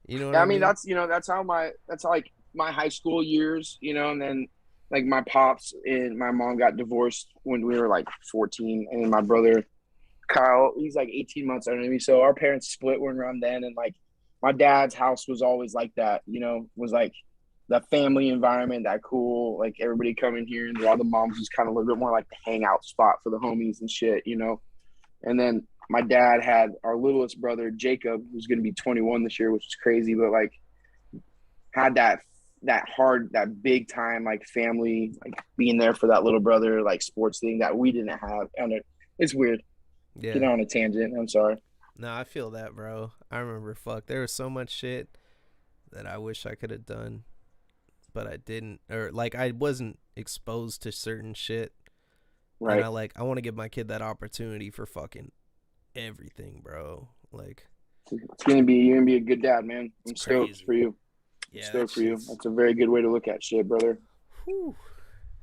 S1: you know what
S2: Yeah,
S1: I
S2: I mean
S1: mean?
S2: that's how like my high school years, and then like my pops and my mom got divorced when we were like 14, and then my brother Kyle, he's like 18 months older than me. So our parents split when around then, and like my dad's house was always like that, was like the family environment, that cool, like everybody coming here, and while the moms was kind of a little bit more like the hangout spot for the homies and shit. And then my dad had our littlest brother Jacob, who's going to be 21 this year, which is crazy, but like had that big time like family, like being there for that little brother, like sports thing that we didn't have. And it's weird. Get
S1: Yeah.
S2: on a tangent. I'm sorry.
S1: No, I feel that, bro. I remember, fuck, there was so much shit that I wish I could have done, but I didn't, or like I wasn't exposed to certain shit. And
S2: Right.
S1: I want to give my kid that opportunity for fucking everything, bro. Like,
S2: You're gonna be a good dad, man.
S1: it's
S2: I'm stoked for
S1: crazy.
S2: you. I'm
S1: Yeah, that
S2: stoked for you.
S1: shit's,
S2: That's a very good way to look at shit, brother.
S1: whew.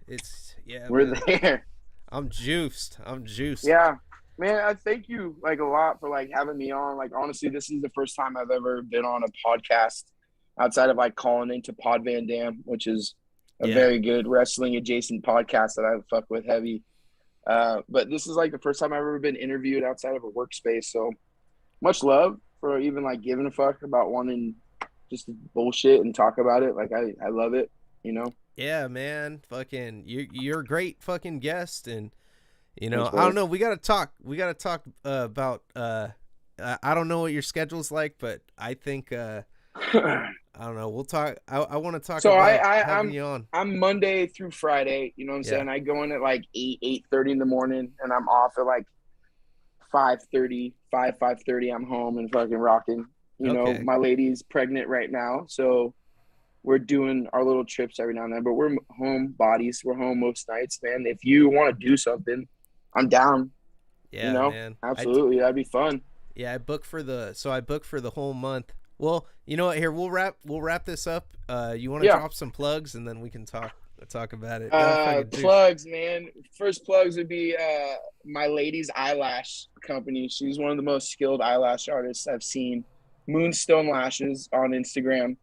S1: It's, yeah,
S2: We're
S1: man.
S2: there.
S1: I'm juiced. I'm juiced.
S2: Yeah. Man, I thank you like a lot for like having me on. Like honestly, this is the first time I've ever been on a podcast outside of like calling into Pod Van Dam, which is a
S1: Yeah.
S2: very good wrestling adjacent podcast that I fuck with heavy. But this is like the first time I've ever been interviewed outside of a workspace. So much love for even like giving a fuck about wanting just to bullshit and talk about it. Like I love it.
S1: Yeah, man. Fucking, you're a great fucking guest, and
S2: Thanks,
S1: I don't
S2: brother.
S1: know. We gotta talk. We gotta talk about. I don't know what your schedule's like, but I think I don't know. We'll talk. I want to talk
S2: So I,
S1: about
S2: I
S1: having
S2: I'm
S1: you on.
S2: I'm Monday through Friday. You know what I'm
S1: Yeah.
S2: saying? I go in at like 8:30 in the morning, and I'm off at like 5:30, I'm home and fucking rocking. You know,
S1: Okay.
S2: my lady's pregnant right now, so we're doing our little trips every now and then, but we're home bodies. We're home most nights, man. If you want to do something, I'm down. You
S1: Yeah,
S2: know,
S1: man.
S2: absolutely. That'd be fun.
S1: I booked for the whole month. Well, you know what? Here we'll wrap this up. You want to
S2: Yeah.
S1: drop some plugs and then we can talk about it. Go fucking juice.
S2: Plugs, man. First plugs would be my lady's eyelash company. She's one of the most skilled eyelash artists I've seen. Moonstone Lashes on Instagram.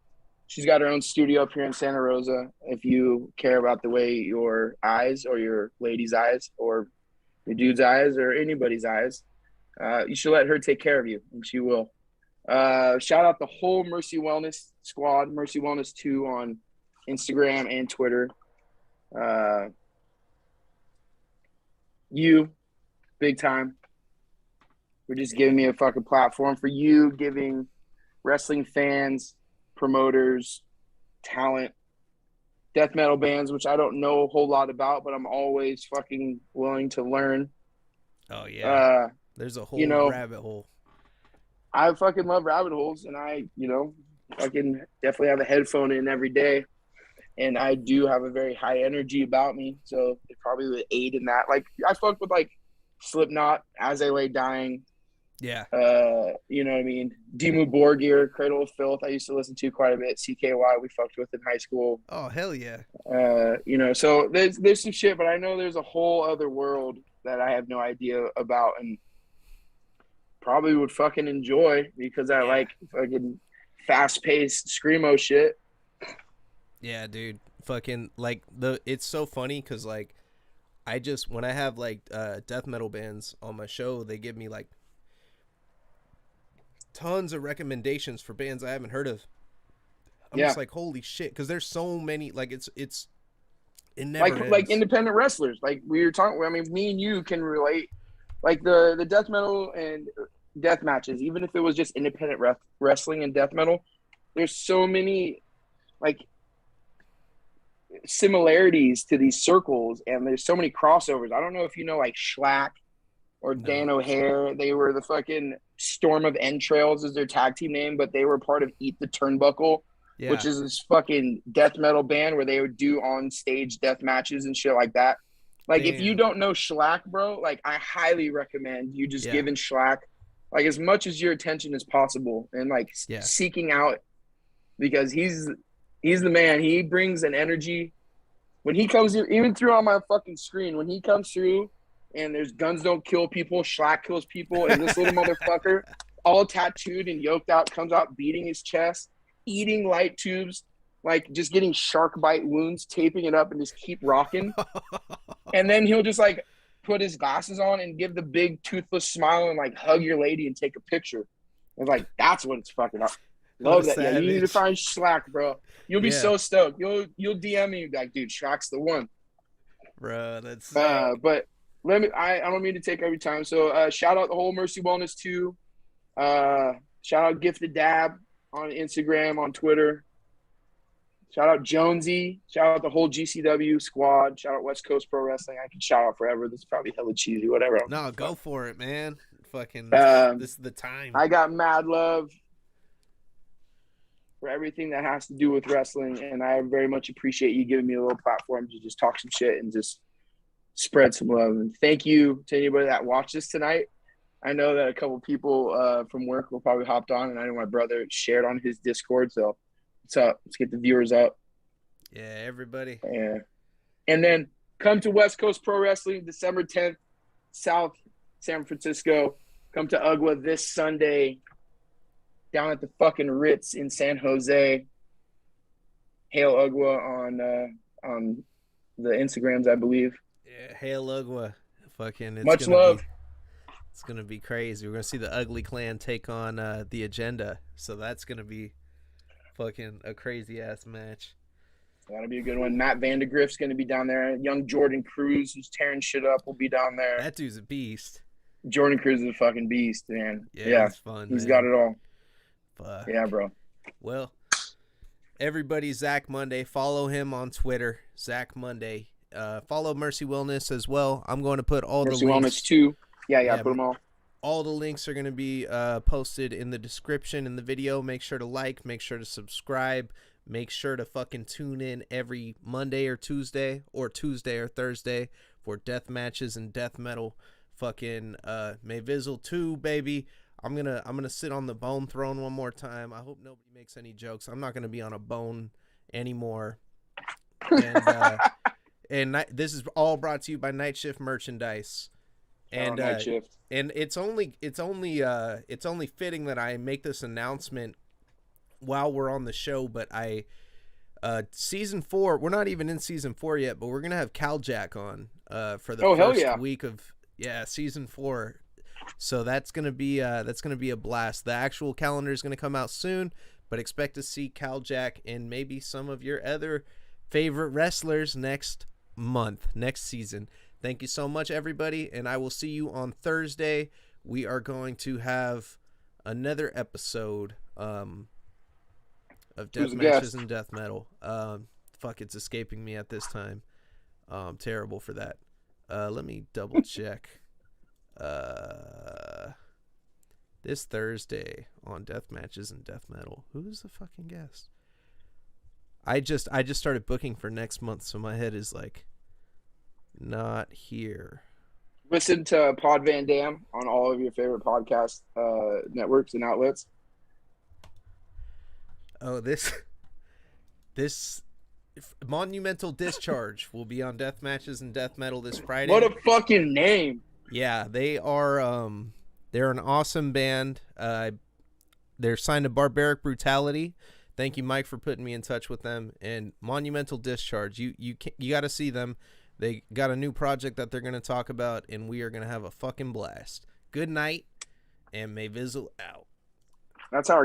S2: She's got her own studio up here in Santa Rosa. If you care about the way your eyes or your lady's eyes or your dude's eyes or anybody's eyes, you should let her take care of you, and she will. Shout out the whole Mercy Wellness squad, Mercy Wellness 2 on Instagram and Twitter. You, big time. We're just giving me a fucking platform for you, giving wrestling fans, promoters, talent, death metal bands, which I don't know a whole lot about, but I'm always fucking willing to learn.
S1: Oh yeah. There's a whole
S2: You know,
S1: rabbit hole.
S2: I fucking love rabbit holes, and I fucking definitely have a headphone in every day. And I do have a very high energy about me, so it probably would aid in that. Like, I fucked with like Slipknot, As I Lay Dying.
S1: Yeah.
S2: You know what I mean? Dimmu Borgir, Cradle of Filth. I used to listen to quite a bit. CKY, we fucked with in high school.
S1: Oh hell yeah.
S2: You know, so there's some shit, but I know there's a whole other world that I have no idea about, and probably would fucking enjoy because I like fucking fast paced screamo shit.
S1: Yeah, dude. Fucking like it's so funny because like when I have like death metal bands on my show, they give me like tons of recommendations for bands I haven't heard of. I'm just like, holy shit, because there's so many. Like it never ends.
S2: Like independent wrestlers. Like we were talking. I mean, me and you can relate. Like the death metal and death matches, even if it was just independent wrestling and death metal, there's so many like similarities to these circles, and there's so many crossovers. I don't know if you know like Schlack or Dan O'Hare. They were the fucking Storm of Entrails is their tag team name, but they were part of Eat the Turnbuckle, which is this fucking death metal band where they would do on stage death matches and shit like that. Like, if you don't know Schlack, bro, like I highly recommend you just giving Schlack like as much as your attention as possible and like seeking out, because he's the man. He brings an energy when he comes through, even through on my fucking screen, when he comes through and there's guns don't kill people, Schlack kills people, and this little motherfucker, all tattooed and yoked out, comes out beating his chest, eating light tubes, like just getting shark bite wounds, taping it up, and just keep rocking. And then he'll just like put his glasses on and give the big toothless smile and like hug your lady and take a picture. And like, that's what it's fucking up. Love that. Yeah, you need to find Schlack, bro. You'll be so stoked. You'll DM me like, dude, Schlack's the one.
S1: Bro, that's
S2: but I don't mean to take every time. So shout out the whole Mercy Wellness 2. Shout out Gifted Dab on Instagram, on Twitter. Shout out Jonesy. Shout out the whole GCW squad. Shout out West Coast Pro Wrestling. I can shout out forever. This is probably hella cheesy, whatever.
S1: No, go for it, man. Fucking this is the time.
S2: I got mad love for everything that has to do with wrestling, and I very much appreciate you giving me a little platform to just talk some shit and just spread some love. And thank you to anybody that watched this tonight. I know that a couple people from work will probably hopped on, and I know my brother shared on his Discord, so what's up? Let's get the viewers up.
S1: Yeah, everybody.
S2: Yeah. And then come to West Coast Pro Wrestling December 10th, South San Francisco. Come to UGWA this Sunday down at the fucking Ritz in San Jose. Hail UGWA on the Instagrams, I believe.
S1: Yeah, hail UGWA. Fucking
S2: much love.
S1: It's gonna be crazy. We're gonna see the Ugly Clan take on the Agenda, so that's gonna be fucking a crazy ass match.
S2: That'll be a good one. Matt Vandegrift's gonna be down there. Young Jordan Cruz, who's tearing shit up, will be down there.
S1: That dude's a beast.
S2: Jordan Cruz is a fucking beast, man.
S1: Yeah, it's fun.
S2: He's got it all.
S1: Fuck.
S2: Yeah, bro.
S1: Well, everybody, Zack Monday. Follow him on Twitter, Zack Monday. Follow Mercy Wellness as well. I'm going to put all
S2: Mercy
S1: the links.
S2: Wellness 2. Yeah, put them all.
S1: All the links are going to be posted in the description in the video. Make sure to like, make sure to subscribe, make sure to fucking tune in every Monday or Tuesday or Thursday for death matches and death metal. Fucking Mayvizzle 2, baby. I'm gonna sit on the bone throne one more time. I hope nobody makes any jokes. I'm not gonna be on a bone anymore. And this is all brought to you by Night Shift Merchandise. And
S2: Night Shift.
S1: And it's only fitting that I make this announcement while we're on the show. But season 4, we're not even in season 4 yet, but we're gonna have Jack on for the first week of season 4. So that's gonna be a blast. The actual calendar is gonna come out soon, but expect to see Jack and maybe some of your other favorite wrestlers next season. Thank you so much, everybody, and I will see you on Thursday. We are going to have another episode of Death Matches and Death Metal. It's escaping me at this time. Terrible for that. Let me double check. This Thursday on Death Matches and Death Metal. Who's the fucking guest? I just started booking for next month, so my head is like not here.
S2: Listen to Pod Van Dam on all of your favorite podcast networks and outlets.
S1: Oh, this Monumental Discharge will be on Death Matches and Death Metal this Friday.
S2: What a fucking name!
S1: Yeah, they are. They're an awesome band. They're signed to Barbaric Brutality. Thank you, Mike, for putting me in touch with them. And Monumental Discharge, you got to see them. They got a new project that they're going to talk about, and we are going to have a fucking blast. Good night, and Mayvizzle out.
S2: That's our